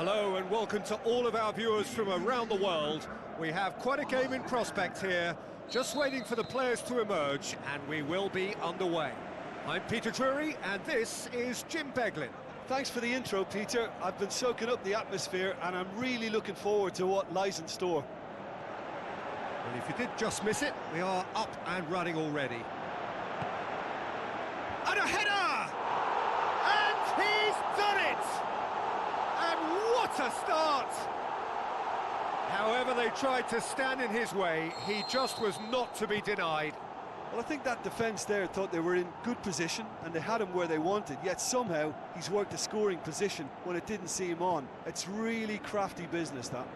Hello and welcome to all of our viewers from around the world. We have quite a game in prospect here, just waiting for the players to emerge, and we will be underway. I'm Peter Drury, and this is Jim Beglin. Thanks for the intro, Peter. I've been soaking up the atmosphere, and I'm really looking forward to what lies in store. Well, if you did just miss it, we are up and running already. And a header! And he's done it! And what a start! However they tried to stand in his way, he just was not to be denied. Well, I think that defence there thought they were in good position and they had him where they wanted, yet somehow he's worked a scoring position when it didn't see him on. It's really crafty business, that.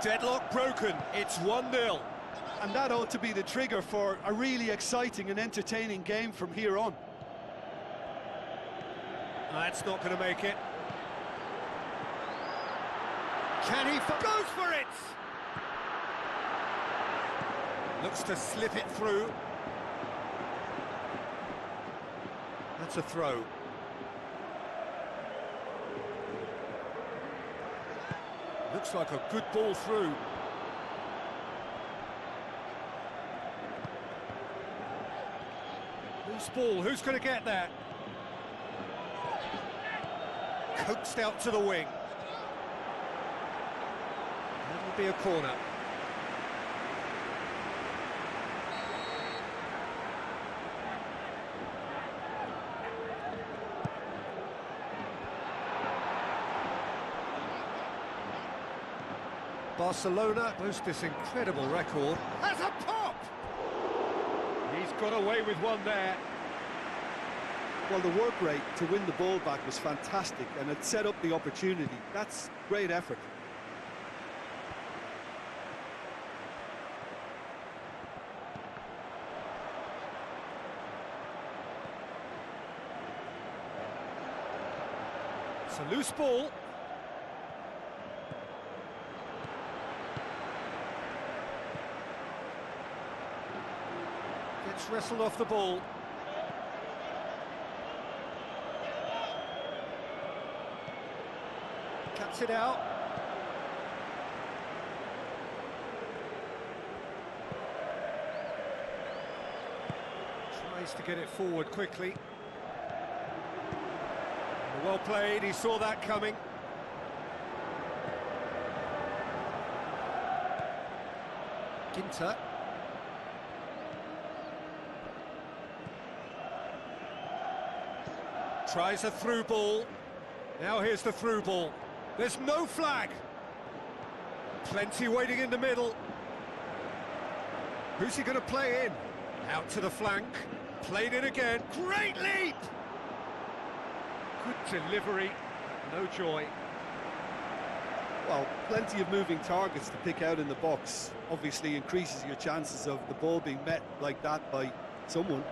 Deadlock broken, it's 1-0. And that ought to be the trigger for a really exciting and entertaining game from here on. That's not going to make it. Can he... goes for it! Looks to slip it through. That's a throw. Looks like a good ball through. Loose ball, who's going to get that? Coaxed out to the wing. That'll be a corner. Barcelona boast this incredible record. Has a pop! He's got away with one there. Well, the work rate to win the ball back was fantastic, and it set up the opportunity. That's great effort. It's a loose ball. Gets wrestled off the ball. Cuts it out. Tries to get it forward quickly. Well played, he saw that coming. Ginter. Tries a through ball. Now here's the through ball. There's no flag. Plenty waiting in the middle. Who's he going to play in? Out to the flank. Played in again. Great leap! Good delivery. No joy. Well, plenty of moving targets to pick out in the box. Obviously increases your chances of the ball being met like that by someone.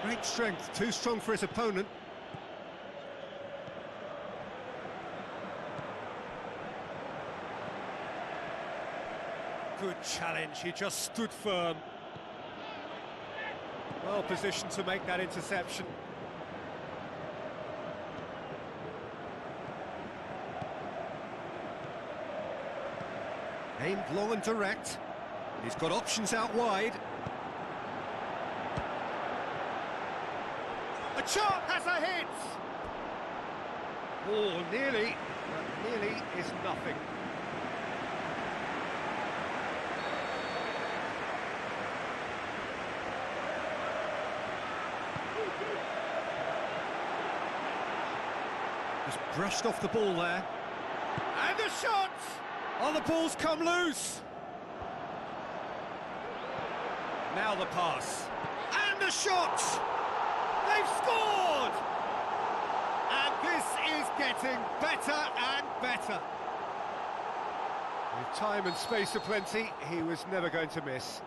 Great strength, too strong for his opponent. Good challenge, he just stood firm. Well positioned to make that interception. Aimed long and direct. He's got options out wide. A chance has a hit! Oh, nearly, but nearly is nothing. Just brushed off the ball there. And the shot! Oh, the ball's come loose! Now the pass. And the shot! They've scored! And this is getting better and better. With time and space aplenty, he was never going to miss.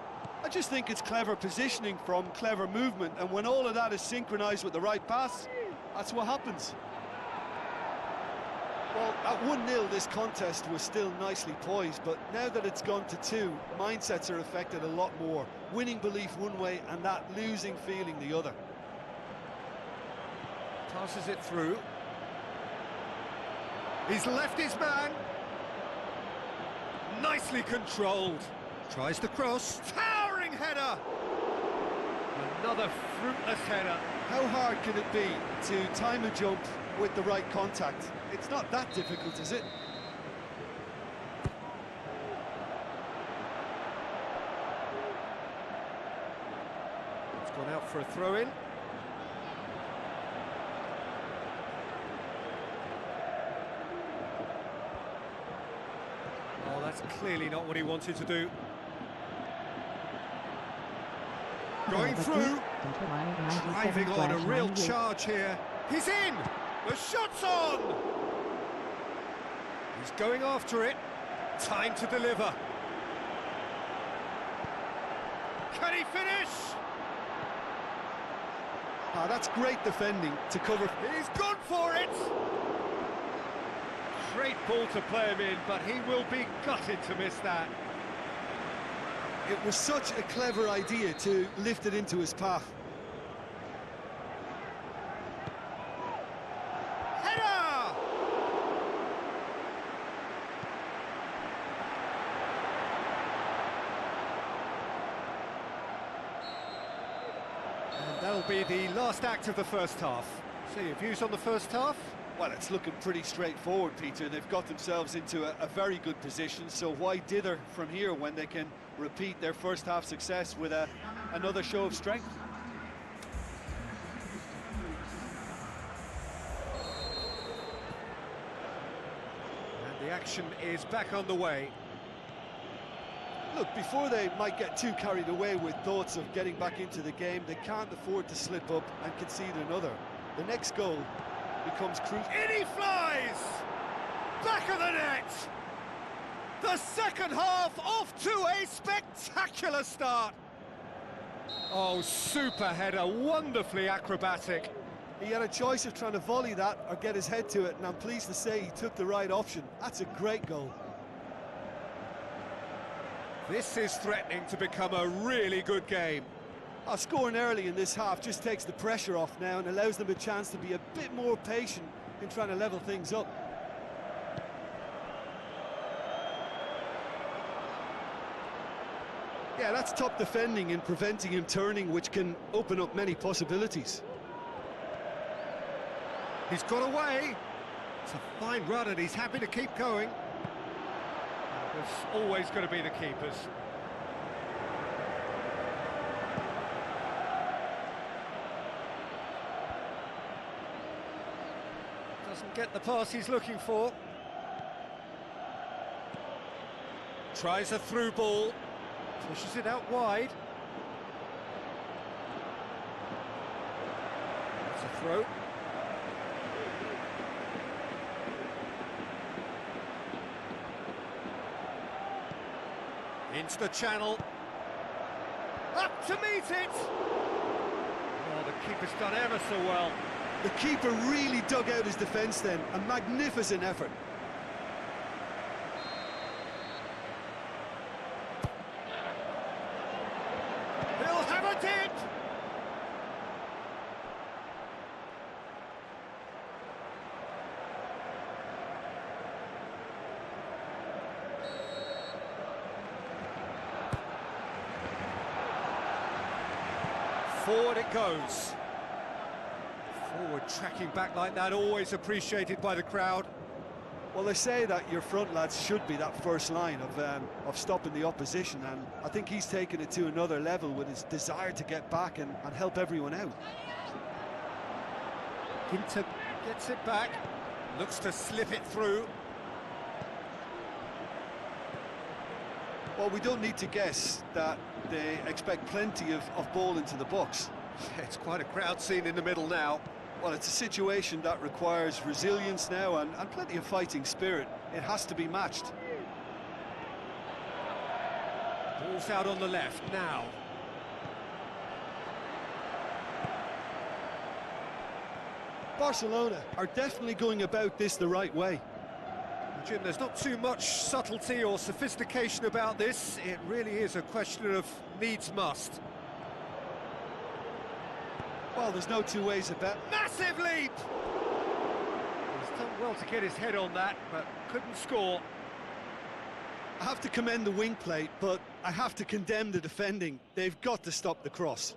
I just think it's clever positioning from clever movement, and when all of that is synchronised with the right pass, that's what happens. Well, at 1-0 this contest was still nicely poised, but now that it's gone to 2, mindsets are affected a lot more. Winning belief one way and that losing feeling the other. Passes it through. He's left his man. Nicely controlled. Tries the cross. Towering header! Another fruitless header. How hard can it be to time a jump with the right contact? It's not that difficult, is it? It's gone out for a throw-in. Oh, that's clearly not what he wanted to do. Going through. Driving on, a real charge here. He's in! The shot's on! He's going after it. Time to deliver. Can he finish? Ah, that's great defending to cover. He's gone for it! Great ball to play him in, but he will be gutted to miss that. It was such a clever idea to lift it into his path. Header! And that'll be the last act of the first half. So your views on the first half? Well, it's looking pretty straightforward, Peter. They've got themselves into a very good position, so why dither from here when they can repeat their first half success with another show of strength? And the action is back on the way. Look, before they might get too carried away with thoughts of getting back into the game, they can't afford to slip up and concede another. The next goal becomes crucial. In he flies! Back of the net! The second half off to a spectacular start. Oh, super header, wonderfully acrobatic. He had a choice of trying to volley that or get his head to it, and I'm pleased to say he took the right option. That's a great goal. This is threatening to become a really good game. Scoring early in this half just takes the pressure off now and allows them a chance to be a bit more patient in trying to level things up. Yeah, that's top defending and preventing him turning, which can open up many possibilities. He's got away. It's a fine run and he's happy to keep going. It's always going to be the keepers. Doesn't get the pass he's looking for. Tries a through ball. Pushes it out wide. It's a throw. Into the channel. Up to meet it! Oh, the keeper's done ever so well. The keeper really dug out his defence then. A magnificent effort. He'll have a dip! Forward it goes. Forward tracking back like that, always appreciated by the crowd. Well, they say that your front lads should be that first line of stopping the opposition, and I think he's taken it to another level with his desire to get back and help everyone out. Ginter gets it back, looks to slip it through. Well, we don't need to guess that they expect plenty of ball into the box. It's quite a crowd scene in the middle now. Well, it's a situation that requires resilience now and plenty of fighting spirit. It has to be matched. Ball's out on the left now. Barcelona are definitely going about this the right way. Jim, there's not too much subtlety or sophistication about this. It really is a question of needs must. Well, there's no two ways about it. Massive leap! He's done well to get his head on that, but couldn't score. I have to commend the wing play, but I have to condemn the defending. They've got to stop the cross.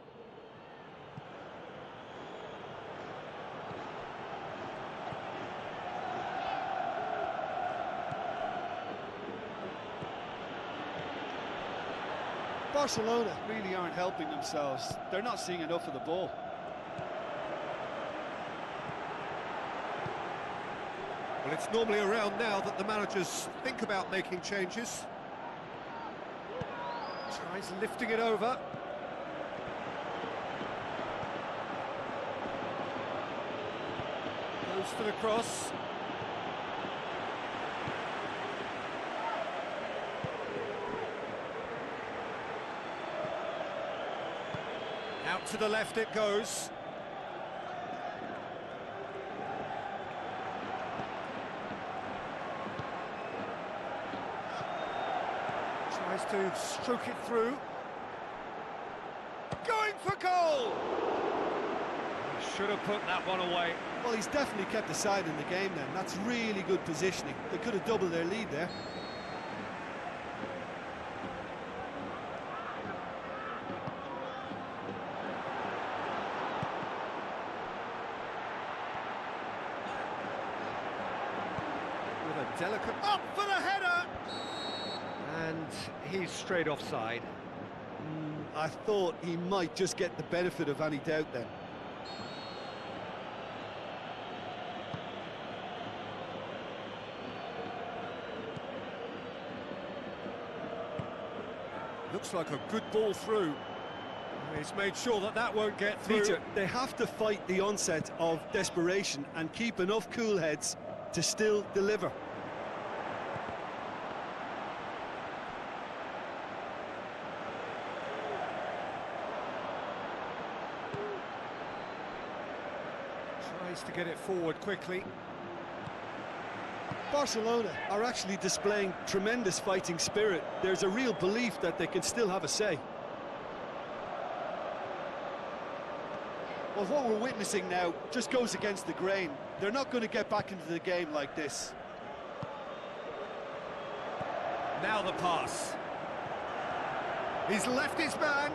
Barcelona really aren't helping themselves. They're not seeing enough of the ball. Well, it's normally around now that the managers think about making changes. Tries lifting it over. Goes for the cross. Out to the left it goes. Tries to stroke it through. Going for goal! He should have put that one away. Well, he's definitely kept the side in the game then. That's really good positioning. They could have doubled their lead there. With a delicate up for the header! And he's straight offside. I thought he might just get the benefit of any doubt then. Looks like a good ball through. He's made sure that that won't get through. Peter, they have to fight the onset of desperation and keep enough cool heads to still deliver. Tries to get it forward quickly. Barcelona are actually displaying tremendous fighting spirit. There's a real belief that they can still have a say. Well, what we're witnessing now just goes against the grain. They're not going to get back into the game like this. Now the pass. He's left his man.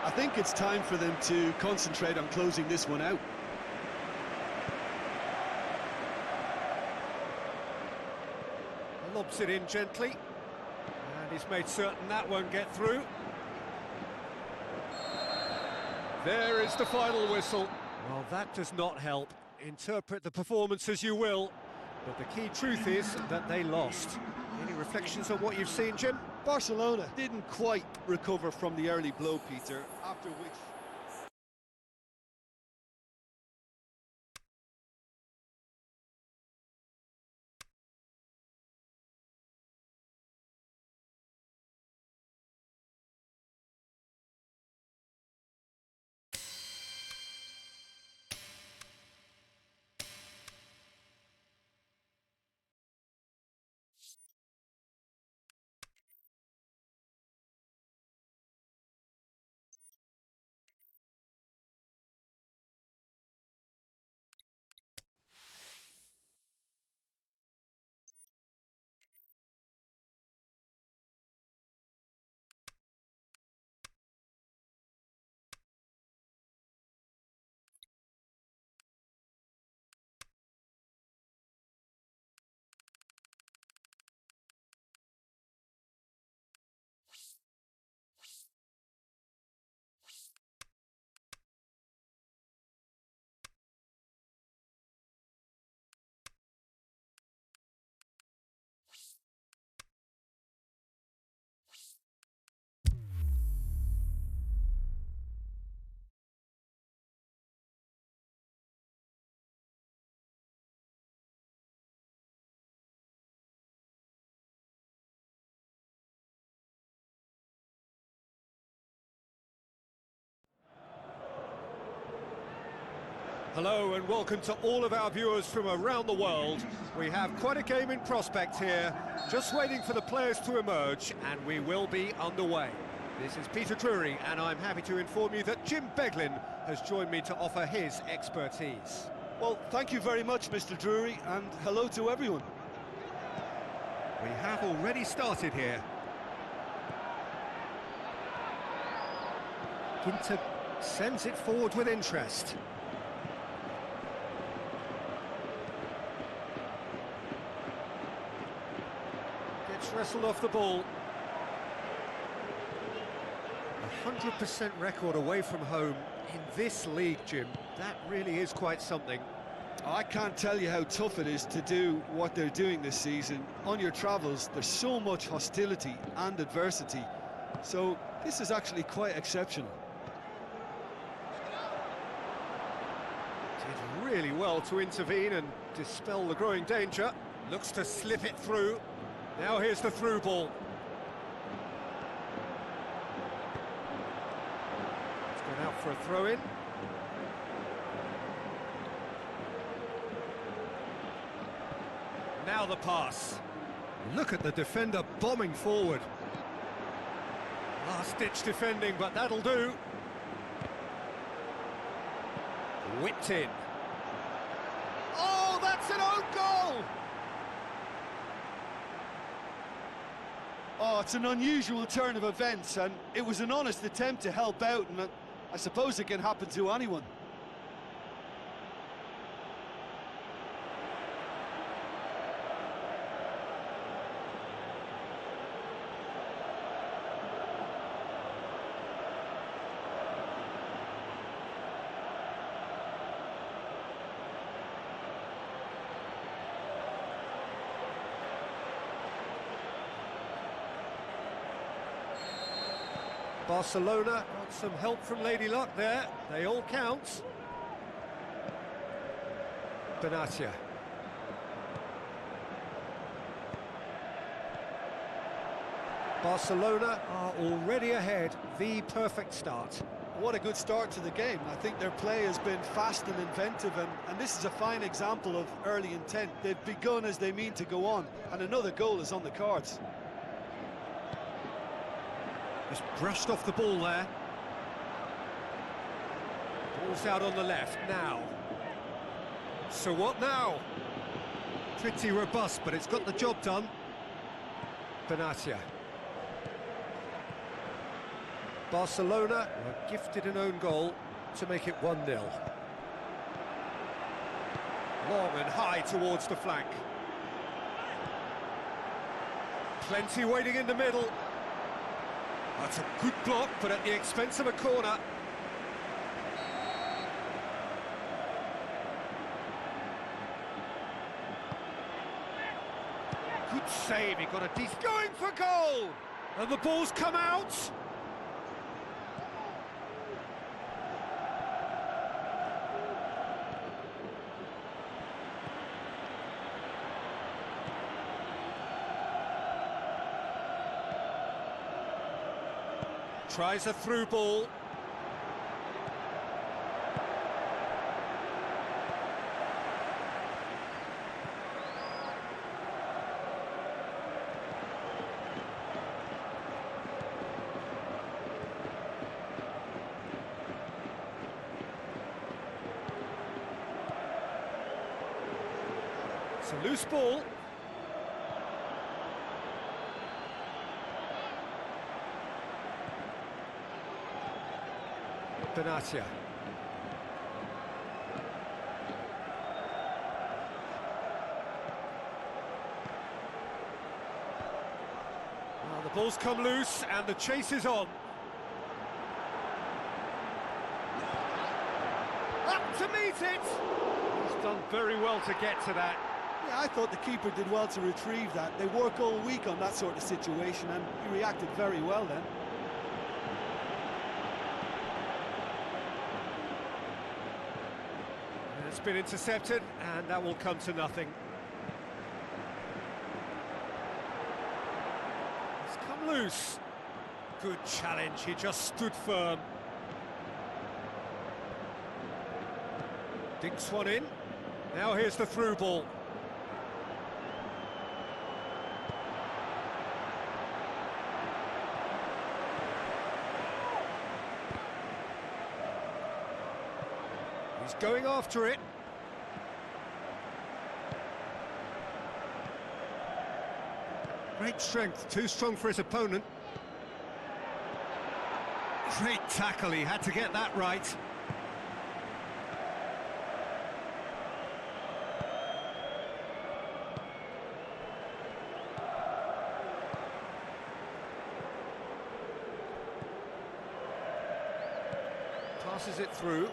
I think it's time for them to concentrate on closing this one out. Lobs it in gently. And he's made certain that won't get through. There is the final whistle. Well, that does not help. Interpret the performance as you will, but the key truth is that they lost. Any reflections on what you've seen, Jim? Barcelona didn't quite recover from the early blow, Peter, after which... Hello and welcome to all of our viewers from around the world. We have quite a game in prospect here, just waiting for the players to emerge, and we will be underway. This is Peter Drury, and I'm happy to inform you that Jim Beglin has joined me to offer his expertise. Well, thank you very much, Mr. Drury, and hello to everyone. We have already started here. Ginter sends it forward with interest. Gets wrestled off the ball. 100% record away from home in this league, Jim. That really is quite something. I can't tell you how tough it is to do what they're doing this season. On your travels, there's so much hostility and adversity. So this is actually quite exceptional. Did really well to intervene and dispel the growing danger. Looks to slip it through. Now here's the through ball. It's gone out for a throw-in. Now the pass. Look at the defender bombing forward. Last-ditch defending, but that'll do. Whipped in. Oh, that's an own goal! Oh, it's an unusual turn of events, and it was an honest attempt to help out, and I suppose it can happen to anyone. Barcelona got some help from Lady Luck there. They all count. Benatia. Barcelona are already ahead. The perfect start. What a good start to the game. I think their play has been fast and inventive, and this is a fine example of early intent. They've begun as they mean to go on, and another goal is on the cards. Just brushed off the ball there. Ball's out on the left now. So what now? Pretty robust, but it's got the job done. Benatia. Barcelona were gifted an own goal to make it 1-0. Long and high towards the flank. Plenty waiting in the middle. That's a good block, but at the expense of a corner. Good save, he got a decent... Going for goal! And the ball's come out! Tries a through ball. It's a loose ball. Benatia. Well, the ball's come loose and the chase is on. Up to meet it! He's done very well to get to that. Yeah, I thought the keeper did well to retrieve that. They work all week on that sort of situation, and he reacted very well then. It's been intercepted, and that will come to nothing. It's come loose. Good challenge, he just stood firm. Dinks one in. Now here's the through ball. He's going after it. Great strength, too strong for his opponent. Great tackle, he had to get that right. Passes it through.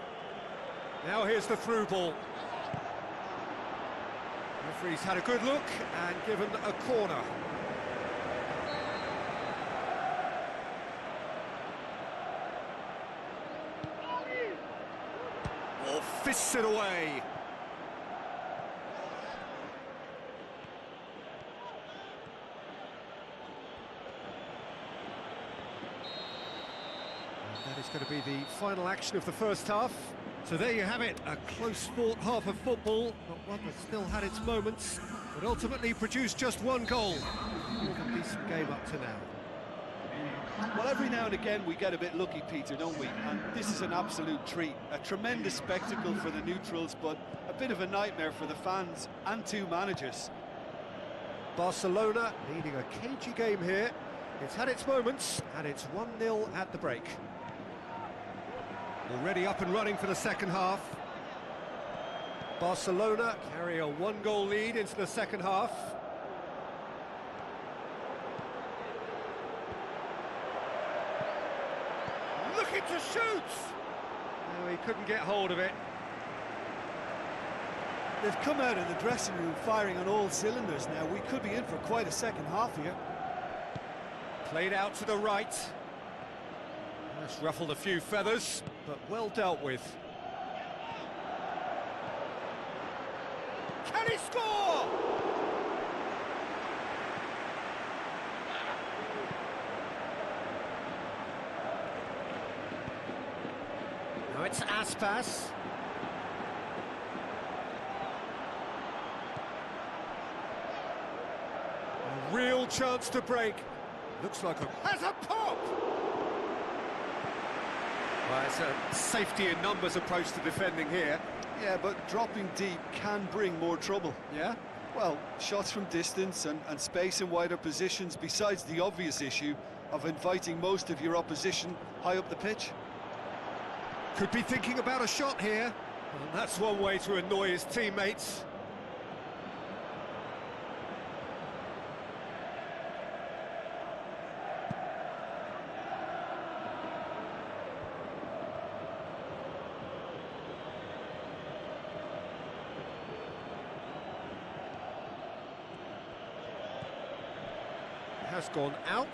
Now here's the through ball. Referee's had a good look and given a corner. Oh, fists it away. And that is going to be the final action of the first half. So there you have it, a close-fought half of football, but one that still had its moments, but ultimately produced just one goal. More than a decent game up to now. Well, every now and again we get a bit lucky, Peter, don't we? And this is an absolute treat. A tremendous spectacle for the neutrals, but a bit of a nightmare for the fans and two managers. Barcelona leading a cagey game here. It's had its moments, and it's 1-0 at the break. Already up and running for the second half. Barcelona carry a one-goal lead into the second half. Looking to shoot! No, he couldn't get hold of it. They've come out of the dressing room firing on all cylinders now. We could be in for quite a second half here. Played out to the right. That's ruffled a few feathers, but well dealt with. Can he score? Now it's Aspas. A real chance to break. Looks like a... has a pop! Well, it's a safety in numbers approach to defending here. Yeah, but dropping deep can bring more trouble. Yeah? Well, shots from distance and space in wider positions, besides the obvious issue of inviting most of your opposition high up the pitch. Could be thinking about a shot here. And that's one way to annoy his teammates. Has gone out.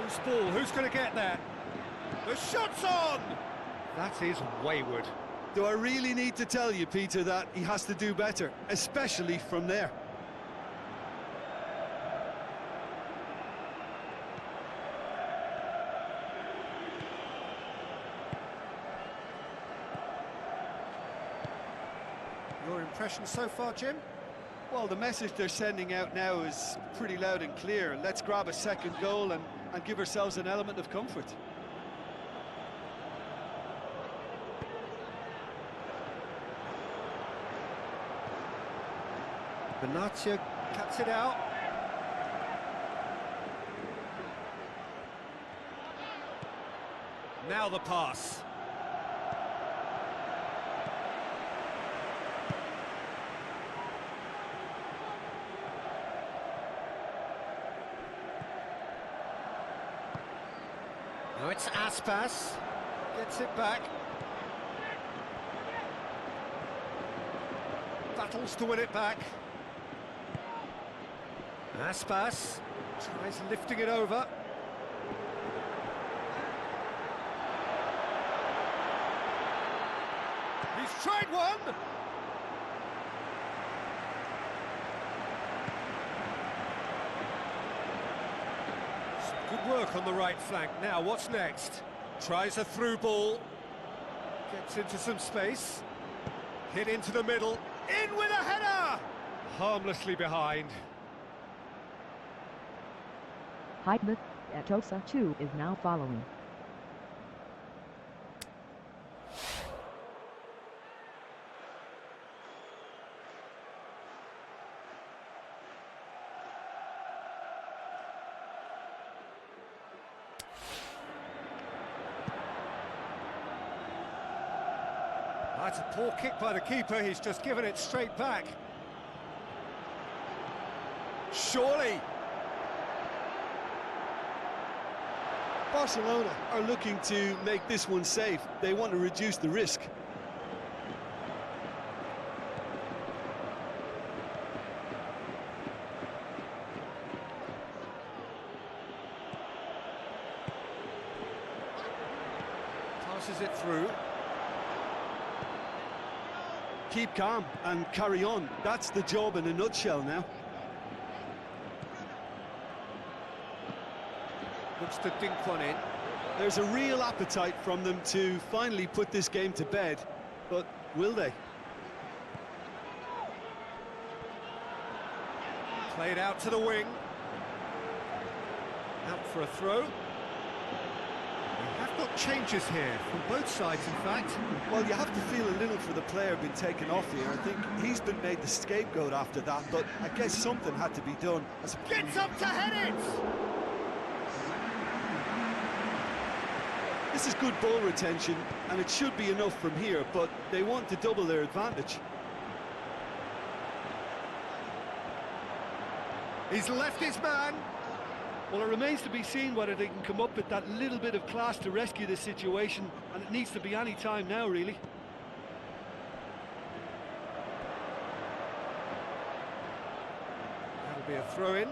Loose ball, who's going to get there? The shot's on! That is wayward. Do I really need to tell you, Peter, that he has to do better, especially from there? Your impression so far, Jim? Well, the message they're sending out now is pretty loud and clear. Let's grab a second goal and give ourselves an element of comfort. Benatia cuts it out. Now the pass. Now it's Aspas, gets it back. Battles to win it back. Aspas tries lifting it over. He's tried one! Good work on the right flank. Now, what's next? Tries a through ball. Gets into some space. Hit into the middle. In with a header! Harmlessly behind. Heidmouth at Tosa 2 is now following. That's a poor kick by the keeper. He's just given it straight back. Surely. Barcelona are looking to make this one safe. They want to reduce the risk. Passes it through. Keep calm and carry on. That's the job in a nutshell now. Looks to dink one in. There's a real appetite from them to finally put this game to bed, but will they? Played out to the wing. Out for a throw. We have got changes here from both sides, in fact. Well, you have to feel a little for the player being taken off here. I think he's been made the scapegoat after that, but I guess something had to be done. Gets up to head it! This is good ball retention, and it should be enough from here, but they want to double their advantage. He's left his man. Well, it remains to be seen whether they can come up with that little bit of class to rescue this situation, and it needs to be any time now, really. That'll be a throw-in.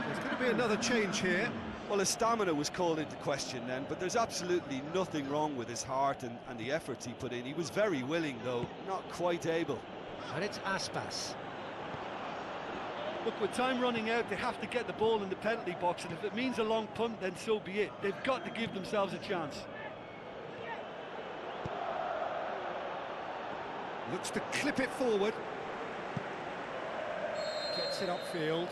There's going to be another change here. Well, his stamina was called into question then, but there's absolutely nothing wrong with his heart and the efforts he put in. He was very willing, though, not quite able. And it's Aspas. Look, with time running out, they have to get the ball in the penalty box, and if it means a long punt, then so be it. They've got to give themselves a chance. Looks to clip it forward. Gets it upfield.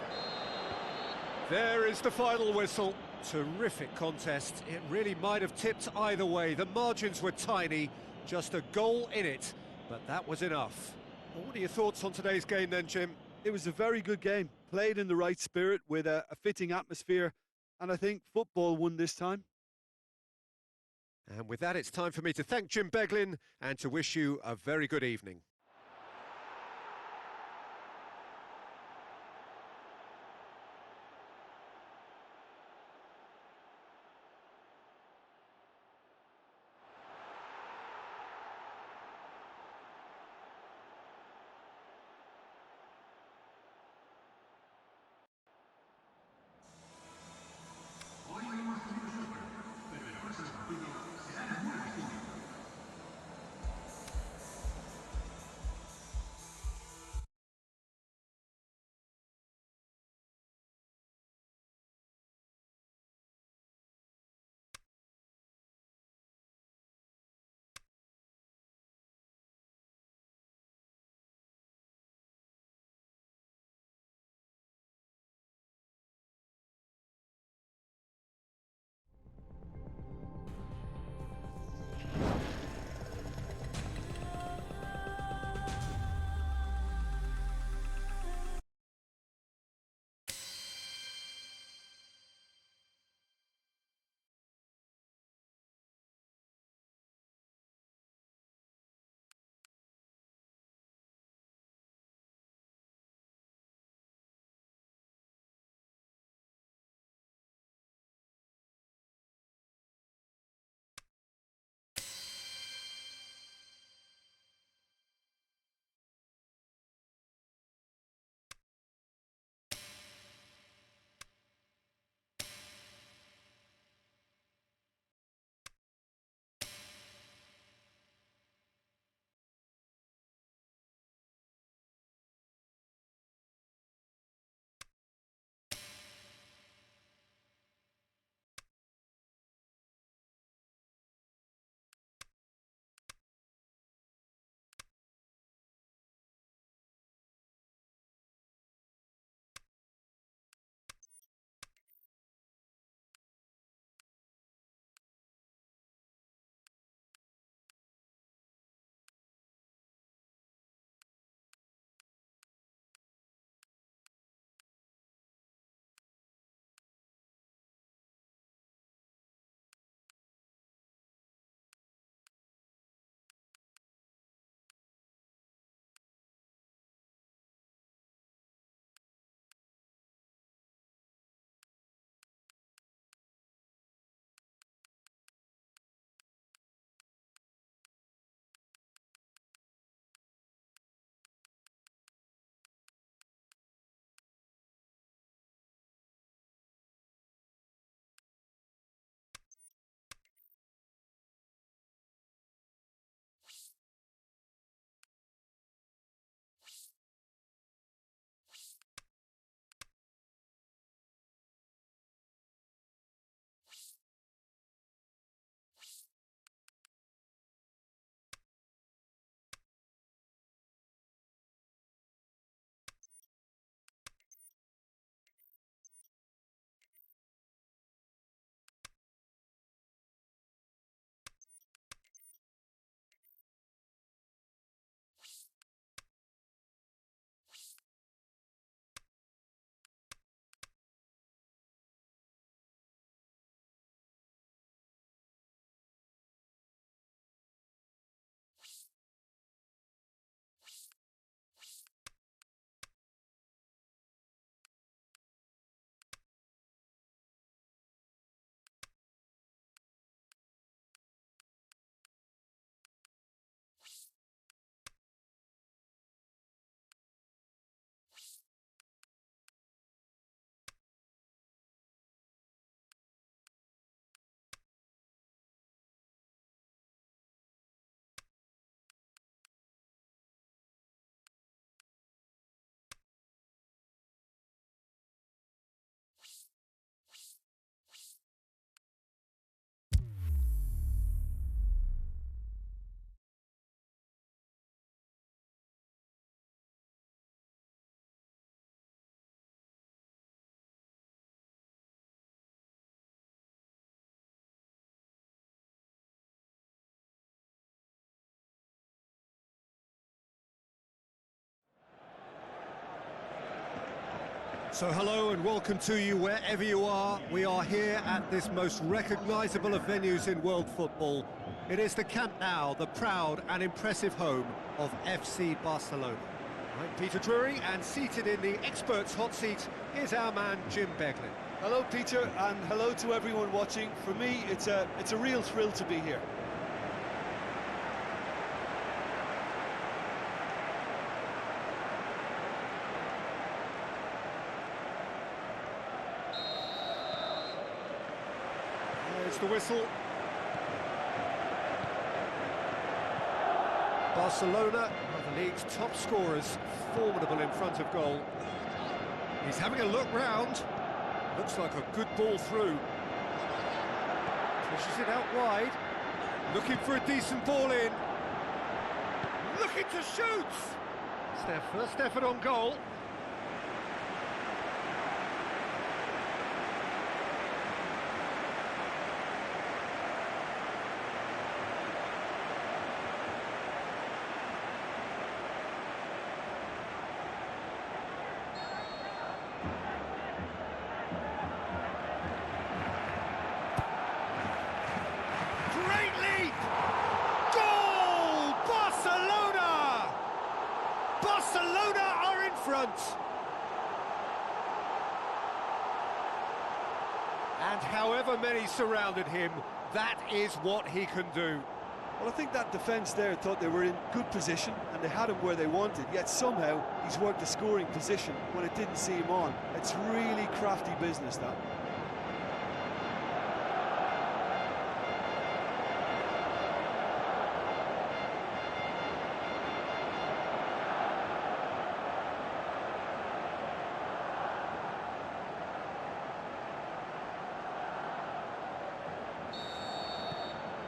There is the final whistle. Terrific contest. It really might have tipped either way. The margins were tiny, just a goal in it, but that was enough. Well, what are your thoughts on today's game then, Jim? It was a very good game, played in the right spirit with a fitting atmosphere, and I think football won this time. And with that, it's time for me to thank Jim Beglin and to wish you a very good evening. So hello and welcome to you wherever you are. We are here at this most recognisable of venues in world football. It is the Camp Nou, the proud and impressive home of FC Barcelona. I'm Peter Drury, and seated in the experts' hot seat is our man Jim Beglin. Hello, Peter, and hello to everyone watching. For me, it's a real thrill to be here. There's the whistle. Barcelona are the league's top scorers, formidable in front of goal. He's having a look round. Looks like a good ball through. Pushes it out wide. Looking for a decent ball in. Looking to shoot! It's their first effort on goal. Barcelona are in front. And however many surrounded him, that is what he can do. Well, I think that defence there thought they were in good position and they had him where they wanted, yet somehow he's worked the scoring position when it didn't see him on. It's really crafty business, that.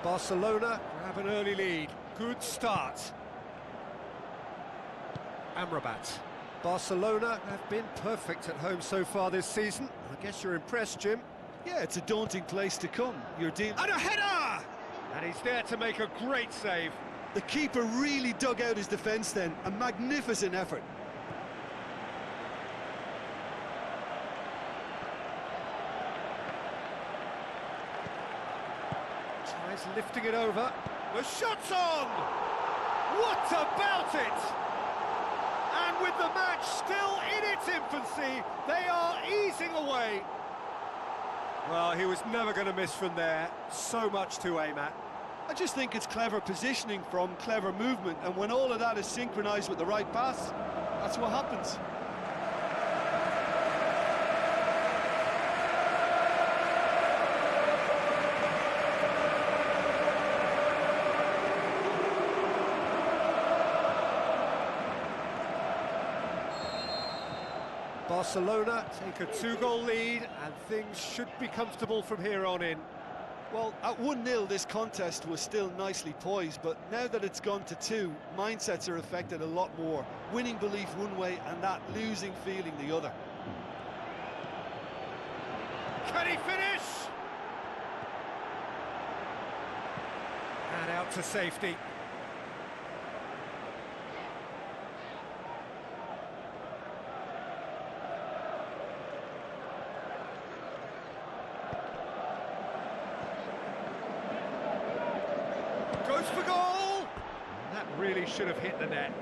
Barcelona grab an early lead. Good start. Amrabat. Barcelona have been perfect at home so far this season. I guess you're impressed, Jim. Yeah, it's a daunting place to come. You're dealing... And a header! And he's there to make a great save. The keeper really dug out his defence then. A magnificent effort. Tries lifting it over. The shot's on! What about it? And with the match still in its infancy, they are easing away. Well, he was never going to miss from there. So much to aim at. I just think it's clever positioning from clever movement, and when all of that is synchronised with the right pass, that's what happens. Barcelona take a 2-goal lead, and things should be comfortable from here on in. Well, at 1-0 this contest was still nicely poised, but now that it's gone to 2, mindsets are affected a lot more. Winning belief one way and that losing feeling the other. Can he finish? And out to safety. Goes for goal! That really should have hit the net.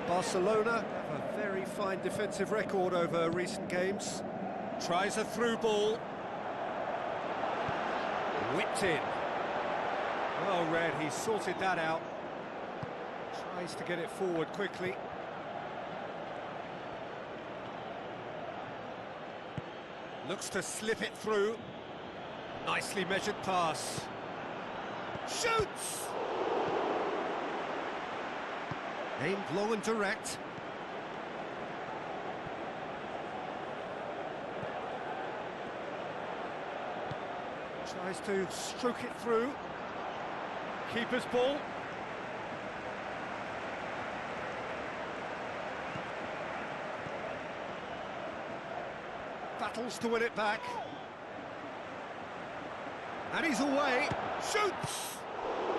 Barcelona have a very fine defensive record over recent games. Tries a through ball. Whipped in. Well read, he sorted that out. Tries to get it forward quickly. Looks to slip it through. Nicely measured pass. Shoots! Aimed long and direct. Tries to stroke it through. Keeper's ball. Battles to win it back. And he's away. Shoots!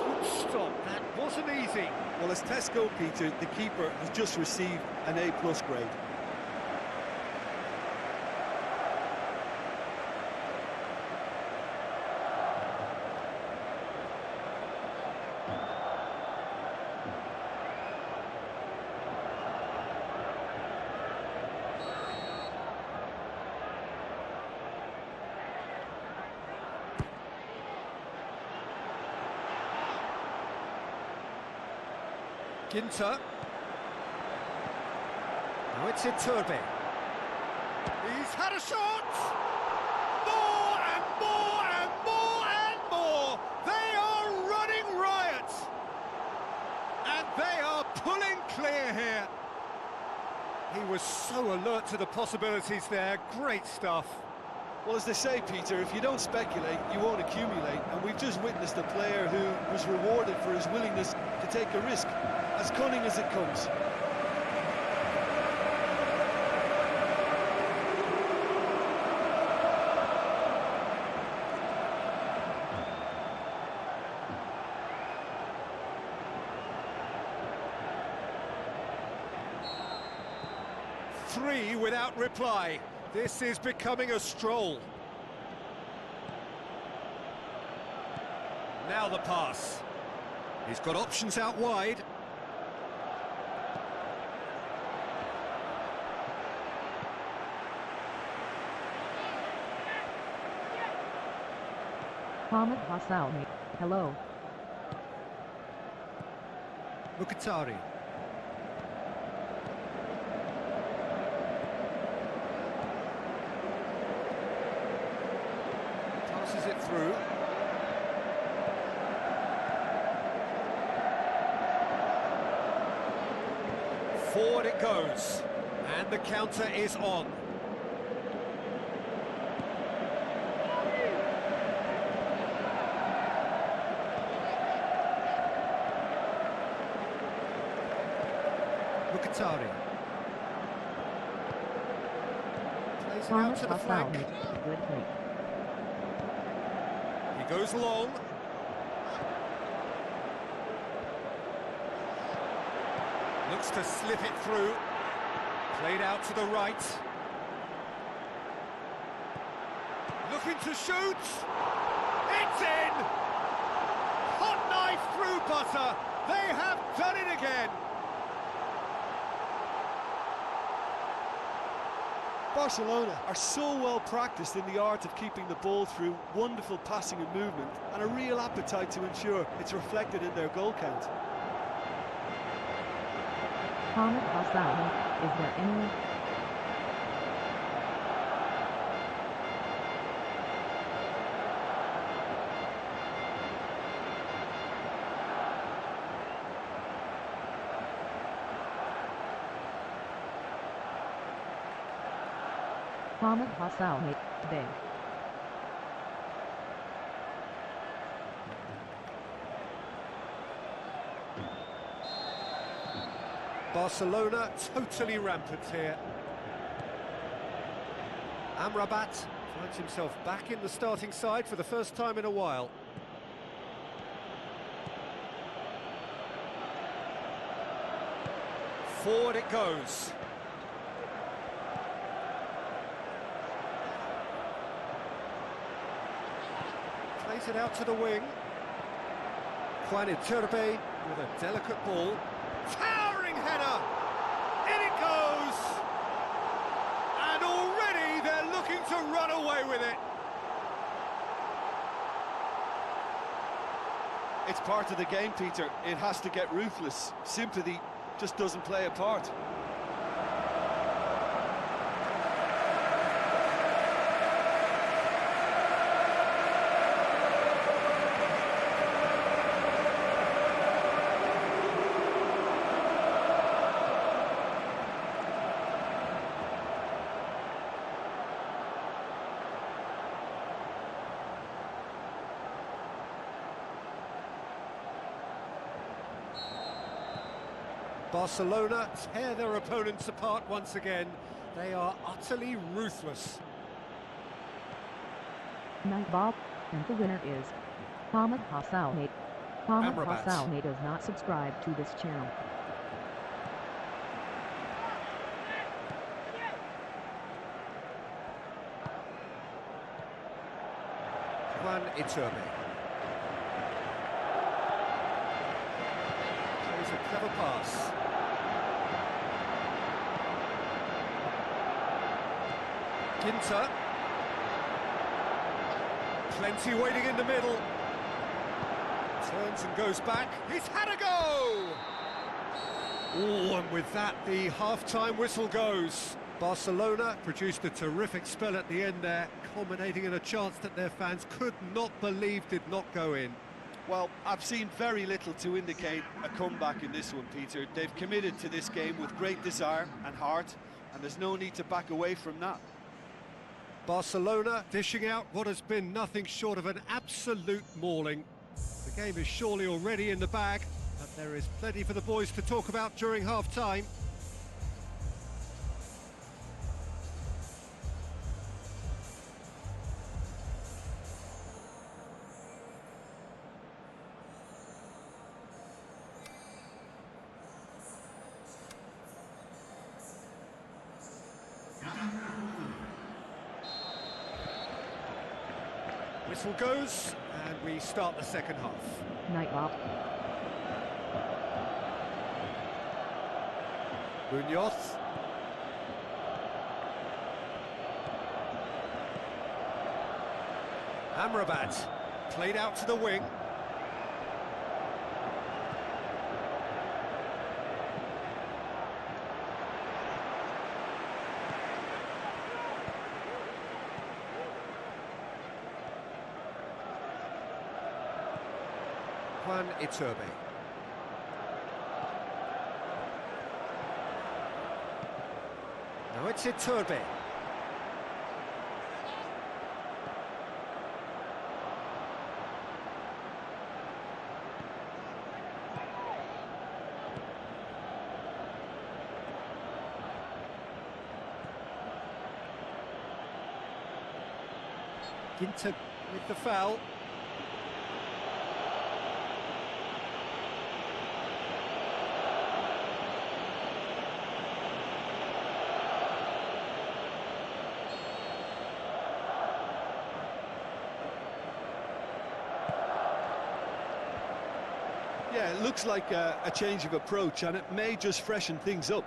Good stop. That wasn't easy. Well, as Tesco, Peter, the keeper has just received an A+ grade. Ginter. Now it's Iturbe. He's had a shot! More and more and more and more! They are running riot! And they are pulling clear here. He was so alert to the possibilities there. Great stuff. Well, as they say, Peter, if you don't speculate, you won't accumulate. And we've just witnessed a player who was rewarded for his willingness to take a risk, as cunning as it comes. Three without reply. This is becoming a stroll. Now the pass. He's got options out wide. Hamid Hassaoui. Hello. Mukhtari. Passes it through. Forward it goes. And the counter is on. Mukhtari. Plays it out Hamid to the flank. Hassaoui. Good play. He goes long. Looks to slip it through. Played out to the right. Looking to shoot. It's in! Hot knife through butter. They have done it again. Barcelona are so well practiced in the art of keeping the ball through wonderful passing and movement, and a real appetite to ensure it's reflected in their goal count. Hamid Hassaoui. Is there anyone? Hamid Hassaoui. They. Barcelona totally rampant here. Amrabat finds himself back in the starting side for the first time in a while. Forward it goes. Plays it out to the wing. Juan Iturbe with a delicate ball. Towering header! In it goes! And already they're looking to run away with it. It's part of the game, Peter. It has to get ruthless. Sympathy just doesn't play a part. Barcelona tear their opponents apart once again. They are utterly ruthless. Night Bob, and the winner is Hamid Hassouni. Hamid Amrabat. Hassouni does not subscribe to this channel. Juan Iturbe. Plays a clever pass. Ginter. Plenty waiting in the middle. Turns and goes back. He's had a go! Oh, and with that, the half-time whistle goes. Barcelona produced a terrific spell at the end there, culminating in a chance that their fans could not believe did not go in. Well, I've seen very little to indicate a comeback in this one, Peter. They've committed to this game with great desire and heart, and there's no need to back away from that. Barcelona dishing out what has been nothing short of an absolute mauling. The game is surely already in the bag, but there is plenty for the boys to talk about during half-time. Whistle goes, and we start the second half. Night Bob. Munoz. Amrabat, played out to the wing. Juan Iturbe. Now it's Iturbe. Ginter with the foul. Yeah, it looks like a change of approach, and it may just freshen things up.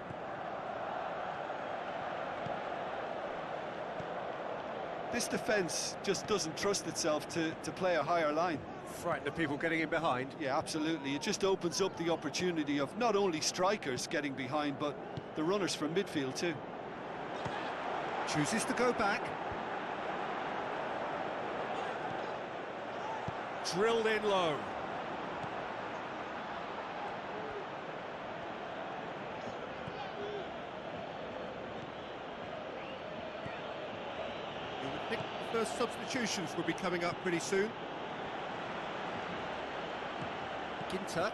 This defence just doesn't trust itself to play a higher line. Frighten the people getting in behind. Yeah, absolutely. It just opens up the opportunity of not only strikers getting behind, but the runners from midfield too. Chooses to go back. Drilled in low. You would think the first substitutions will be coming up pretty soon. Ginter.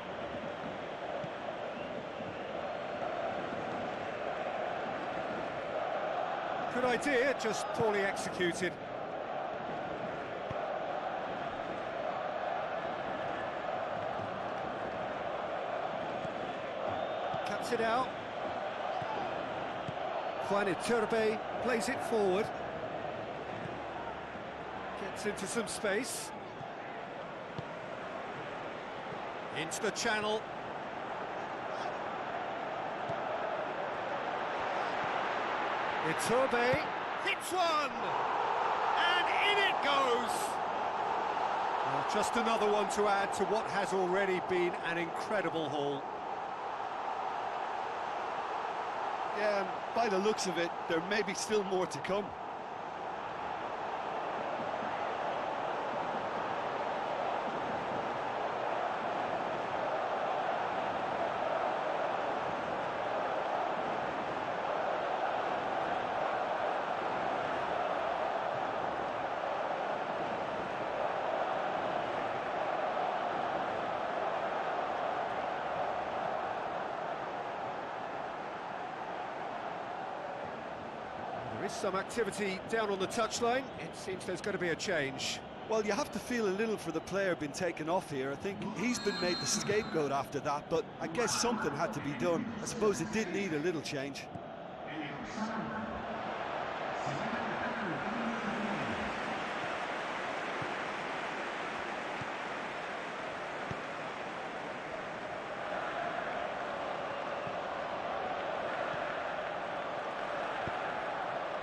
Good idea, just poorly executed. Cuts it out. Juan Iturbe plays it forward. Gets into some space. Into the channel. Iturbe hits one! And in it goes! Well, just another one to add to what has already been an incredible haul. Yeah, by the looks of it, there may be still more to come. There is some activity down on the touchline. It seems there's going to be a change. Well, you have to feel a little for the player being taken off here. I think he's been made the scapegoat after that, but I guess something had to be done. I suppose it did need a little change.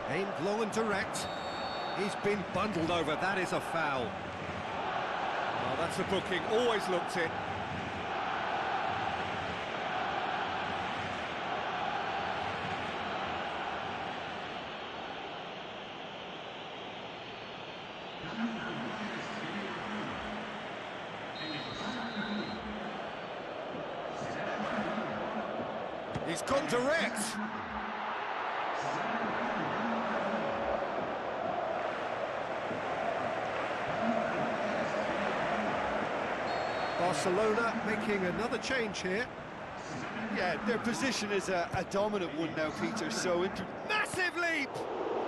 Aimed long and direct. He's been bundled over. That is a foul. Oh, that's a booking. Always looked it. He's gone direct. Barcelona making another change here. Yeah, their position is a dominant one now, Peter, so... Massive leap!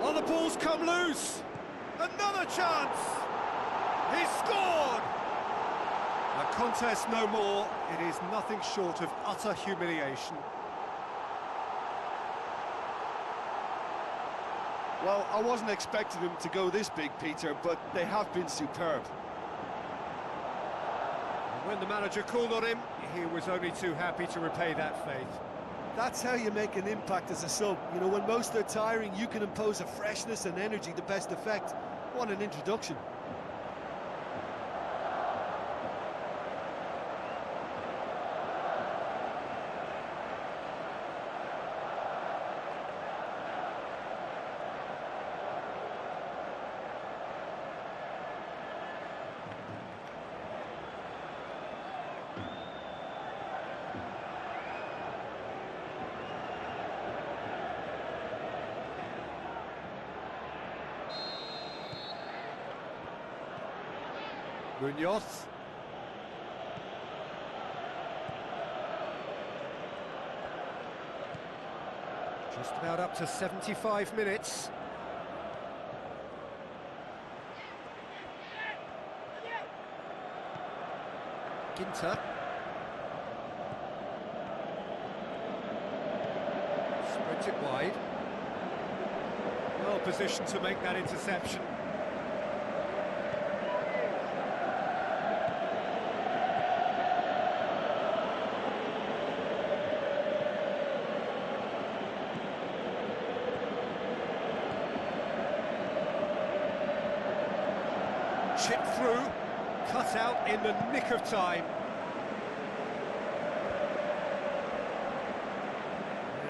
Oh, the ball's come loose! Another chance! He's scored! A contest no more. It is nothing short of utter humiliation. Well, I wasn't expecting them to go this big, Peter, but they have been superb. When the manager called on him, he was only too happy to repay that faith. That's how you make an impact as a sub. You know, when most are tiring, you can impose a freshness and energy to best effect. What an introduction. Munoz. Just about up to 75 minutes. Ginter. Spreads it wide. Well positioned to make that interception. Chip through, cut out in the nick of time.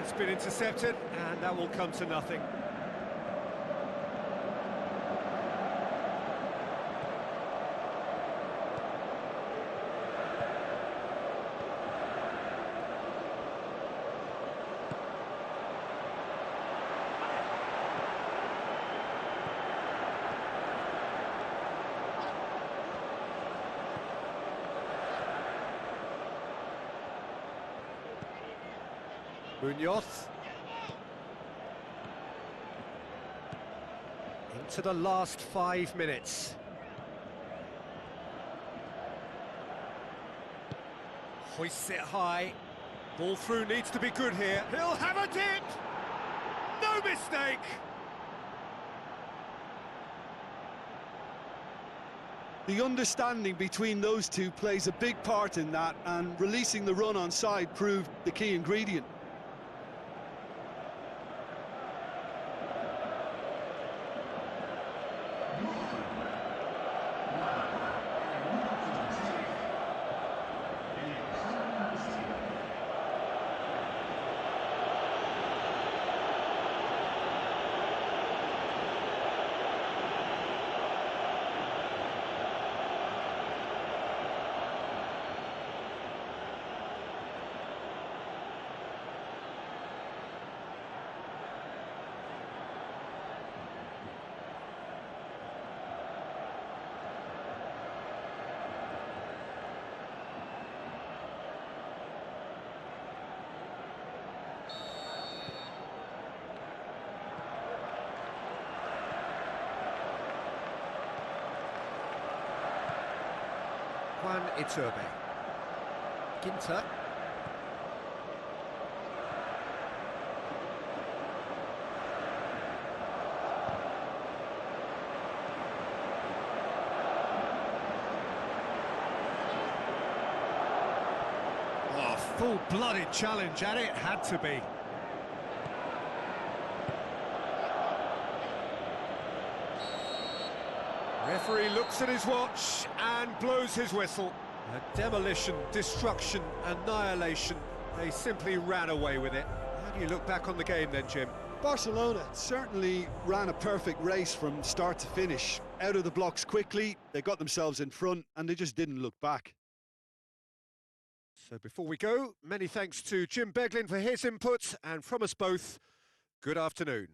It's been intercepted, and that will come to nothing. Munoz. Into the last 5 minutes. Hoists it high. Ball through needs to be good here. He'll have a dip! No mistake! The understanding between those two plays a big part in that, and releasing the run on side proved the key ingredient. Antoine Iturbe. Ginter. Oh, full-blooded challenge, and it had to be. Referee looks at his watch and blows his whistle. A demolition, destruction, annihilation. They simply ran away with it. How do you look back on the game then, Jim? Barcelona certainly ran a perfect race from start to finish. Out of the blocks quickly, they got themselves in front, and they just didn't look back. So before we go, many thanks to Jim Beglin for his input, and from us both, good afternoon.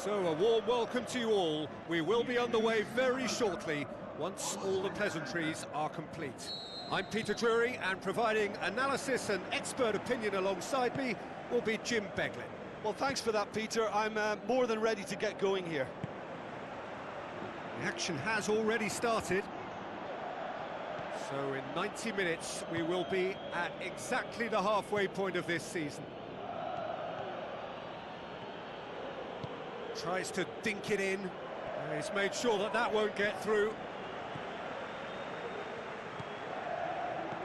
So a warm welcome to you all. We will be underway very shortly, once all the pleasantries are complete. I'm Peter Drury, and providing analysis and expert opinion alongside me will be Jim Beglin. Well, thanks for that, Peter. I'm more than ready to get going here. The action has already started. So in 90 minutes, we will be at exactly the halfway point of this season. Tries to dink it in. He's made sure that that won't get through.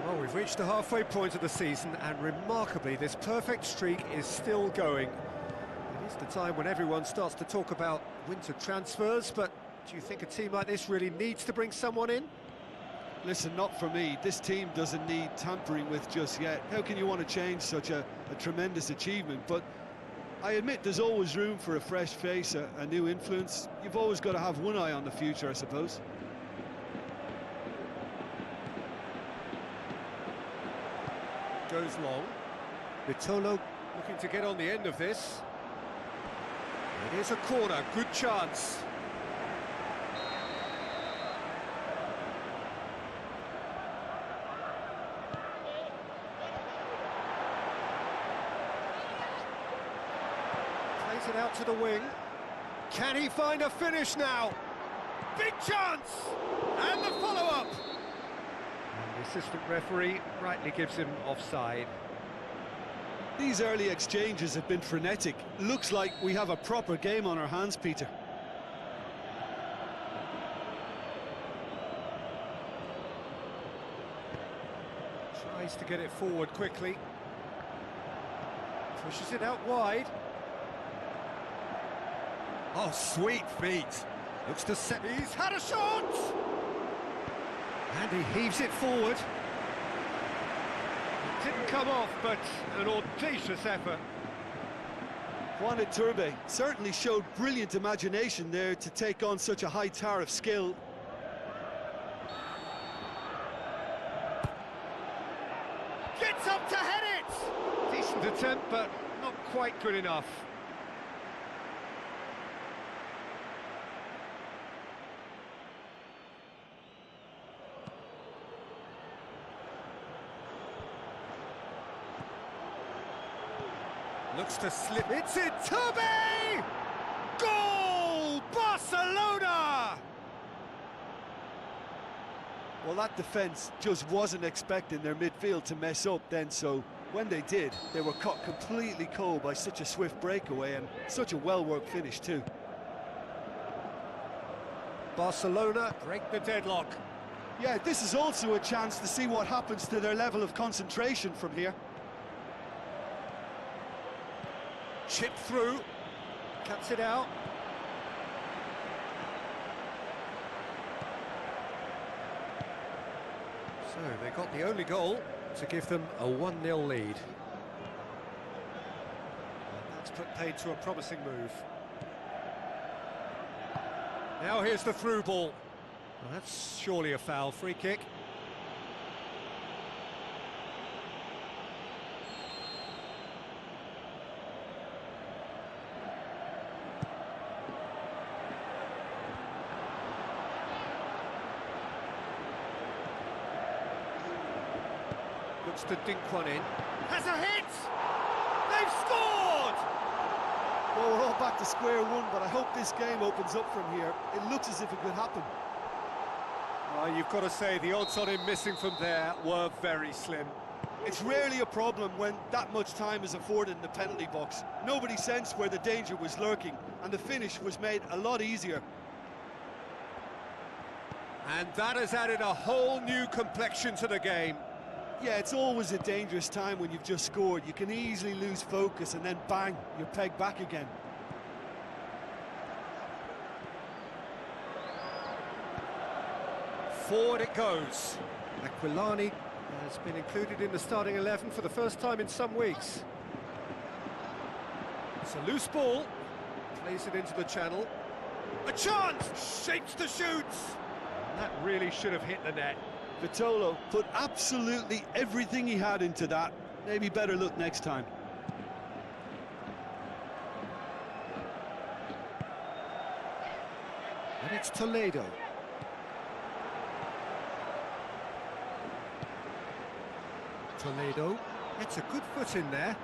Well, we've reached the halfway point of the season, and remarkably, this perfect streak is still going. It is the time when everyone starts to talk about winter transfers, but do you think a team like this really needs to bring someone in? Listen, not for me. This team doesn't need tampering with just yet. How can you want to change such a tremendous achievement? But I admit there's always room for a fresh face, a new influence. You've always got to have one eye on the future, I suppose. Goes long. Vitolo looking to get on the end of this. It is a corner, good chance. Plays it out to the wing. Can he find a finish now? Big chance! And the follow-up! And the assistant referee rightly gives him offside. These early exchanges have been frenetic. Looks like we have a proper game on our hands, Peter. Tries to get it forward quickly. Pushes it out wide. Oh, sweet feet. Looks to set. He's had a shot! And he heaves it forward. It didn't come off, but an audacious effort. Juan Iturbe certainly showed brilliant imagination there to take on such a high tower of skill. Gets up to head it! Decent attempt, but not quite good enough. Looks to slip. It's Iturbe! Goal! Barcelona! Well, that defence just wasn't expecting their midfield to mess up then, so when they did, they were caught completely cold by such a swift breakaway and such a well-worked finish too. Barcelona break the deadlock. Yeah, this is also a chance to see what happens to their level of concentration from here. Chip through, cuts it out. So they got the only goal to give them a 1-0 lead. And that's put paid to a promising move. Now here's the through ball. Well, that's surely a foul. Free kick. Looks to dink one in. Has a hit! They've scored! Well, we're all back to square one, but I hope this game opens up from here. It looks as if it could happen. You've got to say, the odds on him missing from there were very slim. It's rarely a problem when that much time is afforded in the penalty box. Nobody sensed where the danger was lurking, and the finish was made a lot easier. And that has added a whole new complexion to the game. Yeah, it's always a dangerous time when you've just scored. You can easily lose focus and then bang, you're pegged back again. Forward it goes. Aquilani has been included in the starting 11 for the first time in some weeks. It's a loose ball. Plays it into the channel. A chance! Shapes to shoot! And that really should have hit the net. Vitolo put absolutely everything he had into that. Maybe better luck next time. And it's Toledo. Toledo gets a good foot in there.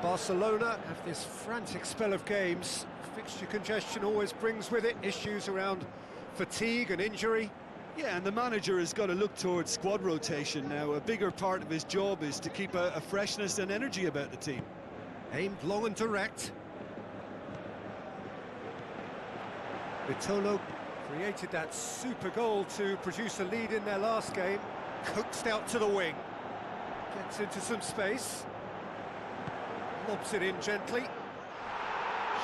Barcelona have this frantic spell of games. Fixture congestion always brings with it issues around fatigue and injury. Yeah, and the manager has got to look towards squad rotation now. A bigger part of his job is to keep a freshness and energy about the team. Aimed long and direct. Vitolo created that super goal to produce a lead in their last game. Coaxed out to the wing. Gets into some space. Lobs it in gently.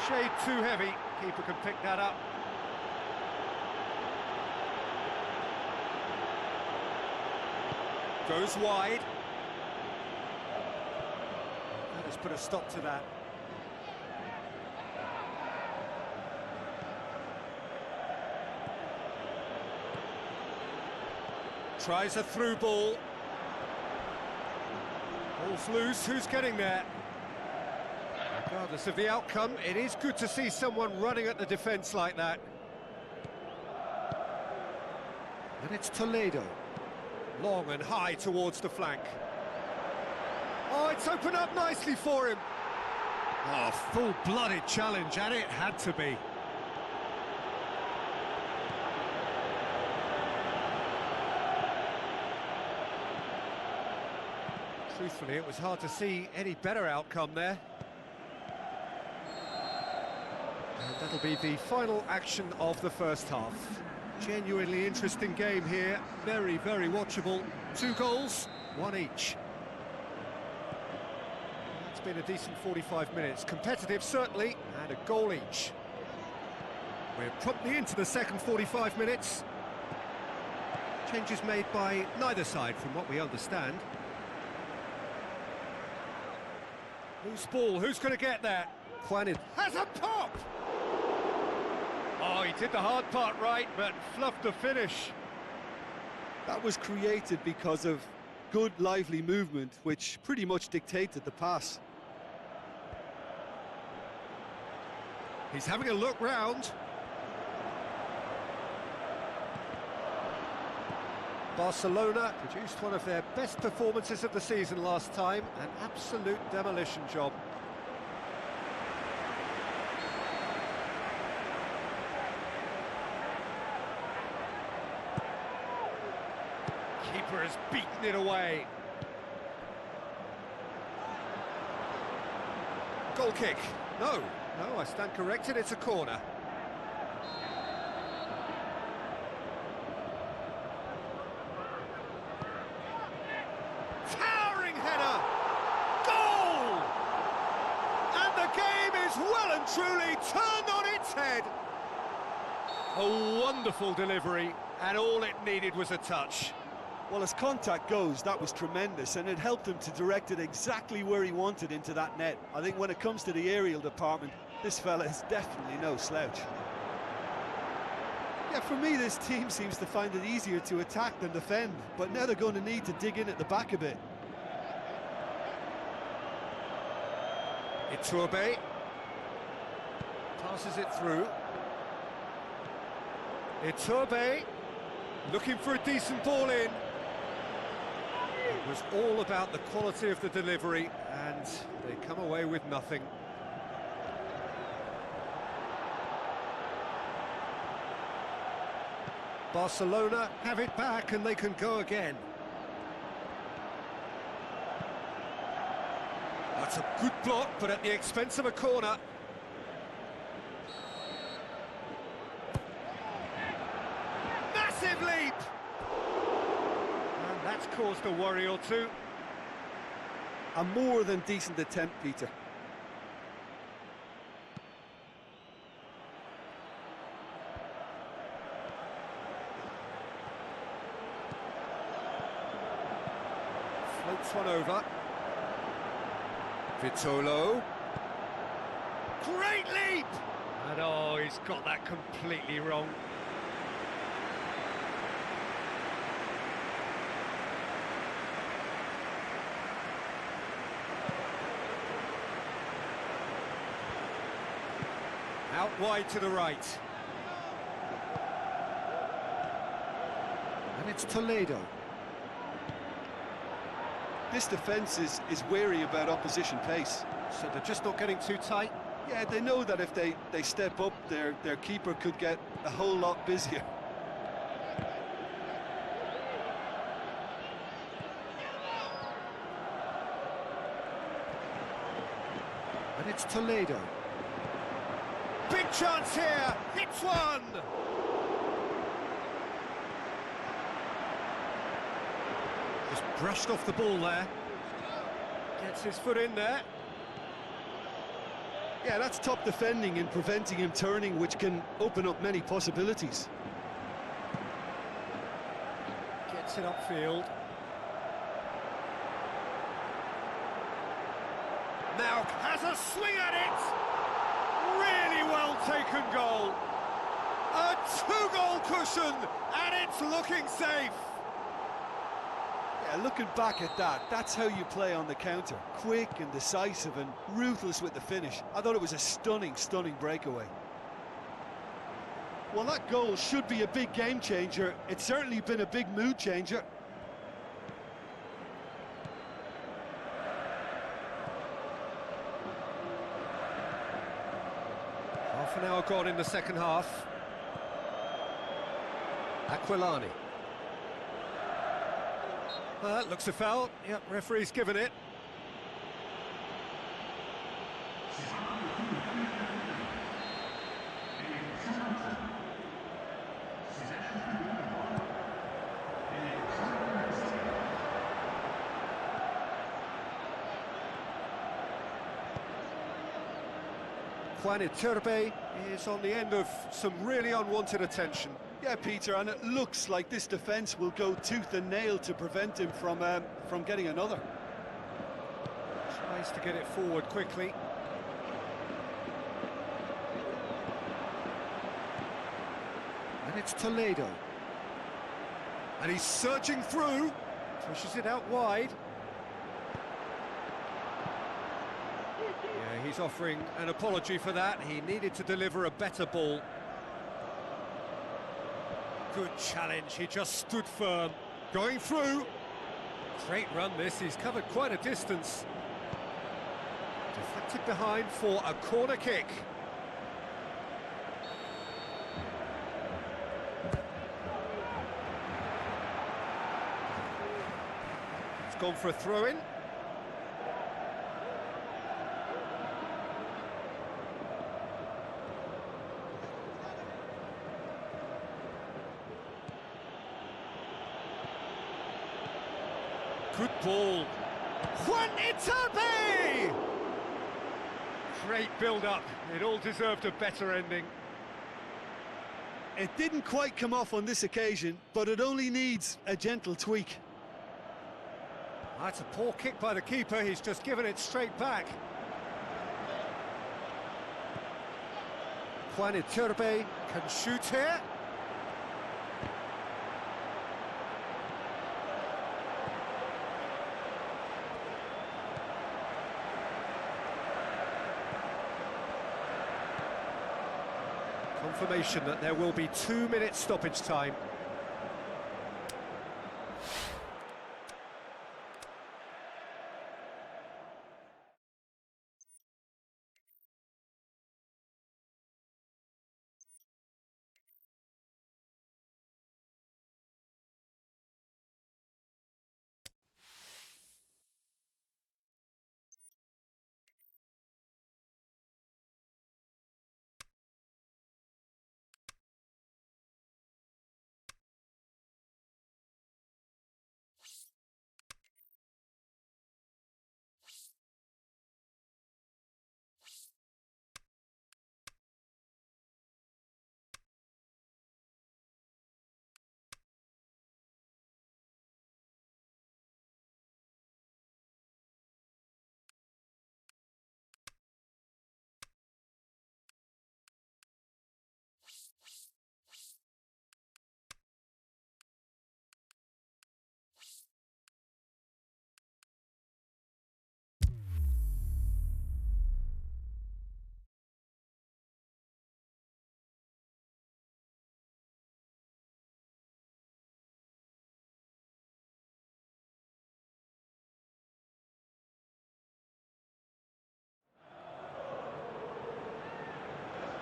Shade too heavy. Keeper can pick that up. Goes wide. That has put a stop to that. Tries a through ball. Ball's loose, who's getting there? Regardless of the outcome, it is good to see someone running at the defence like that. And it's Toledo. Long and high towards the flank. Oh, it's opened up nicely for him. Oh, full-blooded challenge, and it had to be. Truthfully, it was hard to see any better outcome there. And that'll be the final action of the first half. Genuinely interesting game here, very, very watchable. 2 goals, 1 each. It's been a decent 45 minutes. Competitive, certainly, and a goal each. We're promptly into the second 45 minutes. Changes made by neither side, from what we understand. Loose ball, who's going to get there? Juanid has a pop! Oh, he did the hard part right, but fluffed the finish. That was created because of good, lively movement, which pretty much dictated the pass. He's having a look round. Barcelona produced one of their best performances of the season last time, an absolute demolition job. Keeper has beaten it away. Goal kick. No, I stand corrected, it's a corner. Towering header! Goal! And the game is well and truly turned on its head. A wonderful delivery, and all it needed was a touch. Well, as contact goes, that was tremendous, and it helped him to direct it exactly where he wanted into that net. I think when it comes to the aerial department, this fella is definitely no slouch. Yeah, for me, this team seems to find it easier to attack than defend, but now they're going to need to dig in at the back a bit. Iturbe passes it through. Iturbe looking for a decent ball in. It was all about the quality of the delivery, and they come away with nothing. Barcelona have it back and they can go again. That's a good block, but at the expense of a corner. Massive leap! And that's caused a worry or two. A more than decent attempt, Peter. Floats one over. Vitolo. Great leap! And oh, he's got that completely wrong. Out wide to the right. And it's Toledo. This defence is wary about opposition pace. So they're just not getting too tight. Yeah, they know that if they step up, their keeper could get a whole lot busier. And it's Toledo. Big chance here, hits one! Just brushed off the ball there. Gets his foot in there. Yeah, that's top defending and preventing him turning, which can open up many possibilities. Gets it upfield. Now has a swing at it! Really well taken goal. A two-goal cushion, and it's looking safe. Yeah, looking back at that, that's how you play on the counter. Quick and decisive and ruthless with the finish. I thought it was a stunning breakaway. Well, that goal should be a big game changer. It's certainly been a big mood changer. Half an hour gone in the second half. Aquilani. Looks a foul. Yep, referee's given it. Juan Iturbe is on the end of some really unwanted attention. Yeah, Peter, and it looks like this defence will go tooth and nail to prevent him from getting another. Tries to get it forward quickly. And it's Toledo. And he's surging through. Pushes it out wide. Yeah, he's offering an apology for that. He needed to deliver a better ball. Good challenge, he just stood firm. Going through. Great run this, he's covered quite a distance. Deflected behind for a corner kick. It's gone for a throw-in. Good ball. Juan Iturbe! Great build-up. It all deserved a better ending. It didn't quite come off on this occasion, but it only needs a gentle tweak. That's a poor kick by the keeper. He's just given it straight back. Juan Iturbe can shoot here. Confirmation that there will be 2 minutes stoppage time.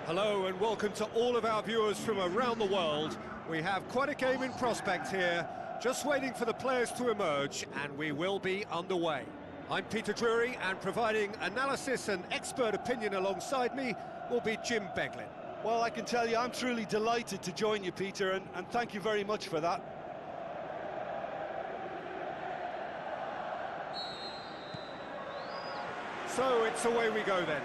Hello and welcome to all of our viewers from around the world. We have quite a game in prospect here, just waiting for the players to emerge, and we will be underway. I'm Peter Drury, and providing analysis and expert opinion alongside me will be Jim Beglin. Well, I can tell you I'm truly delighted to join you, Peter, and thank you very much for that. So it's away we go then.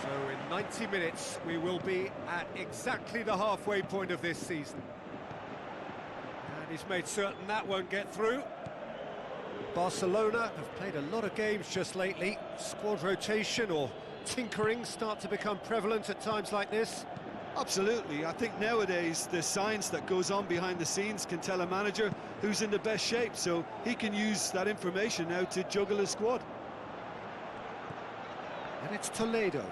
So in 90 minutes we will be at exactly the halfway point of this season. And he's made certain that won't get through. Barcelona have played a lot of games just lately. Squad rotation or tinkering start to become prevalent at times like this. Absolutely. I think nowadays the science that goes on behind the scenes can tell a manager who's in the best shape, so he can use that information now to juggle his squad. And it's Toledo.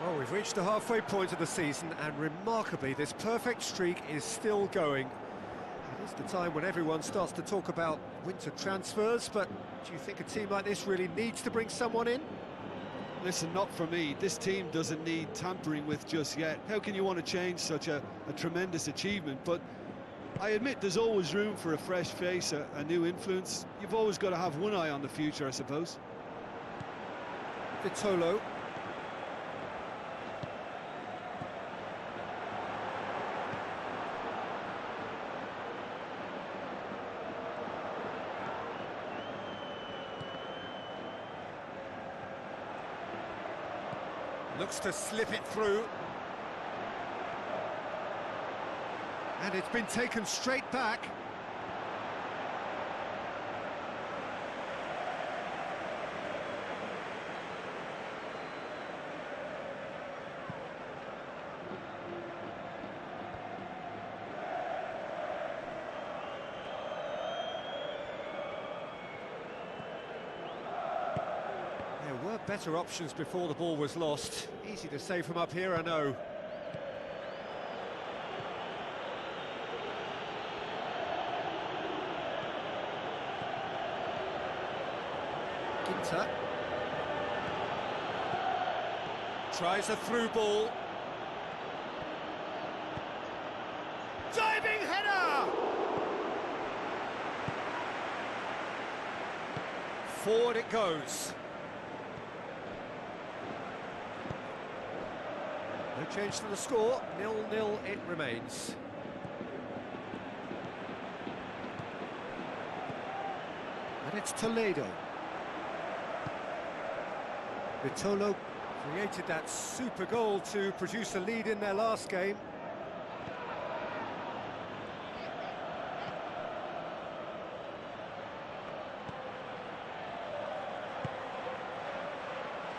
Well, we've reached the halfway point of the season, and remarkably, this perfect streak is still going. It is the time when everyone starts to talk about winter transfers, but do you think a team like this really needs to bring someone in? Listen, not for me. This team doesn't need tampering with just yet. How can you want to change such a tremendous achievement? But I admit there's always room for a fresh face, a new influence. You've always got to have one eye on the future, I suppose. Vitolo. Looks to slip it through. And it's been taken straight back. There were better options before the ball was lost. Easy to say from up here, I know. Ginter. Tries a through ball. Diving header! Forward it goes. No change to the score, 0-0 it remains. And it's Toledo. Vitolo created that super goal to produce a lead in their last game.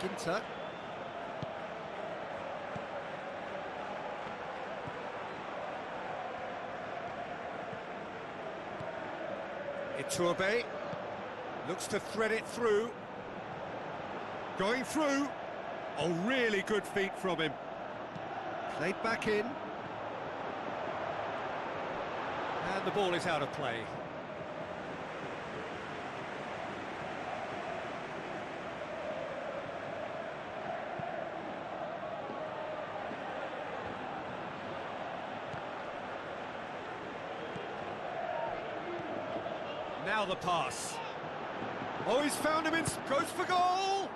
Ginter. Iturbe looks to thread it through. Going through. Oh, really good feet from him. Played back in. And the ball is out of play. Now the pass. Oh, he's found him, goes for goal!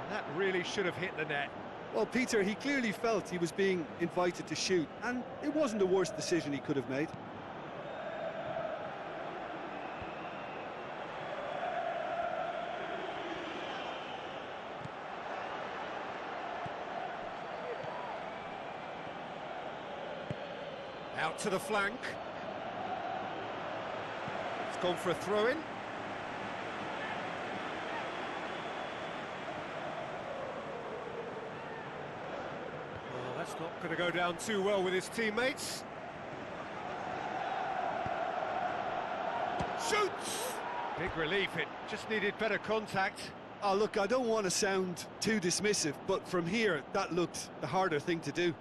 That really should have hit the net. Well, Peter, he clearly felt he was being invited to shoot, and it wasn't the worst decision he could have made. Out to the flank. It's gone for a throw-in. Well, that's not going to go down too well with his teammates. Shoots! Big relief, it just needed better contact. Oh, look, I don't want to sound too dismissive, but from here, that looked the harder thing to do.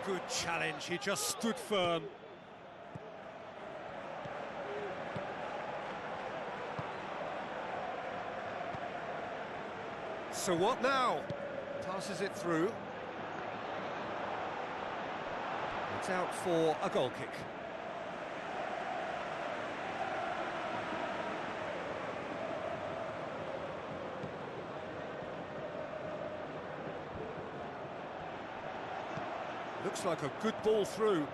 Good challenge, he just stood firm. So what now? Passes it through. It's out for a goal kick. Looks like a good ball through.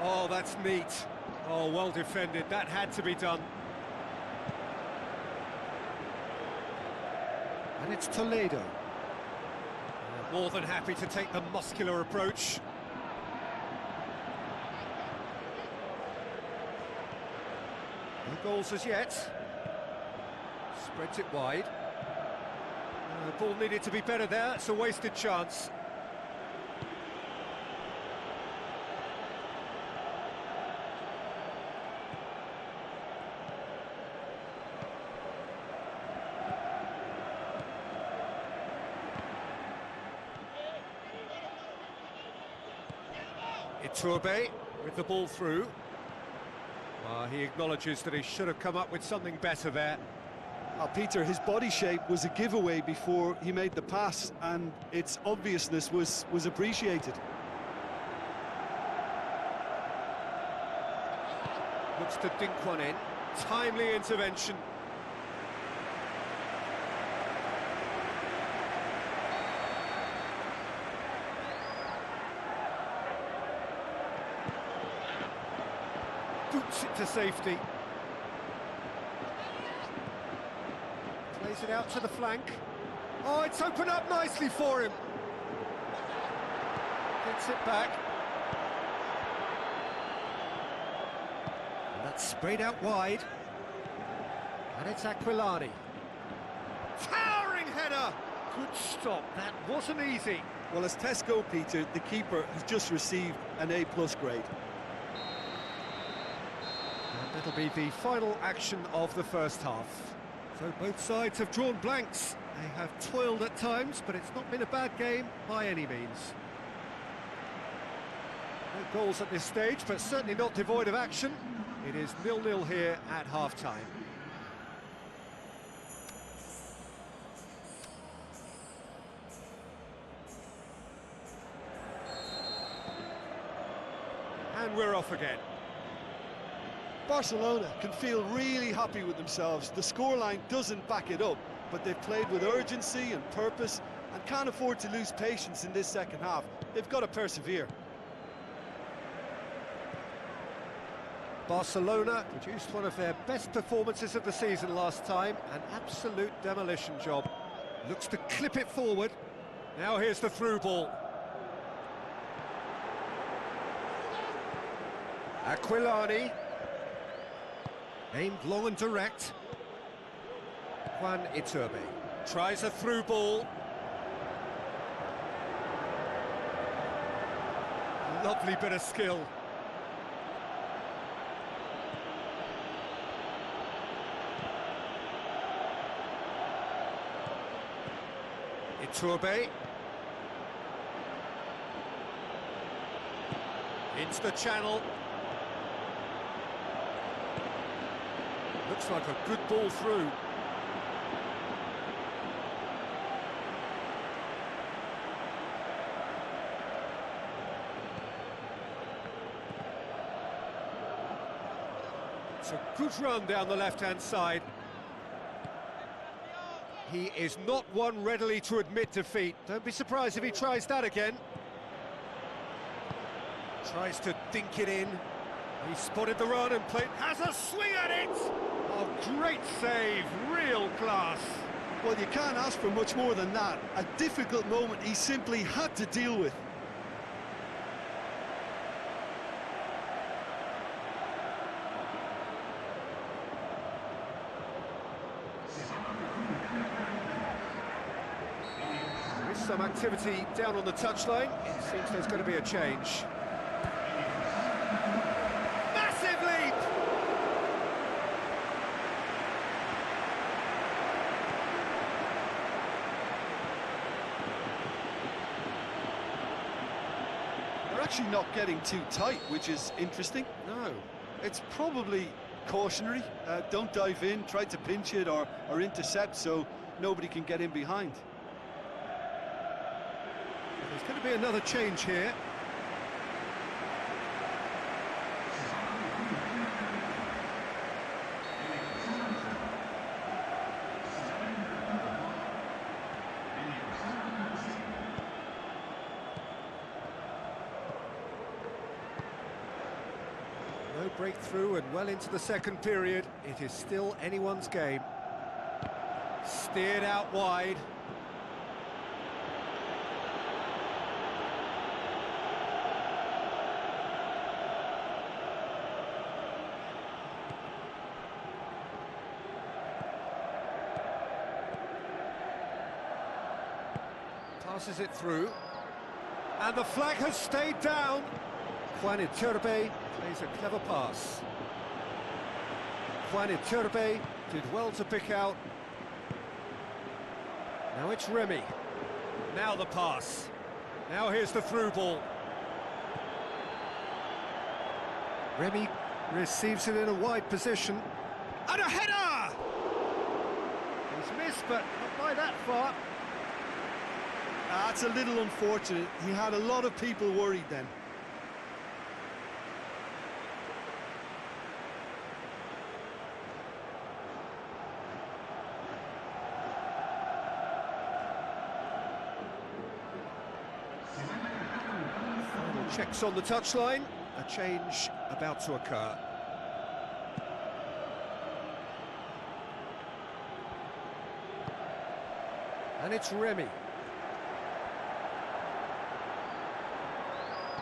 Oh, that's neat. Oh, well defended. That had to be done. And it's Toledo. More than happy to take the muscular approach. No goals as yet. Spreads it wide. The ball needed to be better there. It's a wasted chance. Iturbe with the ball through. He acknowledges that he should have come up with something better there. Peter, his body shape was a giveaway before he made the pass, and its obviousness was appreciated. Looks to dink one in. Timely intervention. Boots it to safety. Plays it out to the flank. Oh, it's opened up nicely for him. Gets it back. And that's sprayed out wide. And it's Aquilani. Towering header! Good stop, that wasn't easy. Well, as Tesco, Peter, the keeper has just received an A+ grade. And that'll be the final action of the first half. So both sides have drawn blanks. They have toiled at times, but it's not been a bad game by any means. No goals at this stage, but certainly not devoid of action. It is 0-0 here at half-time. And we're off again. Barcelona can feel really happy with themselves. The scoreline doesn't back it up, but they've played with urgency and purpose and can't afford to lose patience in this second half. They've got to persevere. Barcelona produced one of their best performances of the season last time, an absolute demolition job. Looks to clip it forward. Now here's the through ball. Aquilani. Aimed long and direct. Juan Iturbe tries a through ball. Lovely bit of skill. Iturbe. Into the channel. Looks like a good ball through. It's a good run down the left-hand side. He is not one readily to admit defeat. Don't be surprised if he tries that again. Tries to dink it in. He spotted the run and played, has a swing at it! Oh, great save, real class. Well, you can't ask for much more than that. A difficult moment he simply had to deal with. There is some activity down on the touchline. It seems there's going to be a change. They're actually not getting too tight, which is interesting. No. It's probably cautionary. Don't dive in, try to pinch it or intercept so nobody can get in behind. There's going to be another change here. No breakthrough and well into the second period. It is still anyone's game. Steered out wide. Passes it through. And the flag has stayed down. Juan Iturbe plays a clever pass. Juan Iturbe did well to pick out. Now it's Remy. Now the pass. Now here's the through ball. Remy receives it in a wide position. And a header! He's missed, but not by that far. That's a little unfortunate. He had a lot of people worried then. Final checks on the touchline. A change about to occur. And it's Remy.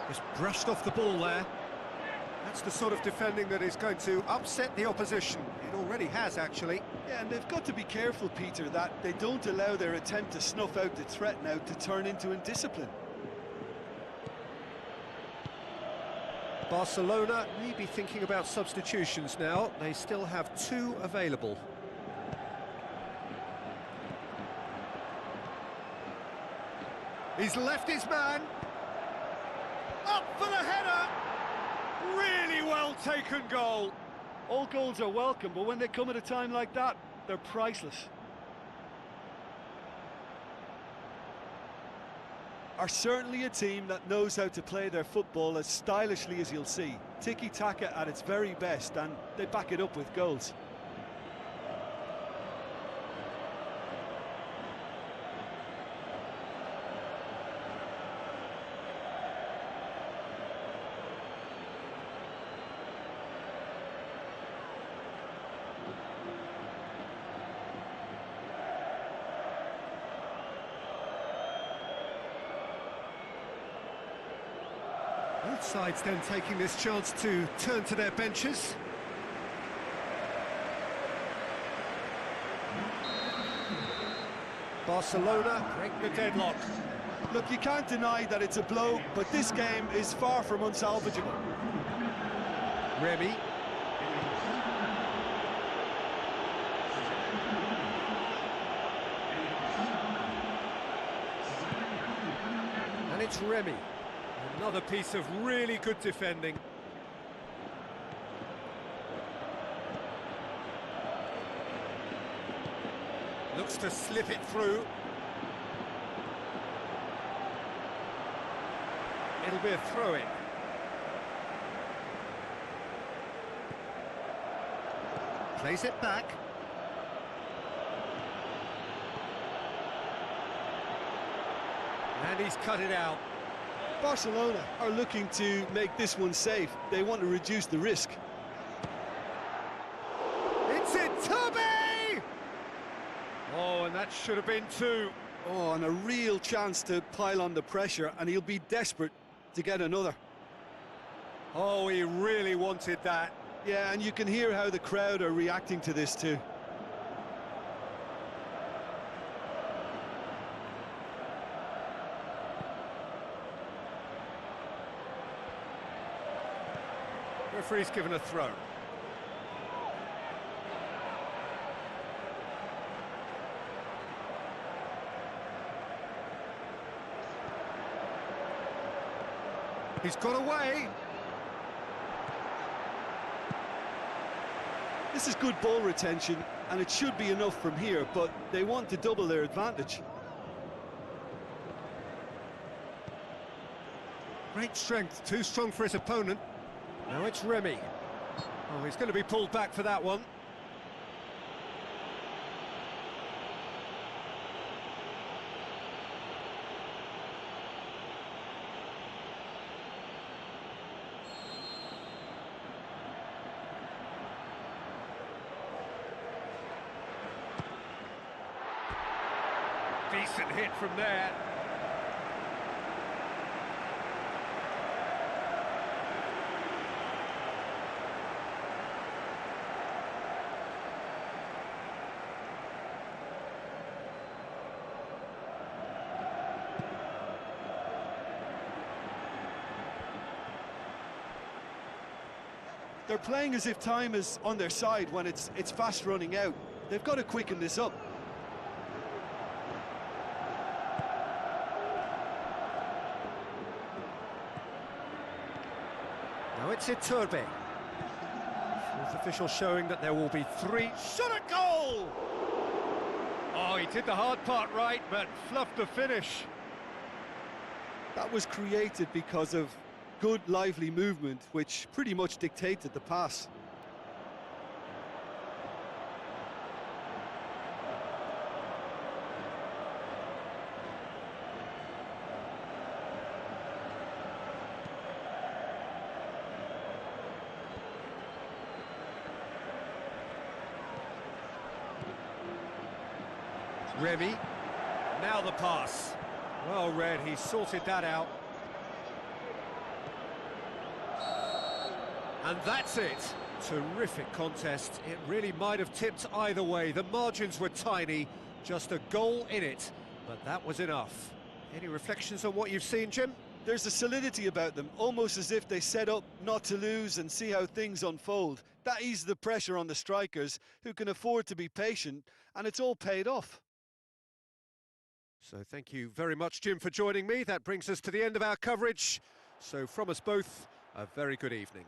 Just brushed off the ball there. That's the sort of defending that is going to upset the opposition. It already has, actually. Yeah, and they've got to be careful, Peter, that they don't allow their attempt to snuff out the threat now to turn into indiscipline. Barcelona may be thinking about substitutions now. They still have 2 available. He's left his man. Up for the header! Really well taken goal. All goals are welcome, but when they come at a time like that, they're priceless. Are certainly a team that knows how to play their football as stylishly as you'll see. Tiki-taka at its very best, and they back it up with goals. Both sides then taking this chance to turn to their benches. Barcelona break the deadlock. Look, you can't deny that it's a blow, but this game is far from unsalvageable. Remy. And it's Remy. Another piece of really good defending. Looks to slip it through. It'll be a throw-in. Plays it back. And he's cut it out. Barcelona are looking to make this one safe. They want to reduce the risk. It's Iturbe! Oh, and that should have been 2. Oh, and a real chance to pile on the pressure, and he'll be desperate to get another. Oh, he really wanted that. Yeah, and you can hear how the crowd are reacting to this too. Referee's given a throw. He's got away. This is good ball retention, and it should be enough from here, but they want to double their advantage. Great strength, too strong for his opponent. Now it's Remy. Oh, he's going to be pulled back for that one. Decent hit from there. They're playing as if time is on their side when it's fast running out. They've got to quicken this up. Now it's Iturbe. Fourth official showing that there will be 3. Shot a goal! Oh, he did the hard part right, but fluffed the finish. That was created because of good, lively movement, which pretty much dictated the pass. Remy. Now the pass. Well read, he sorted that out. And that's it. Terrific contest. It really might have tipped either way. The margins were tiny, just a goal in it, but that was enough. Any reflections on what you've seen, Jim? There's a solidity about them, almost as if they set up not to lose and see how things unfold. That eases the pressure on the strikers, who can afford to be patient, and it's all paid off. So thank you very much, Jim, for joining me. That brings us to the end of our coverage. So from us both, a very good evening.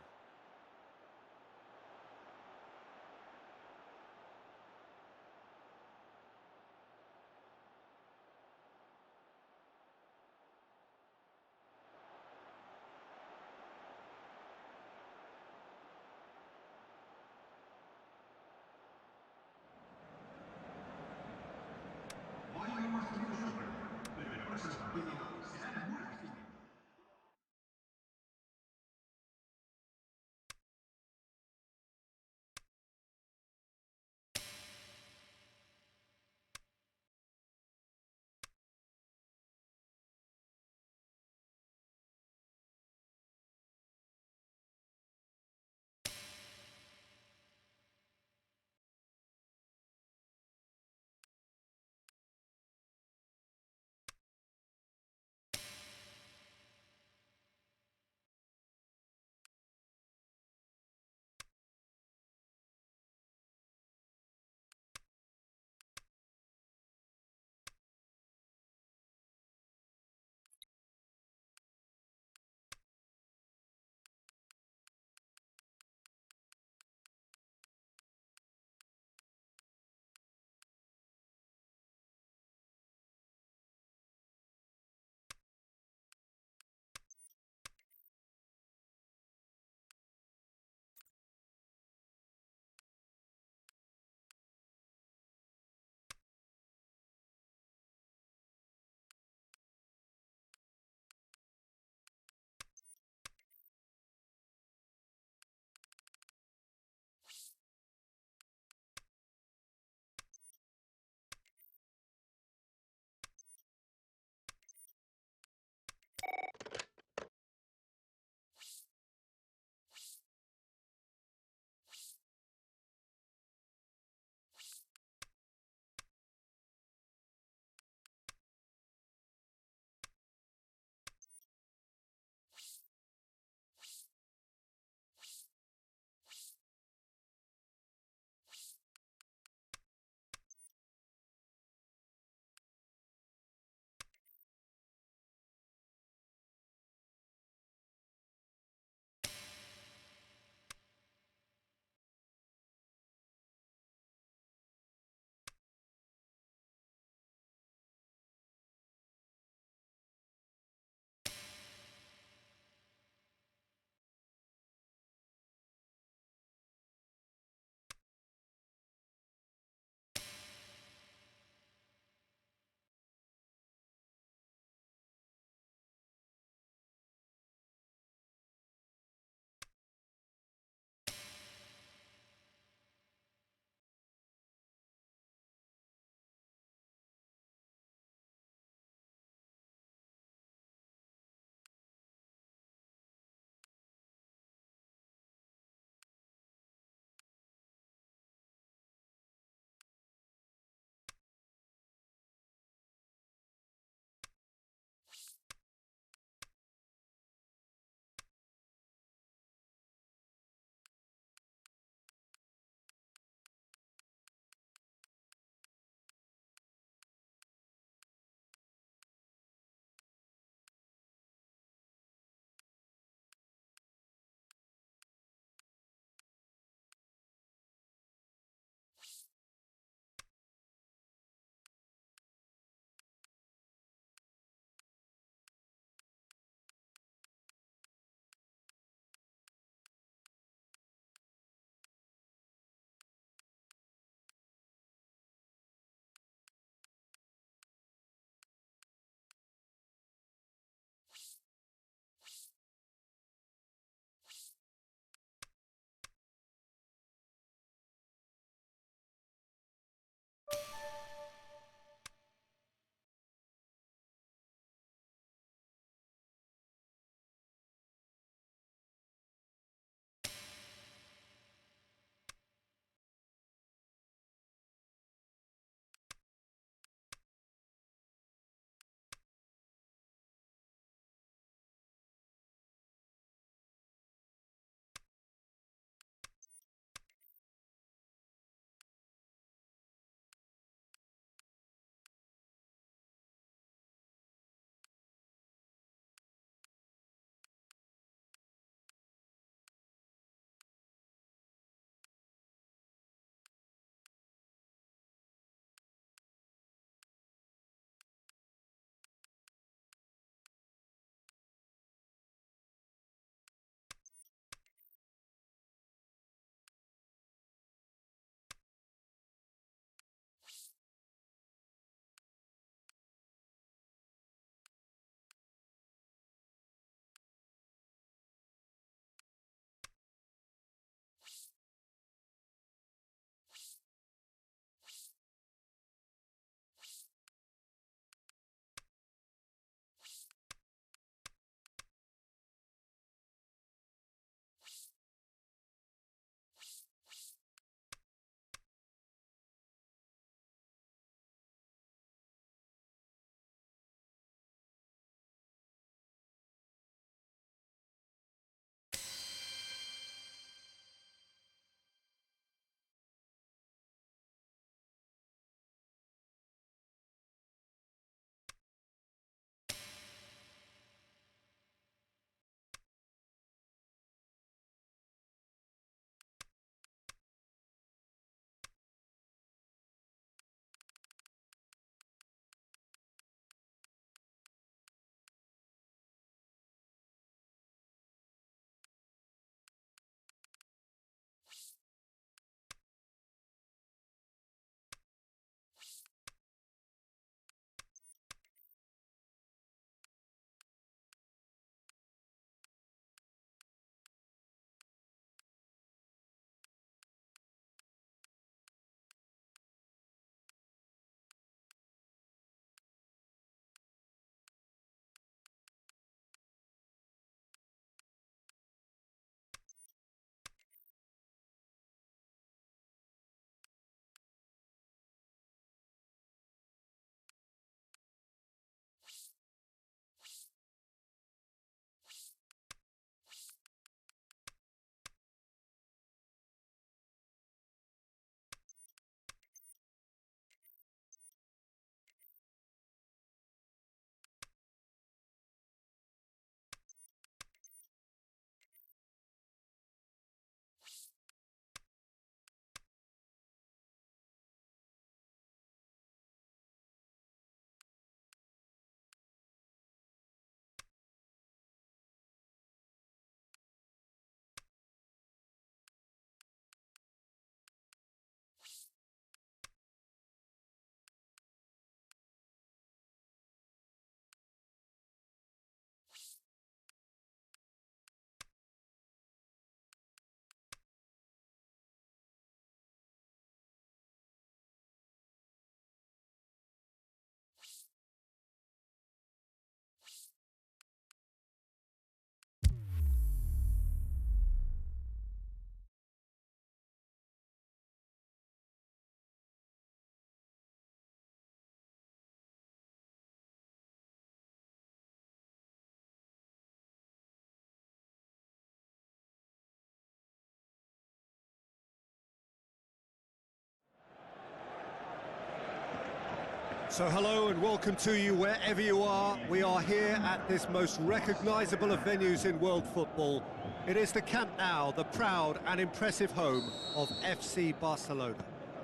So hello and welcome to you wherever you are. We are here at this most recognisable of venues in world football. It is the Camp Nou, the proud and impressive home of FC Barcelona.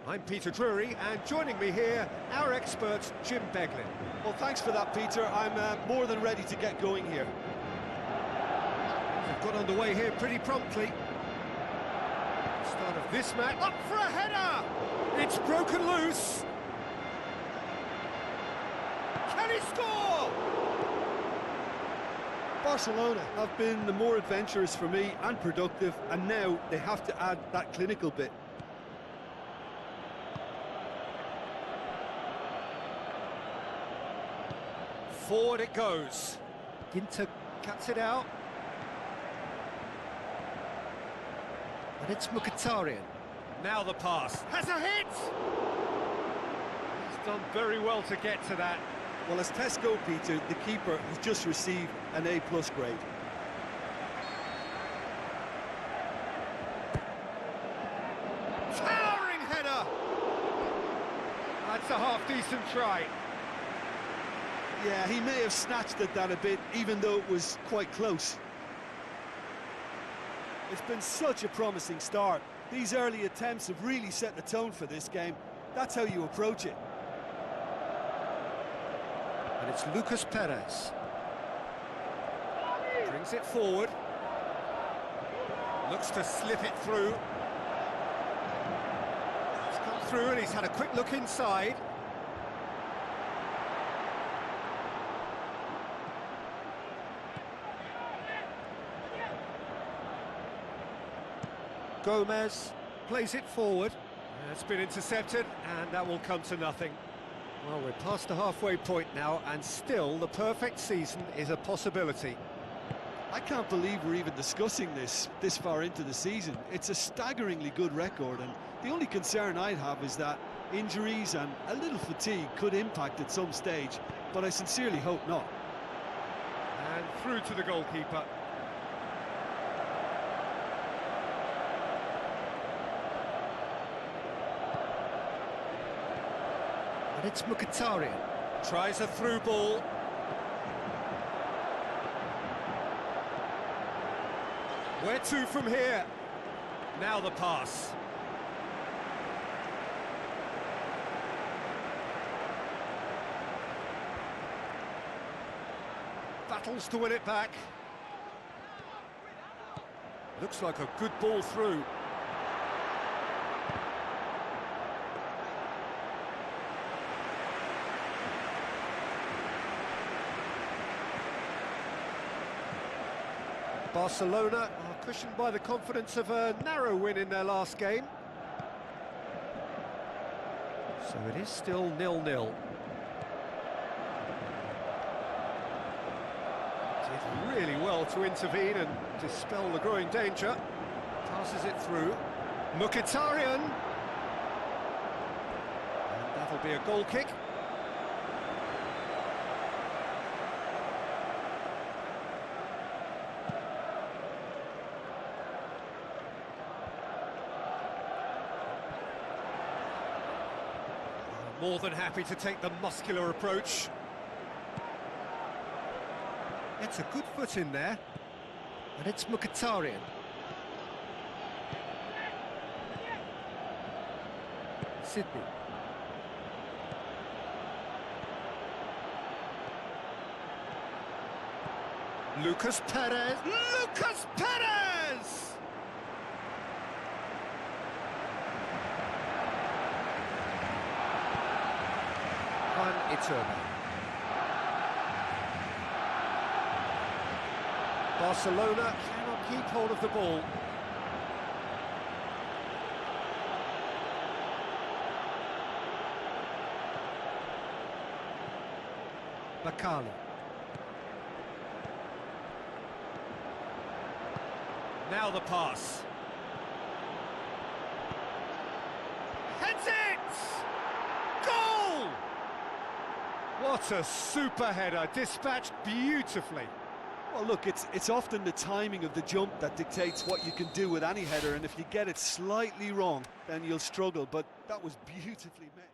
I'm Peter Drury, and joining me here, our expert Jim Beglin. Well, thanks for that, Peter. I'm more than ready to get going here. They've got underway here pretty promptly. Start of this match, up for a header! It's broken loose! Can he score? Barcelona have been the more adventurous for me and productive, and now they have to add that clinical bit. Forward it goes. Ginter cuts it out. And it's Mkhitaryan. Now the pass. Has a hit! He's done very well to get to that. Well, as tests go, Peter, the keeper has just received an A+ grade. Towering header! That's a half-decent try. Yeah, he may have snatched at that a bit, even though it was quite close. It's been such a promising start. These early attempts have really set the tone for this game. That's how you approach it. And it's Lucas Perez. Brings it forward. Looks to slip it through. It's come through and he's had a quick look inside. Gomez plays it forward. It's been intercepted, and that will come to nothing. Well, we're past the halfway point now, and still the perfect season is a possibility. I can't believe we're even discussing this far into the season. It's a staggeringly good record, and the only concern I'd have is that injuries and a little fatigue could impact at some stage, but I sincerely hope not. And through to the goalkeeper. And it's Mkhitaryan. Tries a through ball. Where to from here? Now the pass. Battles to win it back. Looks like a good ball through. Barcelona are cushioned by the confidence of a narrow win in their last game. So it is still 0-0. Did really well to intervene and dispel the growing danger. Passes it through. Mkhitaryan! And that'll be a goal kick. More than happy to take the muscular approach. It's a good foot in there. And it's Mkhitaryan. Sydney. Lucas Perez. Lucas Perez! Iturbe. Barcelona cannot keep hold of the ball. Bakali. Now the pass. Heads it! Goal! What a super header, dispatched beautifully. Well, look, it's often the timing of the jump that dictates what you can do with any header, and if you get it slightly wrong, then you'll struggle, but that was beautifully met.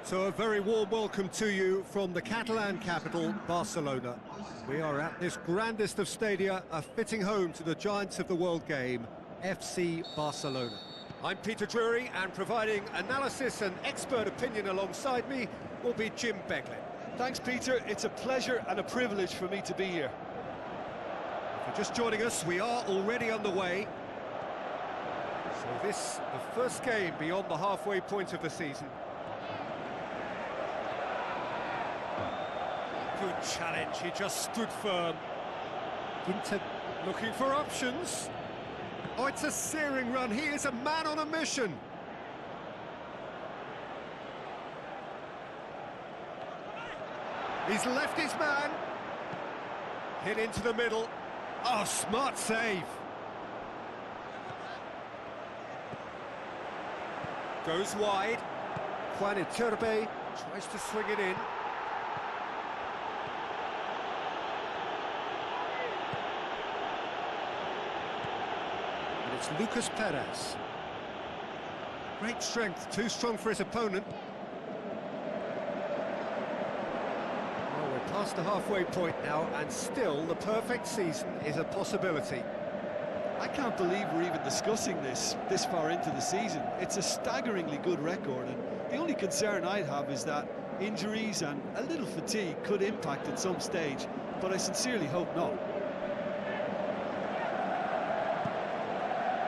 So a very warm welcome to you from the Catalan capital, Barcelona. We are at this grandest of stadia, a fitting home to the giants of the world game, FC Barcelona. I'm Peter Drury, and providing analysis and expert opinion alongside me will be Jim Beglin. Thanks, Peter. It's a pleasure and a privilege for me to be here. If you're just joining us, we are already underway. So this, the first game beyond the halfway point of the season. Good challenge, he just stood firm. Ginter looking for options. Oh, it's a searing run, he is a man on a mission. He's left his man. Hit into the middle. Oh, smart save. Goes wide. Juan Iturbe tries to swing it in. And it's Lucas Perez. Great strength, too strong for his opponent. Well, we're past the halfway point now, and still the perfect season is a possibility. I can't believe we're even discussing this far into the season. It's a staggeringly good record, and the only concern I'd have is that injuries and a little fatigue could impact at some stage, but I sincerely hope not.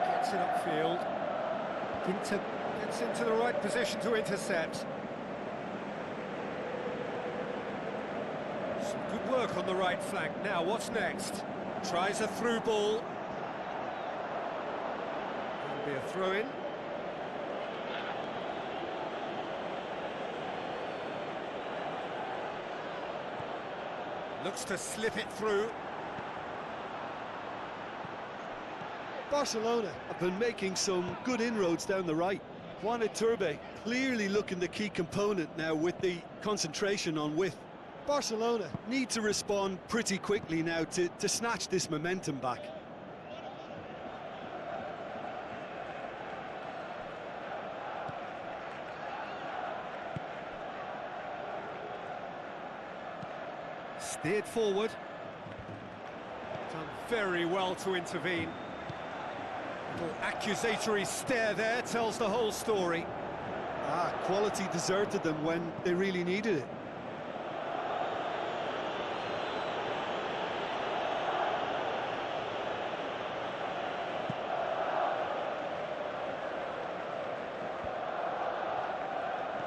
Gets it upfield. Ginter gets into the right position to intercept. Some good work on the right flank. Now, what's next? Tries a through ball. Be a throw-in. Looks to slip it through. Barcelona have been making some good inroads down the right. Juan Iturbe clearly looking the key component now with the concentration on width. Barcelona need to respond pretty quickly now to snatch this momentum back. Steered forward. Done very well to intervene. Little accusatory stare there tells the whole story. Quality deserted them when they really needed it.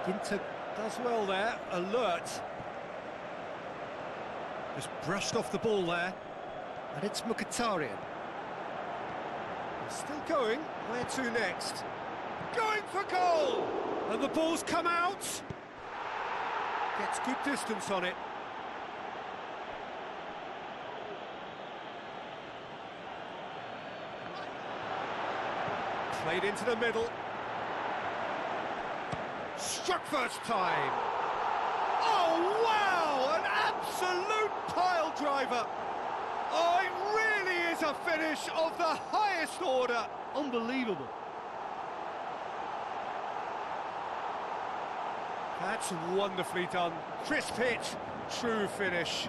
Ginter does well there, alert. Just brushed off the ball there. And it's Mkhitaryan. Still going. Where to next? Going for goal! And the ball's come out. Gets good distance on it. Played into the middle. Struck first time. Oh, wow! An absolute pile driver. Oh, it really is a finish of the highest order. Unbelievable. That's wonderfully done. Crisp hit, true finish.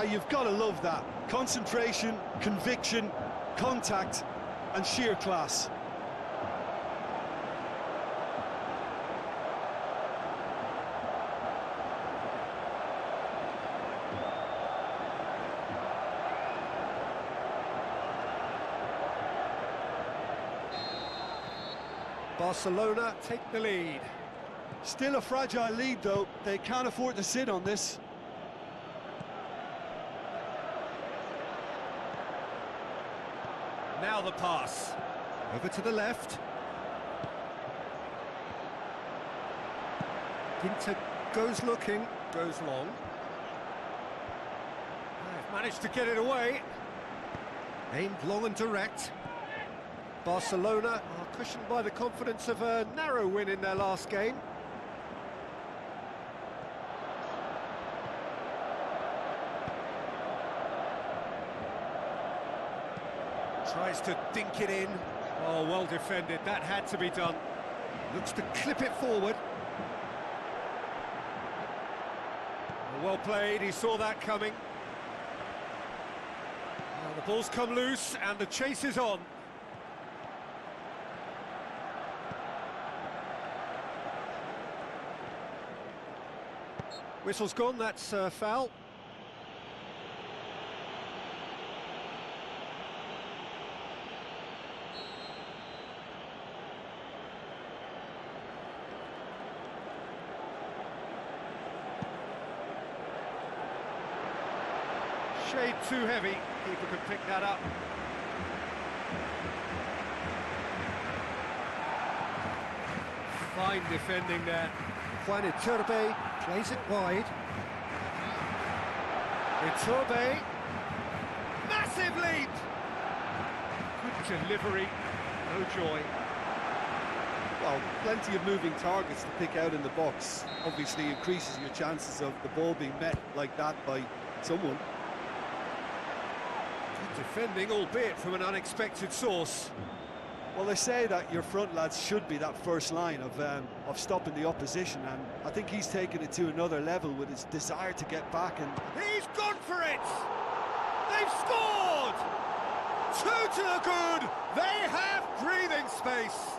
You've got to love that. Concentration, conviction, contact, and sheer class. Barcelona take the lead. Still a fragile lead, though. They can't afford to sit on this. Now the pass. Over to the left. Ginter goes looking, goes long. They've managed to get it away. Aimed long and direct. Barcelona are cushioned by the confidence of a narrow win in their last game. Tries to dink it in. Oh, well defended. That had to be done. Looks to clip it forward. Well played, he saw that coming. Well, the ball's come loose and the chase is on. Whistle's gone, that's foul. Shade too heavy, keeper could pick that up. Fine defending there. Juan Iturbe plays it wide. Iturbe, massive leap! Good delivery, no joy. Well, plenty of moving targets to pick out in the box. Obviously increases your chances of the ball being met like that by someone. Good defending, albeit from an unexpected source. Well, they say that your front lads should be that first line of stopping the opposition, and I think he's taken it to another level with his desire to get back. And He's gone for it! They've scored! 2 to the good! They have breathing space!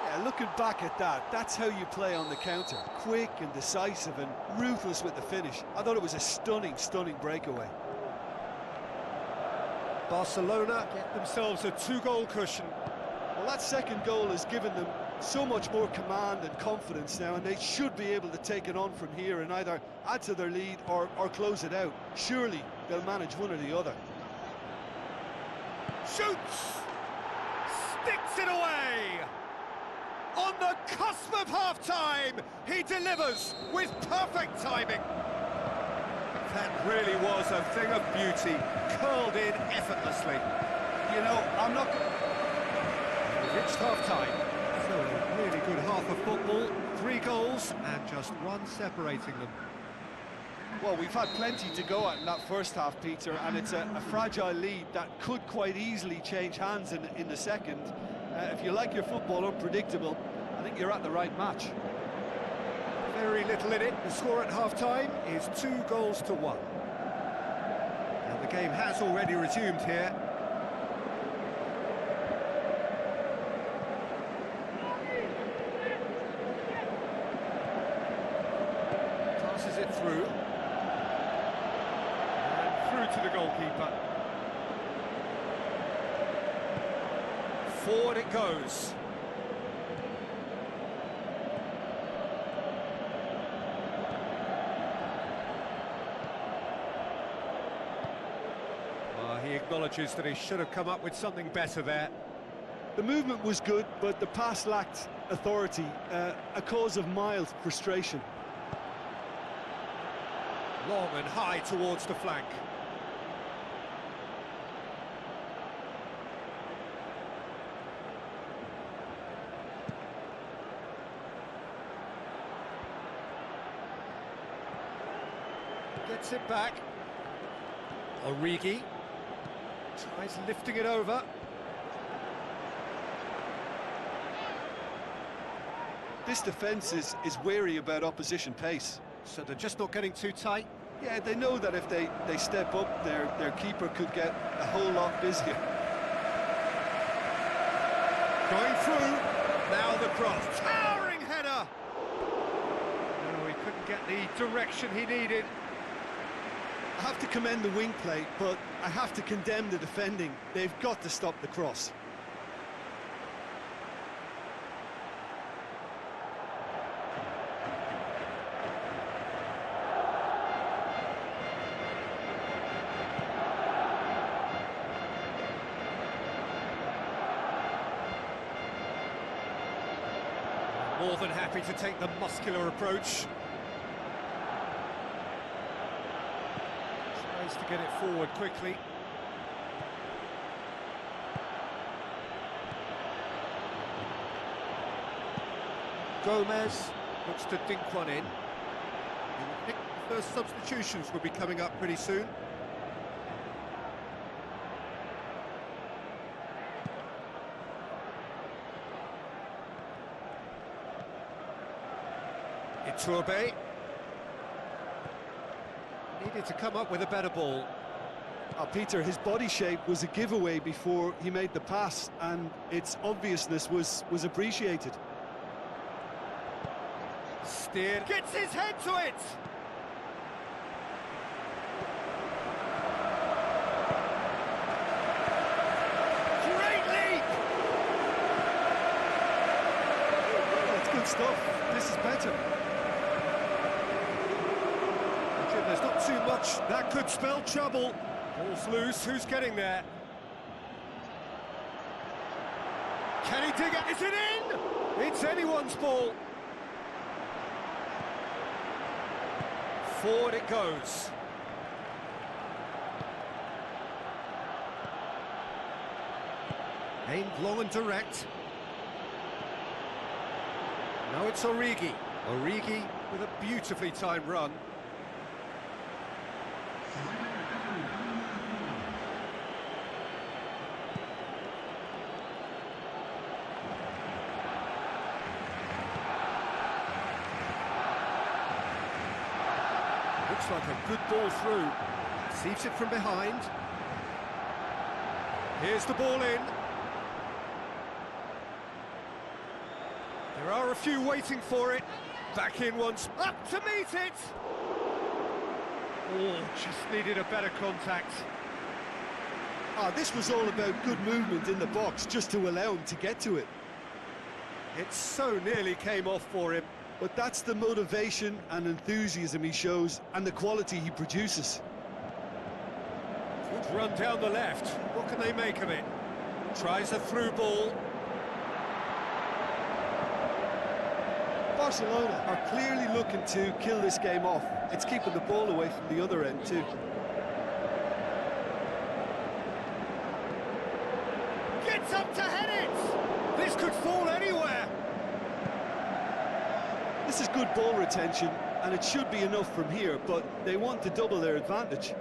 yeah, looking back at that, that's how you play on the counter. Quick and decisive and ruthless with the finish. I thought it was a stunning, stunning breakaway. Barcelona get themselves a 2-goal cushion. Well, that second goal has given them so much more command and confidence now, and they should be able to take it on from here and either add to their lead or close it out. Surely they'll manage one or the other. Shoots! Sticks it away! On the cusp of half-time, he delivers with perfect timing. That really was a thing of beauty, curled in effortlessly. You know, I'm not... We've reached half-time. So a really good half of football, 3 goals and just 1 separating them. Well, we've had plenty to go at in that first half, Peter, and it's a fragile lead that could quite easily change hands in the second. If you like your football unpredictable, I think you're at the right match. Very little in it. The score at half-time is 2 goals to 1. And the game has already resumed here. Passes it through. And through to the goalkeeper. Forward it goes. He acknowledges that he should have come up with something better there. The movement was good, but the pass lacked authority, a cause of mild frustration. Long and high towards the flank. Gets it back. Origi tries lifting it over. This defence is wary about opposition pace. So they're just not getting too tight. Yeah, they know that if they step up, their keeper could get a whole lot busier. Going through, now the cross. Towering header! No, he couldn't get the direction he needed. I have to commend the wing play, but I have to condemn the defending. They've got to stop the cross. More than happy to take the muscular approach. Tries to get it forward quickly. Gomez looks to dink one in. I think the first substitutions will be coming up pretty soon. Iturbe. Lucky to come up with a better ball. Peter, his body shape was a giveaway before he made the pass, and its obviousness was appreciated. Steered, gets his head to it! Great leap! That's good stuff. This is better. Okay, there's not too much. That could spell trouble. Ball's loose, who's getting there? Can he dig it? Is it in? It's anyone's ball. Forward it goes. Aimed long and direct. Now it's Origi. Origi with a beautifully timed run. Looks like a good ball through. Receives it from behind. Here's the ball in. There are a few waiting for it. Back in once. Up to meet it! Oh, just needed a better contact. This was all about good movement in the box, just to allow him to get to it. It so nearly came off for him. But that's the motivation and enthusiasm he shows, and the quality he produces. Good run down the left. What can they make of it? Tries a through ball. Barcelona are clearly looking to kill this game off. It's keeping the ball away from the other end too. Gets up to head it! This could fall anywhere! This is good ball retention, and it should be enough from here, but they want to double their advantage.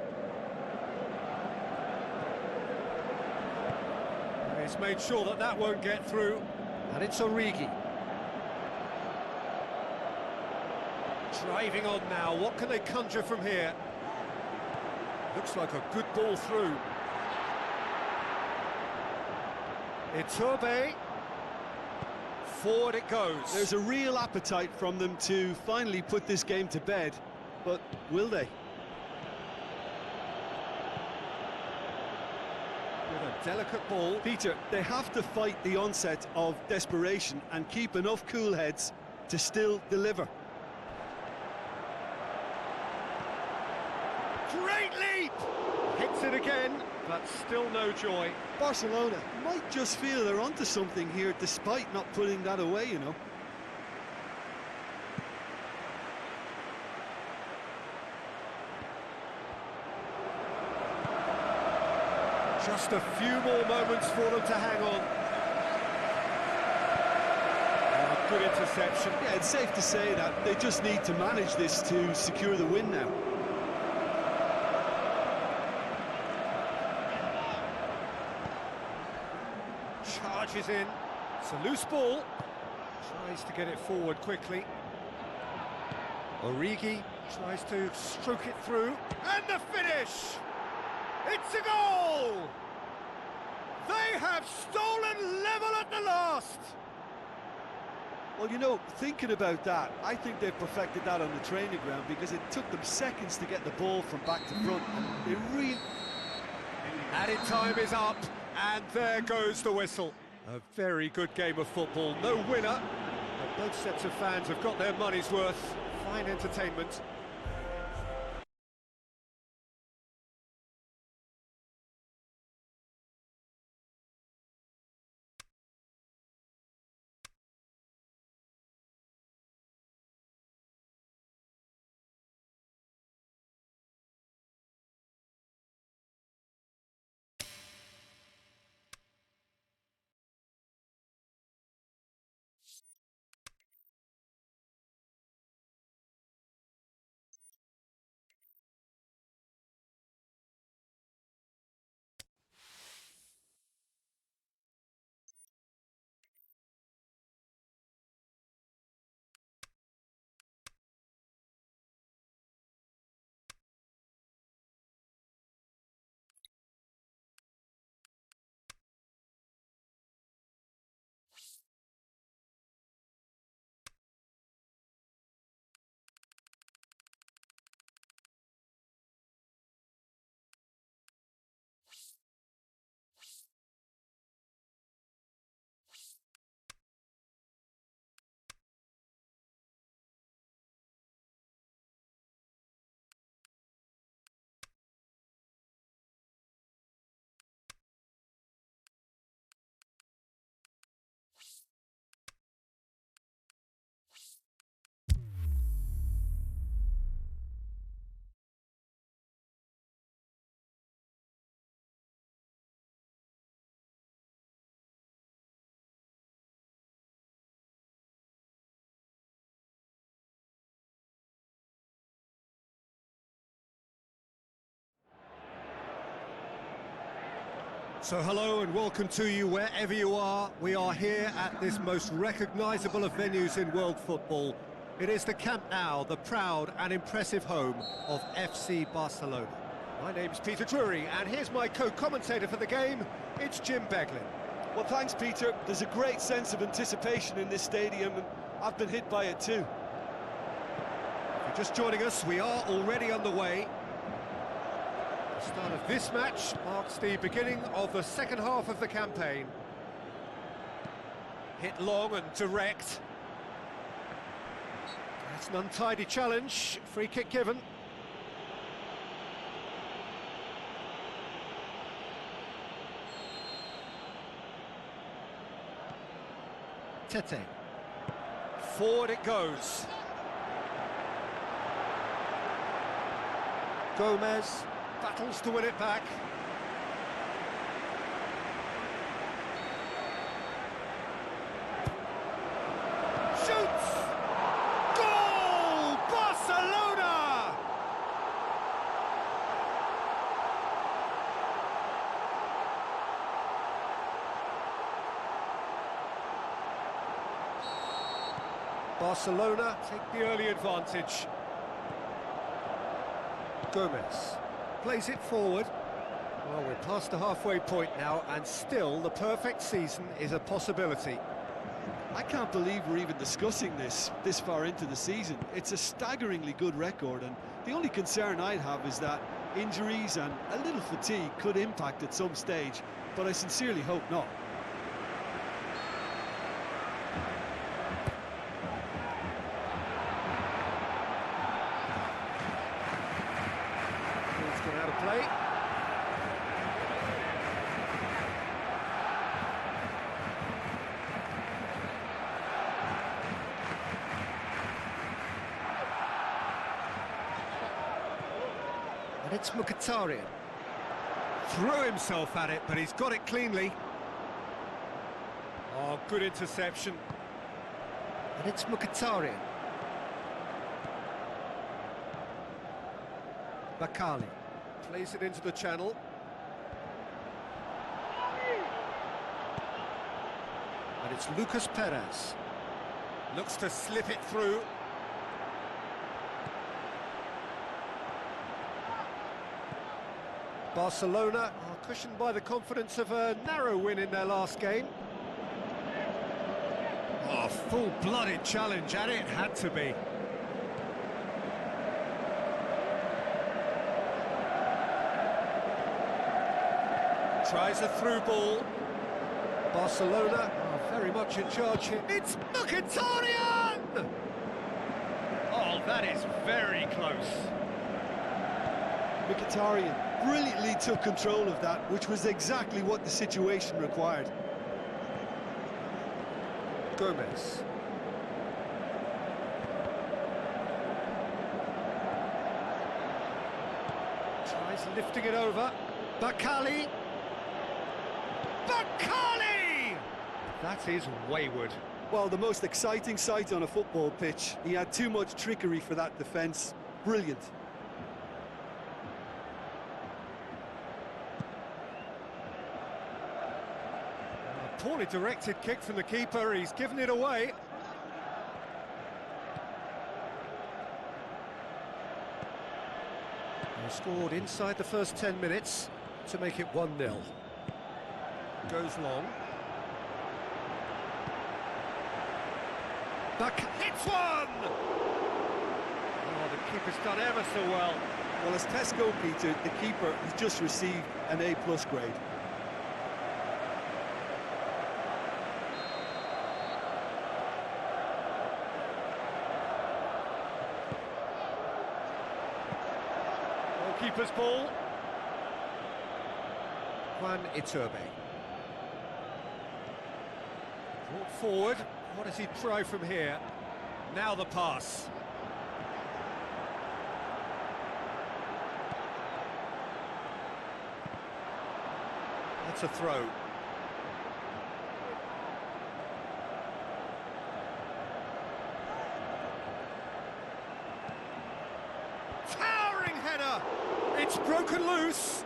He's made sure that that won't get through. And it's Origi. Driving on now, what can they conjure from here? Looks like a good ball through. Iturbe. Forward it goes. There's a real appetite from them to finally put this game to bed, but will they? With a delicate ball. Peter, they have to fight the onset of desperation and keep enough cool heads to still deliver. Great leap! Hits it again, but still no joy. Barcelona might just feel they're onto something here despite not putting that away, you know. Just a few more moments for them to hang on. Oh, good interception. Yeah, it's safe to say that they just need to manage this to secure the win now. Charges in. It's a loose ball. Tries to get it forward quickly. Origi tries to stroke it through. And the finish! It's a goal! They have stolen level at the last! Well, you know, thinking about that, I think they've perfected that on the training ground because it took them seconds to get the ball from back to front. They really... Added time is up, and there goes the whistle. A very good game of football, no winner, but both sets of fans have got their money's worth. Fine entertainment. So hello and welcome to you wherever you are. We are here at this most recognisable of venues in world football. It is the Camp Nou, the proud and impressive home of FC Barcelona. My name's Peter Drury, and here's my co-commentator for the game, it's Jim Beglin. Well, thanks, Peter. There's a great sense of anticipation in this stadium, and I've been hit by it too. If you're just joining us, we are already underway. The start of this match marks the beginning of the second half of the campaign. Hit long and direct. That's an untidy challenge, free kick given. Tete. Forward it goes. Gomez battles to win it back. Shoots! Goal! Barcelona! Barcelona take the early advantage. Gomez plays it forward. Well, we're past the halfway point now, and still the perfect season is a possibility. I can't believe we're even discussing this far into the season. It's a staggeringly good record, and the only concern I'd have is that injuries and a little fatigue could impact at some stage, but I sincerely hope not. It's gone out of play. And it's Mkhitaryan. Threw himself at it, but he's got it cleanly. Oh, good interception. And it's Mkhitaryan. Bakali plays it into the channel. And it's Lucas Perez. Looks to slip it through. Barcelona are cushioned by the confidence of a narrow win in their last game. Oh, full-blooded challenge, and it had to be. Tries a through ball. Barcelona are very much in charge here. It's Mkhitaryan! Oh, that is very close. Mkhitaryan brilliantly took control of that, which was exactly what the situation required. Gomez. Tries lifting it over. Bakali. Bakali! That is wayward. Well, the most exciting sight on a football pitch. He had too much trickery for that defence. Brilliant. A poorly directed kick from the keeper. He's given it away. He scored inside the first 10 minutes to make it 1-0. Goes long. Back hits one! Oh, the keeper's done ever so well. Well, as Tesco, Peter, the keeper has just received an A+ grade. Goalkeeper's ball. Juan Iturbe. Brought forward. What does he try from here? Now the pass. That's a throw. Towering header! It's broken loose.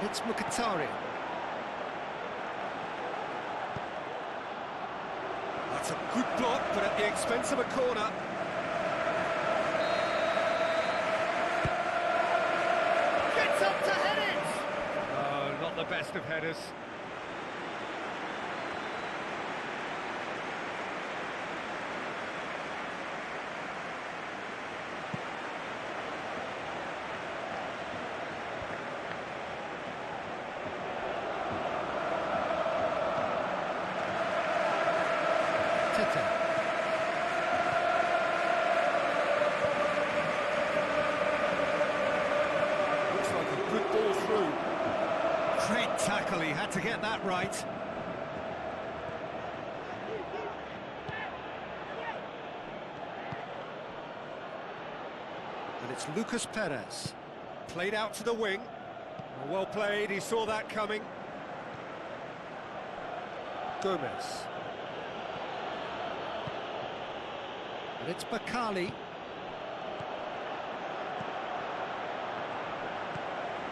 And it's Mkhitaryan. That's a good block, but at the expense of a corner. Gets up to head it! Oh, not the best of headers. Tete. Looks like a good ball through. Great tackle, he had to get that right. And it's Lucas Perez. Played out to the wing. Well played, he saw that coming. Gomez. And it's Bakali.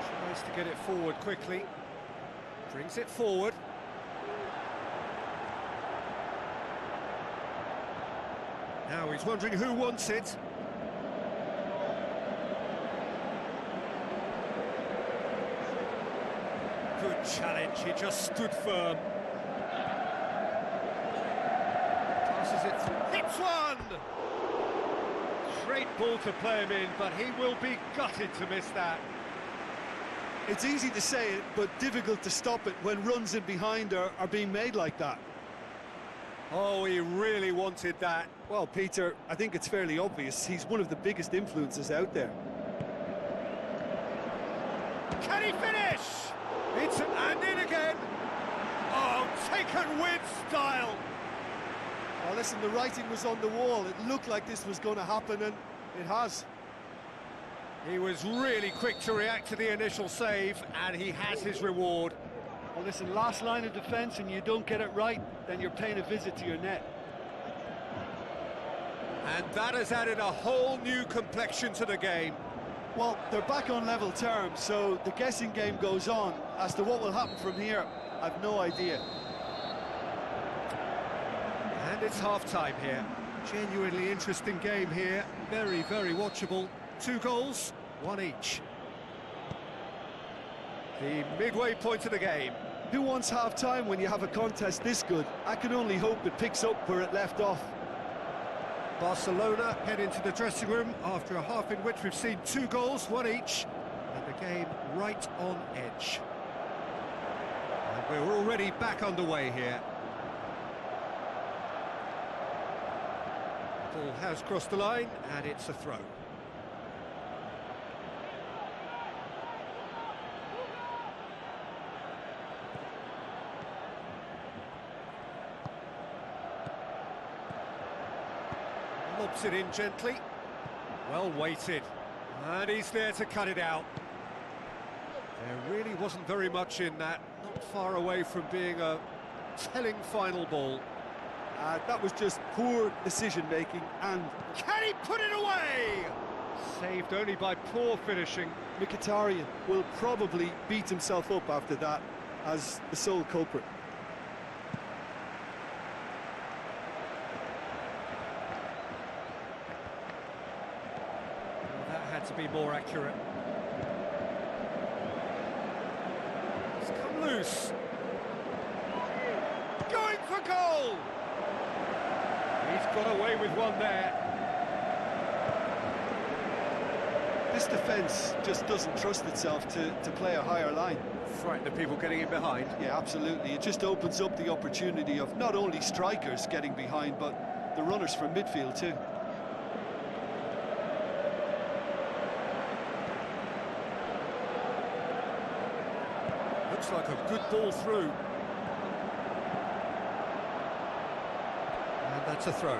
Tries to get it forward quickly. Brings it forward. Now he's wondering who wants it. Good challenge, he just stood firm. Passes it through. Hits one! Great ball to play him in, but he will be gutted to miss that. It's easy to say it, but difficult to stop it when runs in behind are being made like that. Oh, he really wanted that. Well, Peter, I think it's fairly obvious. He's one of the biggest influences out there. Can he finish? It's and in again. Oh, taken with style. Well, listen, the writing was on the wall. It looked like this was going to happen, and it has. He was really quick to react to the initial save, and he has his reward. Well, listen, last line of defence and you don't get it right, then you're paying a visit to your net. And that has added a whole new complexion to the game. Well, they're back on level terms, so the guessing game goes on. As to what will happen from here, I've no idea. And it's half-time here. Genuinely interesting game here. Very, very watchable. 2 goals, 1 each. The midway point of the game. Who wants half-time when you have a contest this good? I can only hope it picks up where it left off. Barcelona head into the dressing room after a half in which we've seen 2 goals, 1 each. And the game right on edge. And we're already back underway here. Ball has crossed the line, and it's a throw. Lobs it in gently. Well weighted. And he's there to cut it out. There really wasn't very much in that. Not far away from being a telling final ball. That was just poor decision-making, and Can he put it away? Saved only by poor finishing. Mkhitaryan will probably beat himself up after that as the sole culprit. That had to be more accurate. It's come loose. Going for goal! He's got away with one there. This defence just doesn't trust itself to play a higher line. Frighten the people getting in behind. Yeah, absolutely. It just opens up the opportunity of not only strikers getting behind, but the runners from midfield too. Looks like a good ball through. And that's a throw.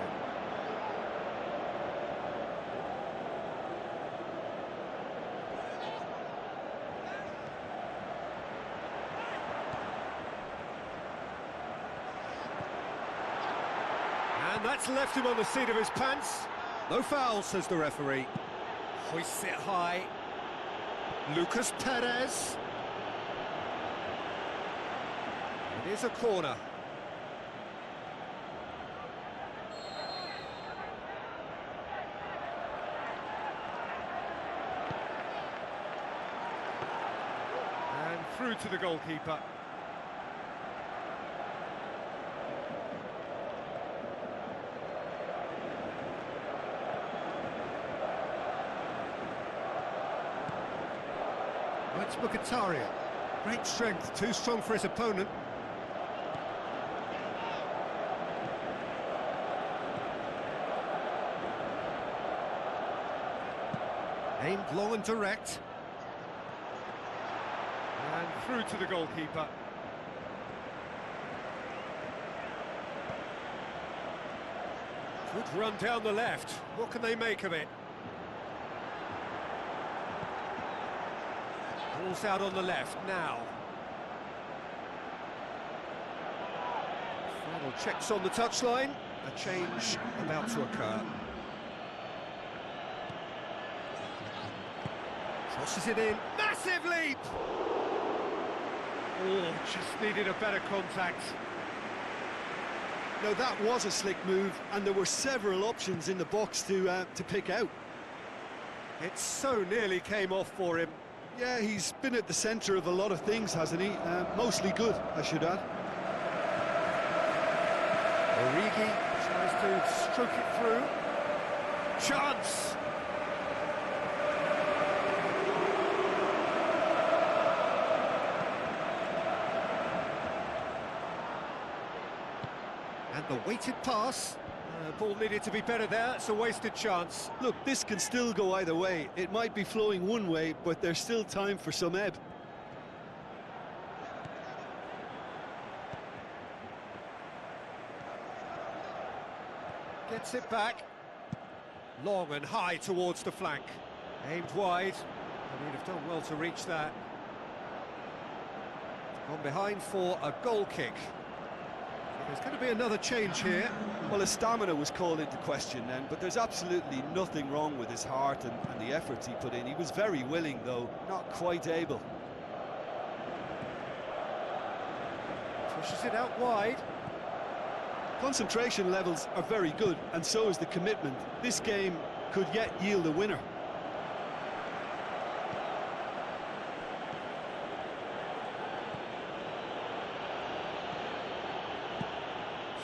And that's left him on the seat of his pants. No foul, says the referee. Hoists it high. Lucas Perez. It is a corner. And through to the goalkeeper. It's Mkhitaryan. Great strength, too strong for his opponent. Aimed long and direct. And through to the goalkeeper. Good run down the left. What can they make of it? Ball's out on the left now. Final checks on the touchline. A change about to occur. Crosses it in. Massive leap! Oh, just needed a better contact. Now that was a slick move, and there were several options in the box to pick out. It so nearly came off for him. Yeah, he's been at the centre of a lot of things, hasn't he? Mostly good, I should add. Origi tries to stroke it through. Chance! And the weighted pass. Ball needed to be better there, it's a wasted chance. Look, this can still go either way. It might be flowing one way, but there's still time for some ebb. Gets it back. Long and high towards the flank. Aimed wide, and he'd have done well to reach that. Gone behind for a goal kick. There's going to be another change here. Well, his stamina was called into question then, but there's absolutely nothing wrong with his heart and the efforts he put in. He was very willing, though, not quite able. Pushes it out wide. Concentration levels are very good, and so is the commitment. This game could yet yield a winner.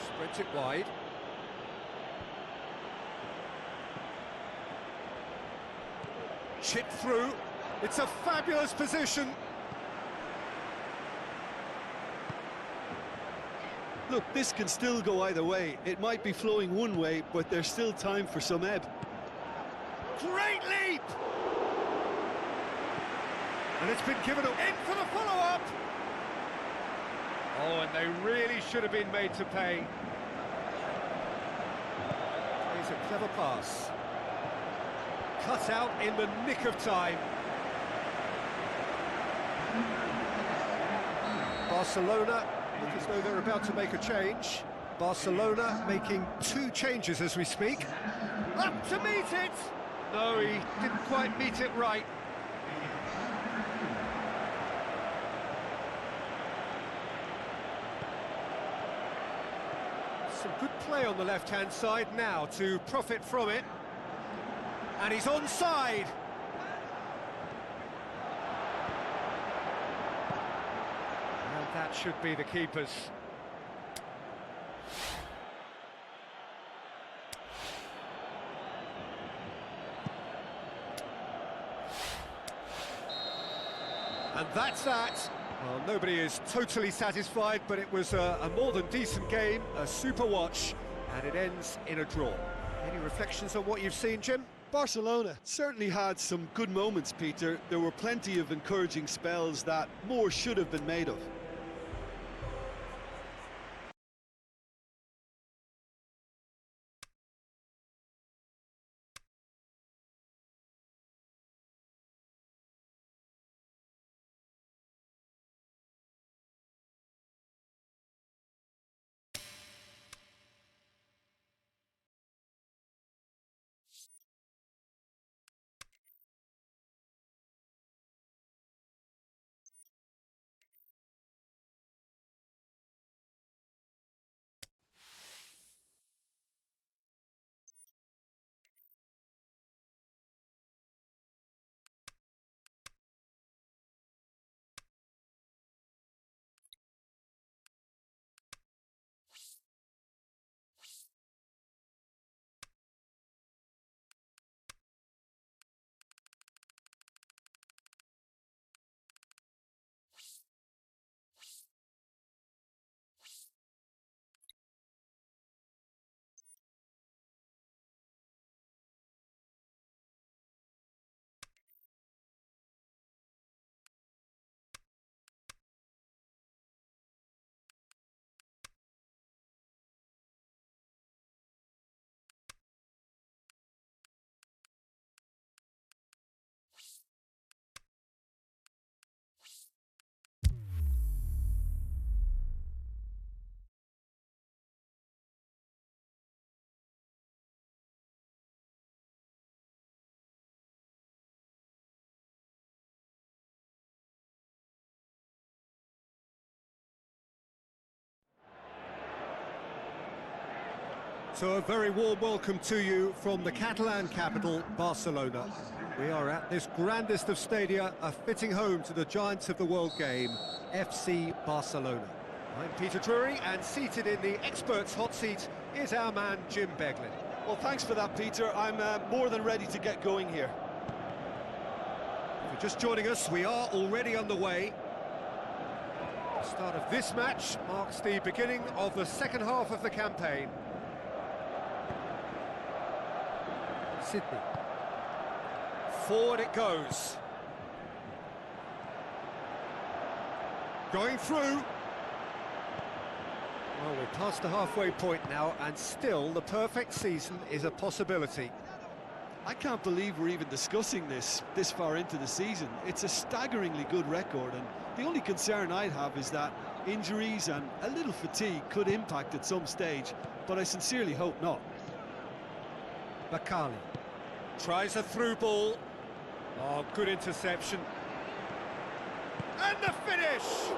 Spreads it wide. Chip through. It's a fabulous position. Look, this can still go either way. It might be flowing one way, but there's still time for some ebb. Great leap! And it's been given in for the follow-up. Oh, and they really should have been made to pay. Plays a clever pass. Cut out in the nick of time. Barcelona look as though they're about to make a change. Barcelona making 2 changes as we speak. Up to meet it! No, he didn't quite meet it right. Some good play on the left-hand side now to profit from it. And he's onside. And that should be the keeper's. And that's that. Well, nobody is totally satisfied, but it was a more than decent game, a super watch, and it ends in a draw. Any reflections on what you've seen, Jim? Barcelona certainly had some good moments, Peter. There were plenty of encouraging spells that more should have been made of. So a very warm welcome to you from the Catalan capital, Barcelona. We are at this grandest of stadia, a fitting home to the giants of the world game, FC Barcelona. I'm Peter Drury, and seated in the experts' hot seat is our man Jim Beglin. Well, thanks for that, Peter. I'm more than ready to get going here. If you're just joining us, we are already underway. The start of this match marks the beginning of the second half of the campaign. Sydney. Forward it goes. Going through. Well, we're past the halfway point now, and still the perfect season is a possibility. I can't believe we're even discussing this far into the season. It's a staggeringly good record, and the only concern I'd have is that injuries and a little fatigue could impact at some stage, but I sincerely hope not. Bakali tries a through ball. Oh, good interception. And the finish!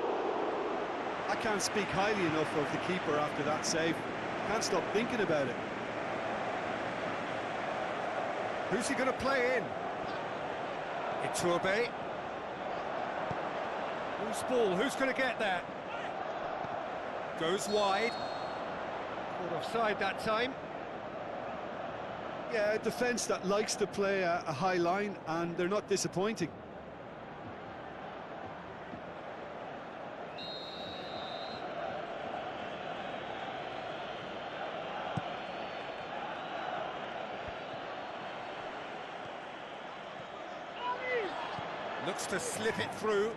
I can't speak highly enough of the keeper after that save. Can't stop thinking about it. Who's he going to play in? Iturbe. Loose ball, who's going to get that? Goes wide. Caught offside that time. Yeah, a defence that likes to play a high line, and they're not disappointing. Looks to slip it through.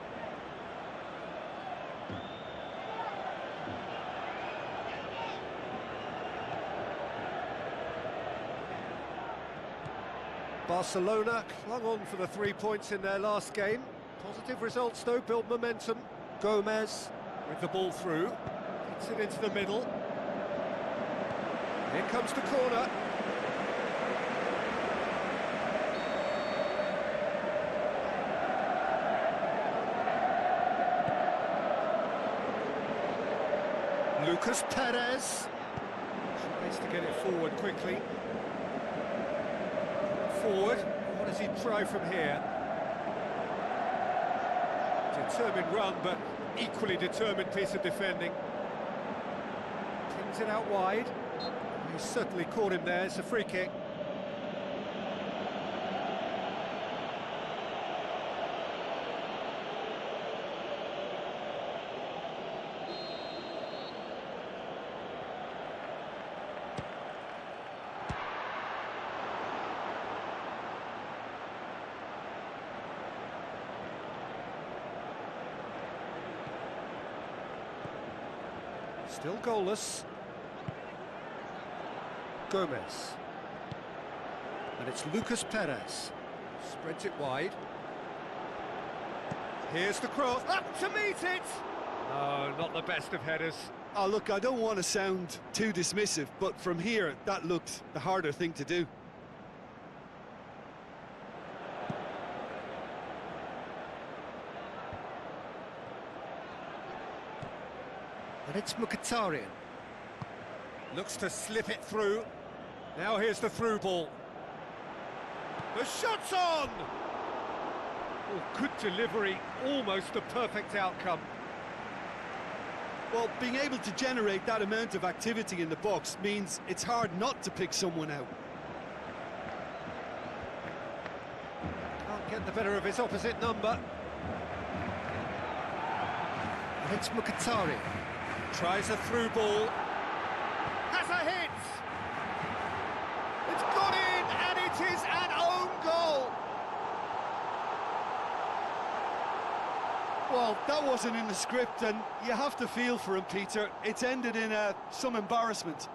Barcelona clung on for the 3 points in their last game. Positive results though, build momentum. Gomez with the ball through. Gets it into the middle. Here comes the corner. Lucas Perez tries to get it forward quickly. Forward, what does he try from here? Determined run, but equally determined piece of defending. Pings it out wide. He certainly caught him there, it's a free kick. Still goalless. Gomez. And it's Lucas Perez. Spreads it wide. Here's the cross. Up to meet it! No, not the best of headers. Oh, look, I don't want to sound too dismissive, but from here, that looked the harder thing to do. And it's Mkhitaryan. Looks to slip it through. Now here's the through ball. The shot's on! Oh, good delivery, almost the perfect outcome. Well, being able to generate that amount of activity in the box means it's hard not to pick someone out. Can't get the better of his opposite number. And it's Mkhitaryan. Tries a through ball. Has a hit! It's gone in, and it is an own goal! Well, that wasn't in the script, and you have to feel for him, Peter. It's ended in some embarrassment.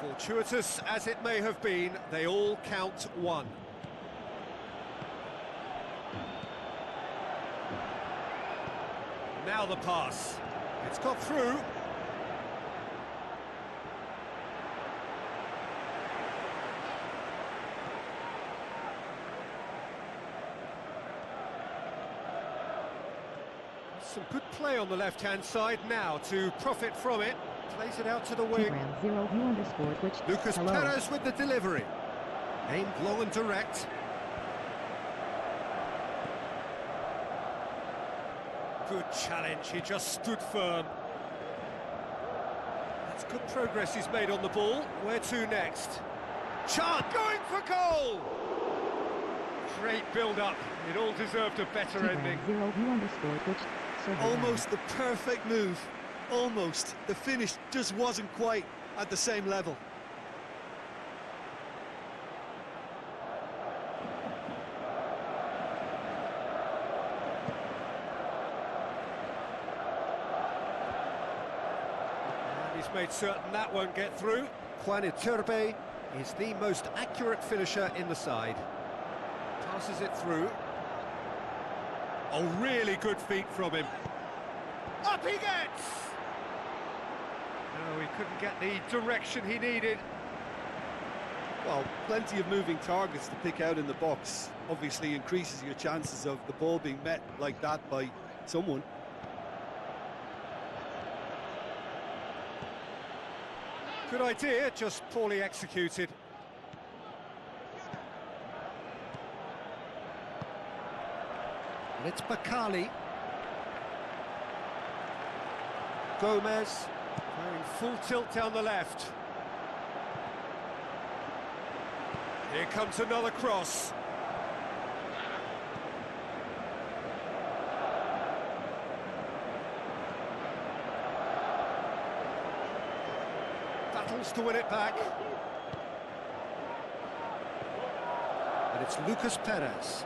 Fortuitous as it may have been, they all count one. Now the pass. It's got through. Some good play on the left-hand side now to profit from it. Plays it out to the wing. Tgram0U_Twitch. Lucas Hello. Perez with the delivery. Aimed long and direct. Good challenge, he just stood firm. That's good progress he's made on the ball. Where to next? Chant going for goal! Great build-up. It all deserved a better ending. Tgram0U_Twitch. Almost the perfect move. Almost. The finish just wasn't quite at the same level. And he's made certain that won't get through. Juan Iturbe is the most accurate finisher in the side. Passes it through. Oh, really good feet from him. Up he gets! No, he couldn't get the direction he needed. Well, plenty of moving targets to pick out in the box. Obviously increases your chances of the ball being met like that by someone. Good idea, just poorly executed. And it's Bakali. Gomez going full tilt down the left. Here comes another cross. Battles to win it back. And it's Lucas Perez.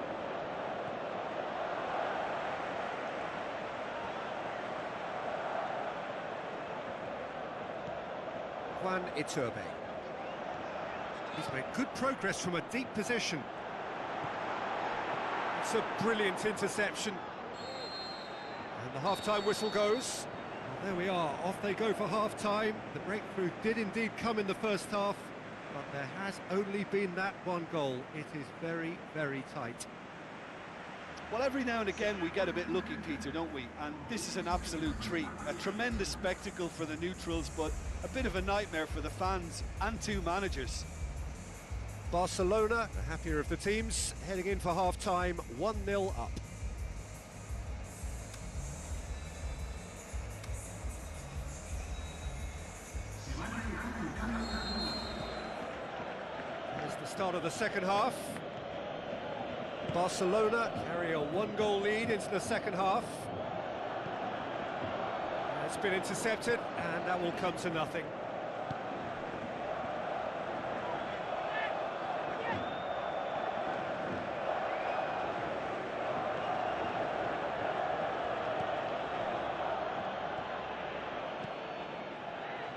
Juan Iturbe. He's made good progress from a deep position. It's a brilliant interception. And the half-time whistle goes. Well, there we are, off they go for half-time. The breakthrough did indeed come in the first half, but there has only been that one goal. It is very, very tight. Well, every now and again we get a bit lucky, Peter, don't we? And this is an absolute treat. A tremendous spectacle for the neutrals, but a bit of a nightmare for the fans and two managers. Barcelona, the happier of the teams, heading in for half-time, 1-0 up. Here's the start of the second half. Barcelona carry a one-goal lead into the second half. It's been intercepted, and that will come to nothing.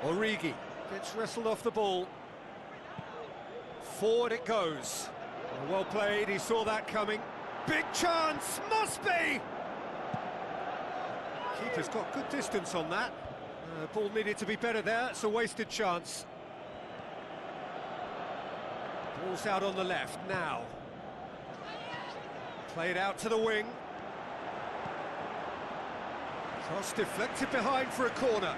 Origi gets wrestled off the ball. Forward it goes. Well played, he saw that coming. Big chance, must be! Keeper's got good distance on that. Ball needed to be better there, it's a wasted chance. Ball's out on the left now. Played out to the wing. Cross deflected behind for a corner.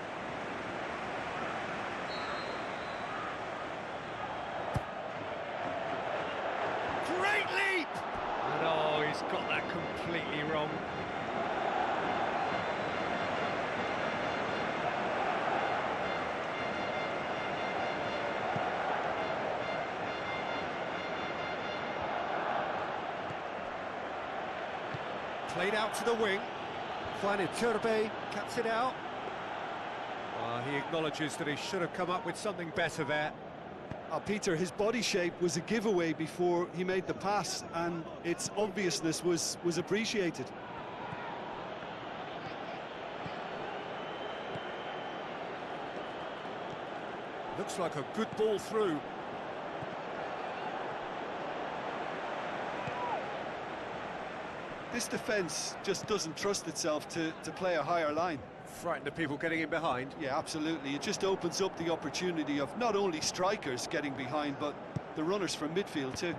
Great leap! And oh, he's got that completely wrong. Played out to the wing. Juan Iturbe cuts it out. He acknowledges that he should have come up with something better there. Peter, his body shape was a giveaway before he made the pass, and its obviousness was appreciated. Looks like a good ball through. This defence just doesn't trust itself to play a higher line. Frightened of people getting in behind. Yeah, absolutely. It just opens up the opportunity of not only strikers getting behind, but the runners from midfield too.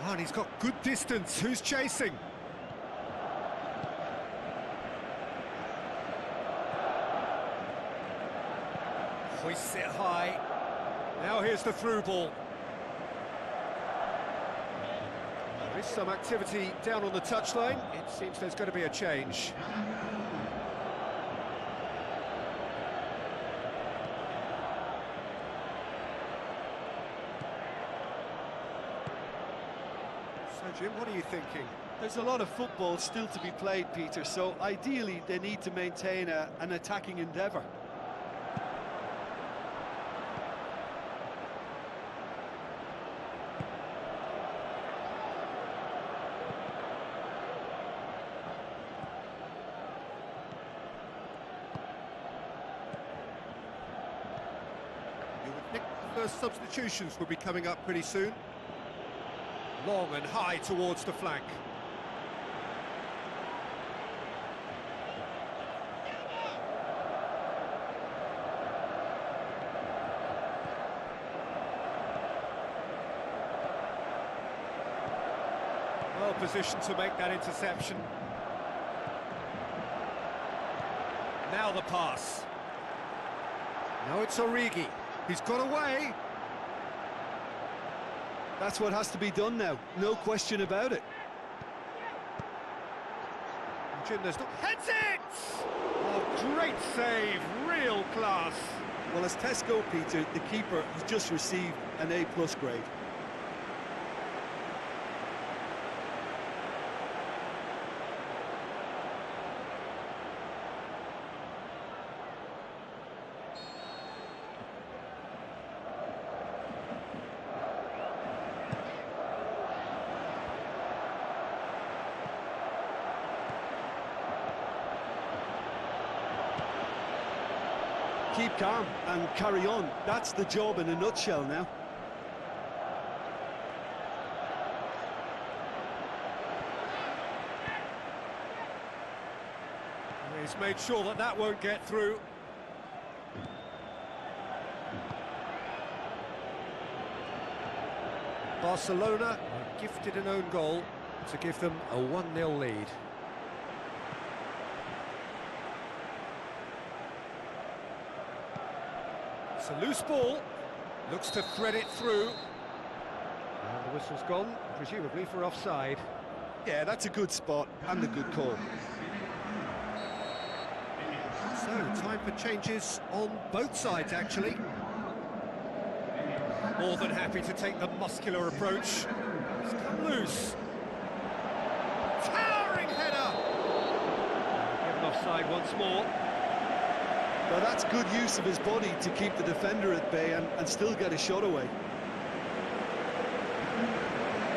Oh, and he's got good distance. Who's chasing? Hoists it high. Now here's the through ball. There is some activity down on the touchline. It seems there's going to be a change. So, Jim, what are you thinking? There's a lot of football still to be played, Peter, so ideally they need to maintain an attacking endeavour. You would think the first substitutions will be coming up pretty soon. Long and high towards the flank. Well positioned to make that interception. Now the pass. Now it's Origi. He's got away. That's what has to be done now, no question about it. Jim, there's not... Heads it! Oh, great save, real class. Well, as tests go, Peter, the keeper has just received an A+ grade. Keep calm and carry on. That's the job in a nutshell now. He's made sure that that won't get through. Barcelona are gifted an own goal to give them a 1-0 lead. It's a loose ball, looks to thread it through. And the whistle's gone, presumably for offside. Yeah, that's a good spot and a good call. So, time for changes on both sides, actually. More than happy to take the muscular approach. It's come loose. Towering header! Given offside once more. Well, that's good use of his body to keep the defender at bay and still get a shot away.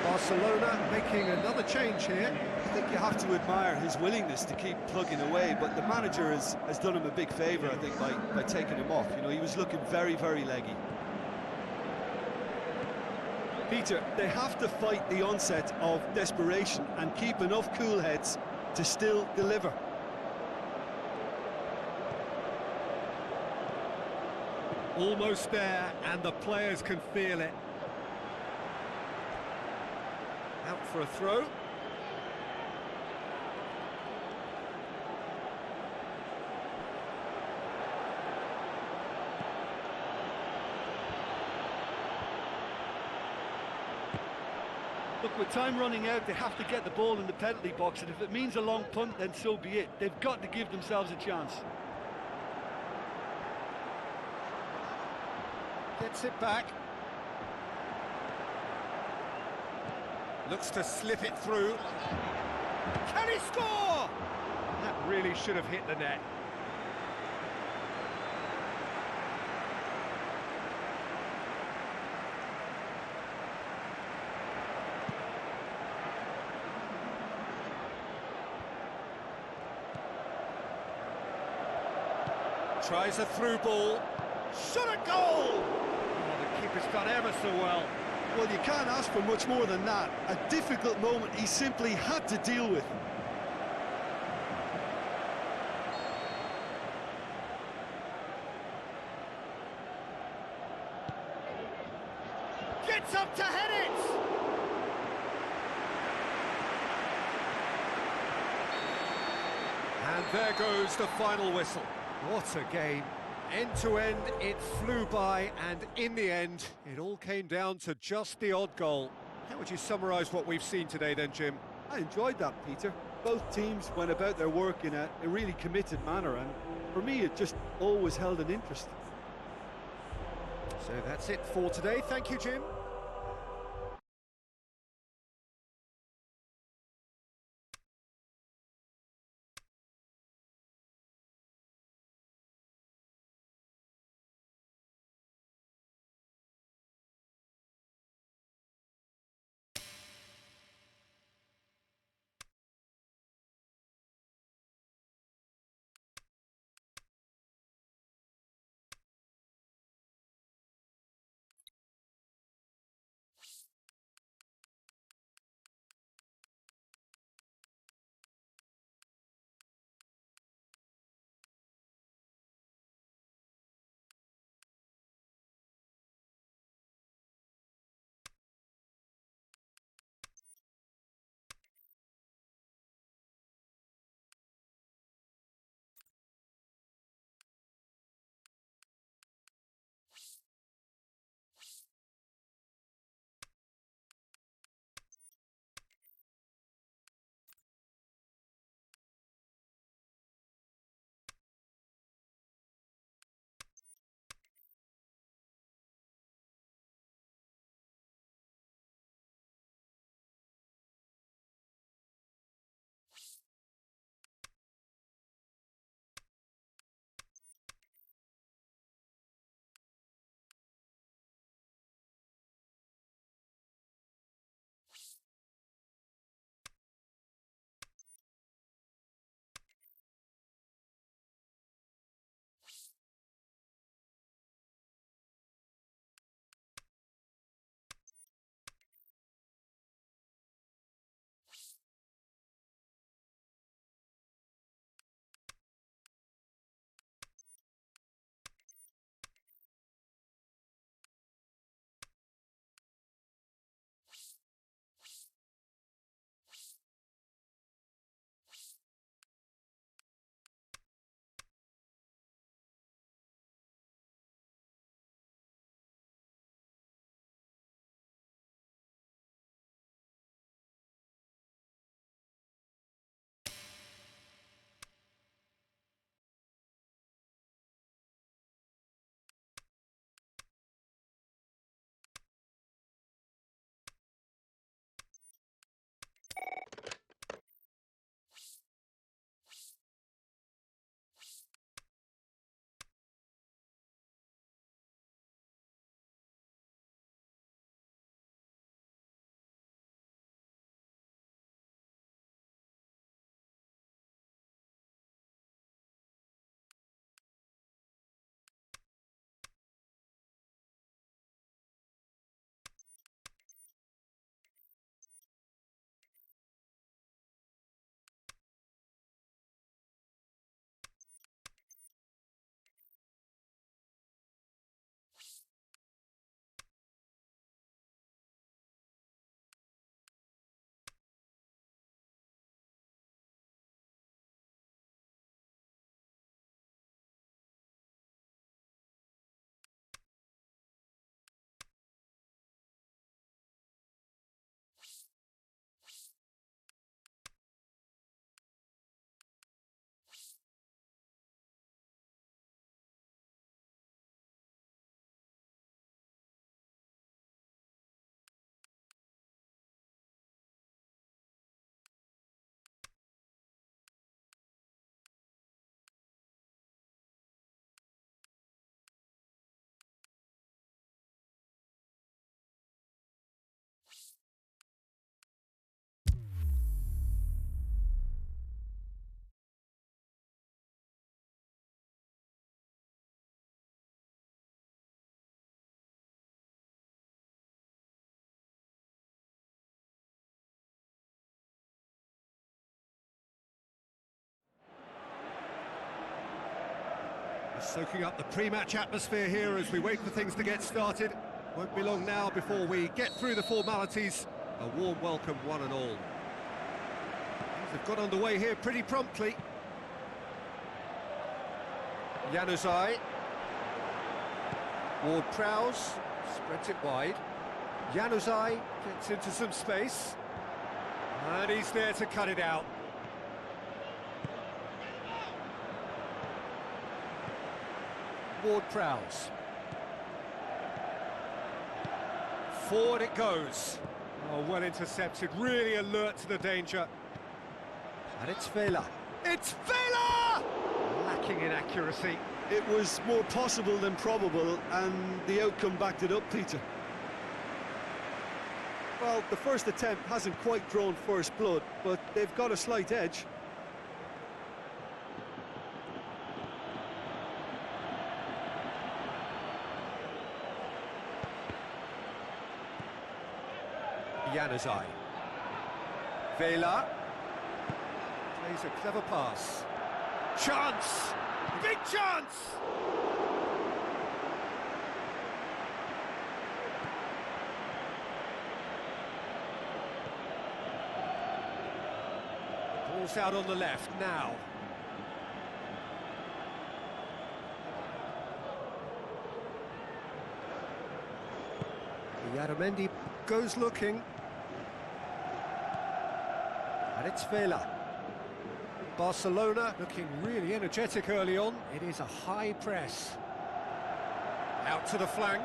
Barcelona making another change here. I think you have to admire his willingness to keep plugging away, but the manager has done him a big favour, I think, by taking him off. You know, he was looking very, very leggy. Peter, they have to fight the onset of desperation and keep enough cool heads to still deliver. Almost there, and the players can feel it. Out for a throw. Look, with time running out, they have to get the ball in the penalty box, and if it means a long punt, then so be it. They've got to give themselves a chance. Gets it back. Looks to slip it through. Can he score? That really should have hit the net. Tries a through ball. Shot a goal! Oh, the keeper's done ever so well. Well, you can't ask for much more than that. A difficult moment he simply had to deal with. Gets up to head it! And there goes the final whistle. What a game. End to end, it flew by, and in the end, it all came down to just the odd goal. How would you summarise what we've seen today then, Jim? I enjoyed that, Peter. Both teams went about their work in a really committed manner, and for me, it just always held an interest. So that's it for today. Thank you, Jim. Soaking up the pre-match atmosphere here as we wait for things to get started. Won't be long now before we get through the formalities. A warm welcome, one and all. Things have got underway here pretty promptly. Januzaj. Ward-Prowse spreads it wide. Januzaj gets into some space. And he's there to cut it out. Ward-Prowse. Forward it goes. Oh, well intercepted, really alert to the danger. And it's Vela. It's Vela! Lacking in accuracy. It was more possible than probable, and the outcome backed it up, Peter. Well, the first attempt hasn't quite drawn first blood, but they've got a slight edge. Januzaj. Vela. Plays a clever pass. Chance! Big chance! Ball's out on the left now. Yaramendi goes looking. And it's Vela. Barcelona looking really energetic early on. It is a high press. Out to the flank.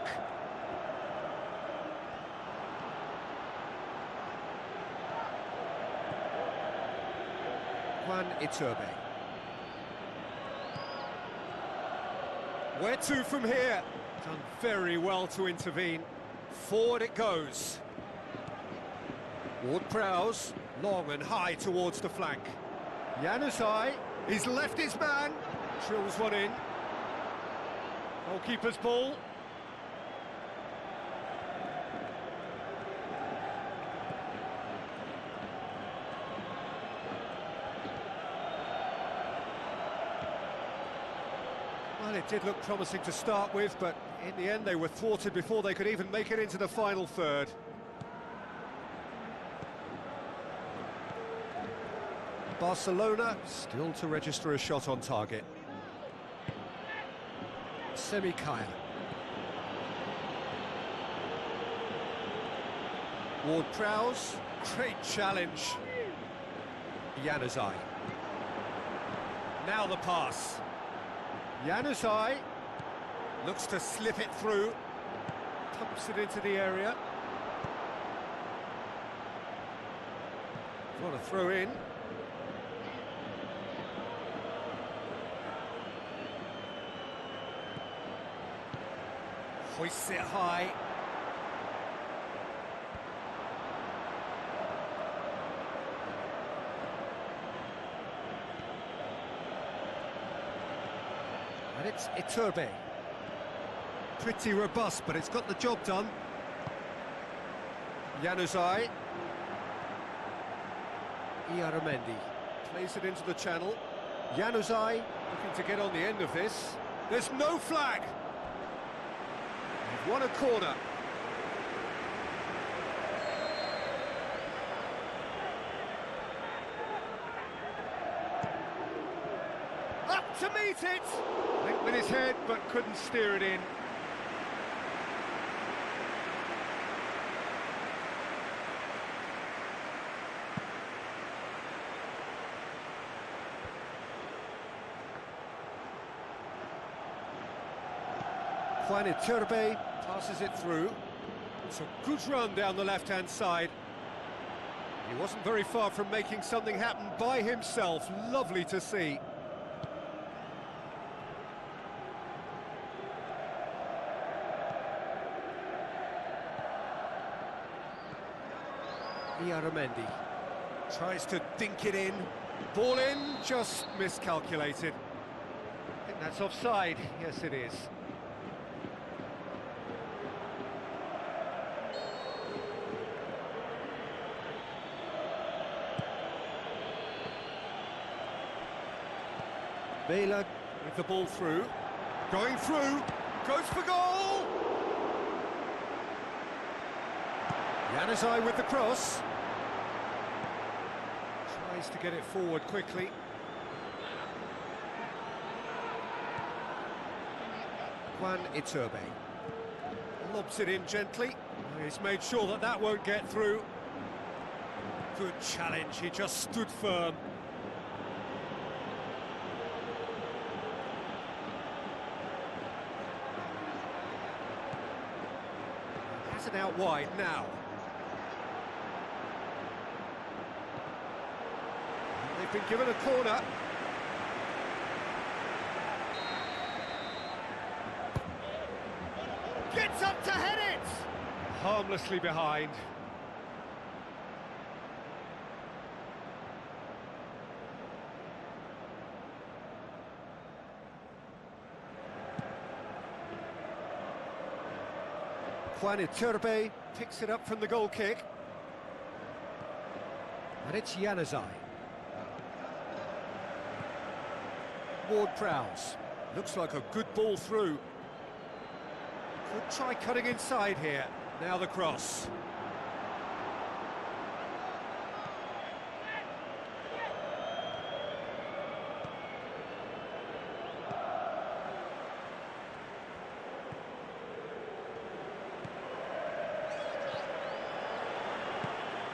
Juan Iturbe. Where to from here? Done very well to intervene. Forward it goes. Ward-Prowse, long and high towards the flank. Januzaj, he's left his man. Drills one in. Goalkeeper's ball. Well, it did look promising to start with, but in the end they were thwarted before they could even make it into the final third. Barcelona still to register a shot on target. Semikaya. Ward-Prowse, great challenge. Januzaj. Now the pass. Januzaj looks to slip it through. Pumps it into the area. What a throw in. Hoists it high. And it's Iturbe. Pretty robust, but it's got the job done. Januzaj. Yaramendi plays it into the channel. Januzaj looking to get on the end of this. There's no flag. They've won a corner. Up to meet it! Went with his head, but couldn't steer it in. Juan Iturbe passes it through. It's a good run down the left-hand side. He wasn't very far from making something happen by himself. Lovely to see. Yaramendi tries to dink it in. Ball in, just miscalculated. I think that's offside. Yes, it is. Vela with the ball through. Going through, goes for goal! Januzaj with the cross. Tries to get it forward quickly. Juan Iturbe. Lobs it in gently. He's made sure that that won't get through. Good challenge, he just stood firm. Has it out wide now. They've been given a corner. Gets up to head it! Harmlessly behind. Juan Iturbe picks it up from the goal kick. And it's Januzaj. Ward-Prowse. Looks like a good ball through. Could try cutting inside here. Now the cross.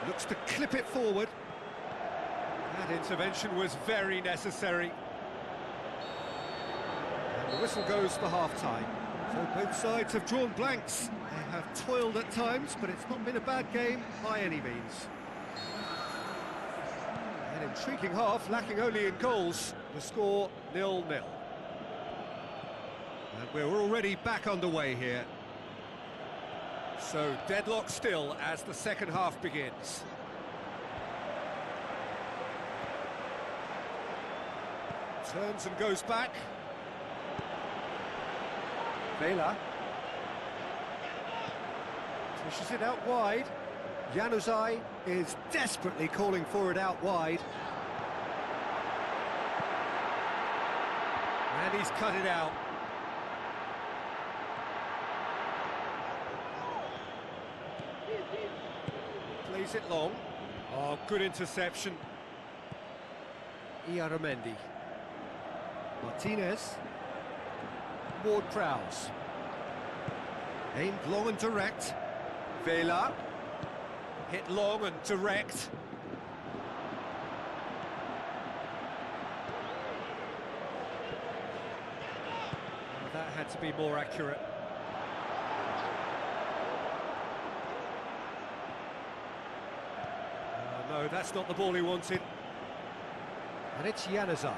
Looks to clip it forward. That intervention was very necessary. And the whistle goes for half-time. So both sides have drawn blanks. They have toiled at times, but it's not been a bad game by any means. An intriguing half, lacking only in goals. The score 0-0. And we're already back underway here. So deadlock still as the second half begins. Turns and goes back. Vela. Pushes it out wide. Januzaj is desperately calling for it out wide. And he's cut it out. Plays it long. Oh, good interception. Iaramendi. Martinez. Ward-Prowse. Aimed long and direct. Vela. Hit long and direct. Oh, that had to be more accurate. No, that's not the ball he wanted. And it's Januzaj.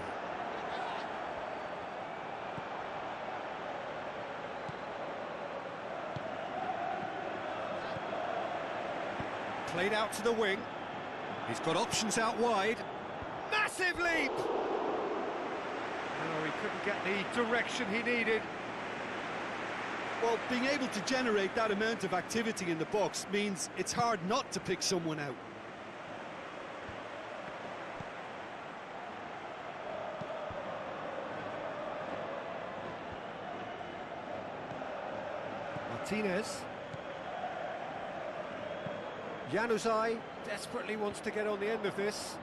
Played out to the wing. He's got options out wide. Massive leap! No, he couldn't get the direction he needed. Well, being able to generate that amount of activity in the box means it's hard not to pick someone out. Martinez. Januzaj desperately wants to get on the end of this.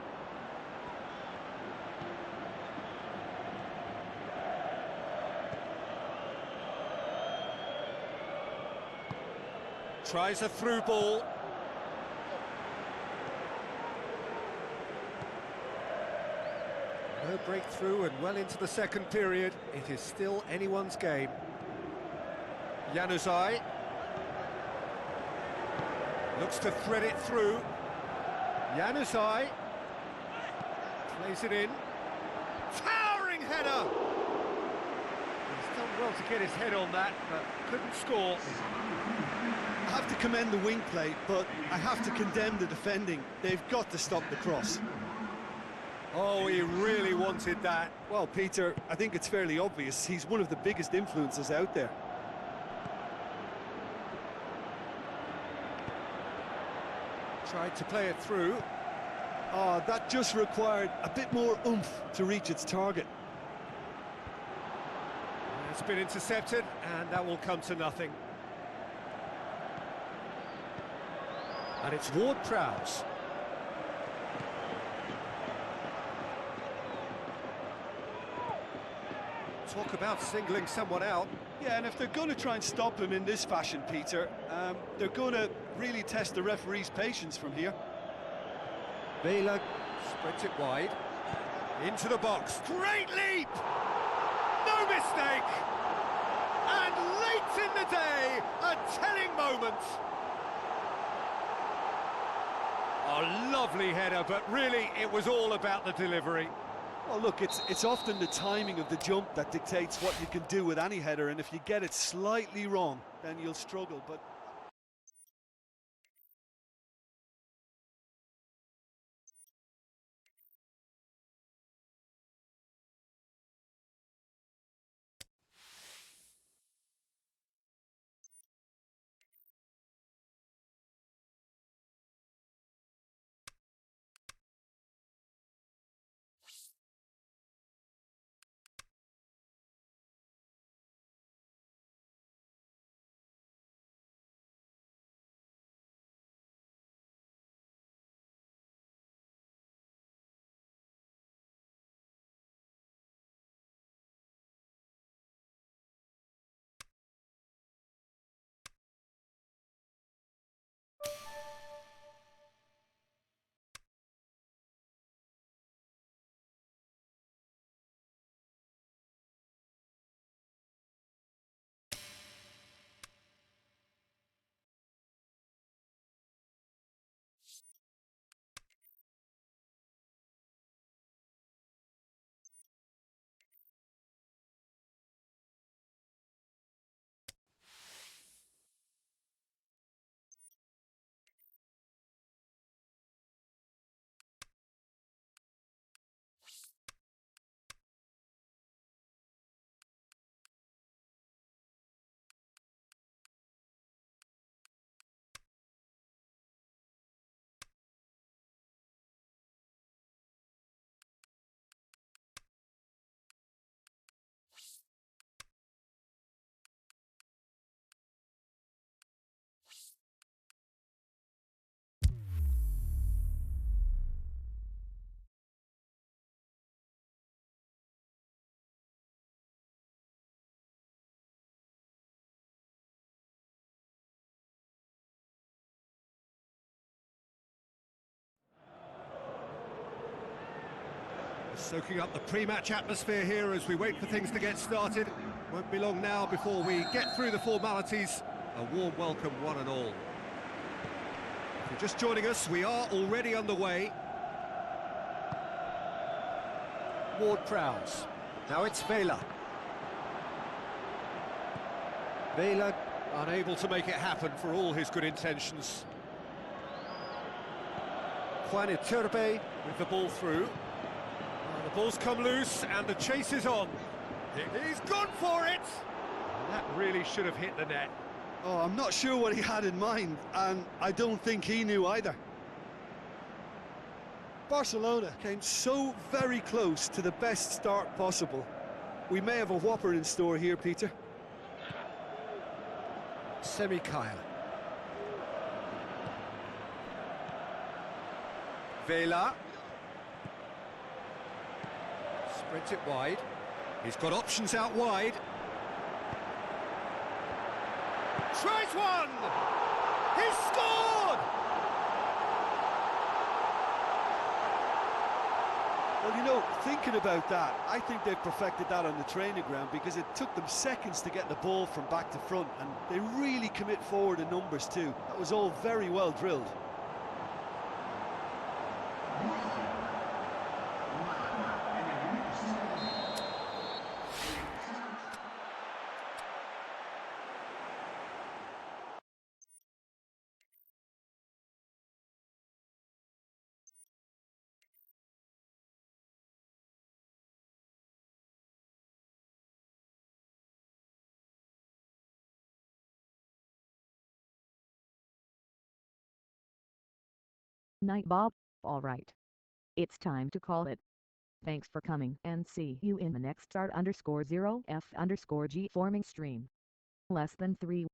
Tries a through ball. No breakthrough and well into the second period. It is still anyone's game. Januzaj looks to thread it through. Januzaj plays it in. Towering header! He's done well to get his head on that, but couldn't score. I have to commend the wing play, but I have to condemn the defending. They've got to stop the cross. Oh, he really wanted that. Well, Peter, I think it's fairly obvious. He's one of the biggest influences out there. Tried to play it through. Oh, that just required a bit more oomph to reach its target. It's been intercepted, and that will come to nothing. And it's Ward-Prowse. Talk about singling someone out. Yeah, and if they're going to try and stop him in this fashion, Peter, they're going to really test the referee's patience from here. Vela spreads it wide. Into the box. Great leap! No mistake! And late in the day, a telling moment. A lovely header, but really it was all about the delivery. Well, look, it's often the timing of the jump that dictates what you can do with any header, and if you get it slightly wrong, then you'll struggle, but... Soaking up the pre-match atmosphere here as we wait for things to get started. Won't be long now before we get through the formalities. A warm welcome, one and all. If you're just joining us, we are already underway. Ward-Prowse. Now it's Vela. Vela unable to make it happen for all his good intentions. Juan Iturbe with the ball through. The ball's come loose and the chase is on. He's gone for it! And that really should have hit the net. Oh, I'm not sure what he had in mind, and I don't think he knew either. Barcelona came so very close to the best start possible. We may have a whopper in store here, Peter. Semikaya. Vela. Spreads it wide. He's got options out wide. Tries one! He's scored! Well, you know, thinking about that, I think they've perfected that on the training ground because it took them seconds to get the ball from back to front, and they really commit forward in numbers too. That was all very well drilled. Night Bob, all right. It's time to call it. Thanks for coming, and see you in the next start_0f_g forming stream. Less than 3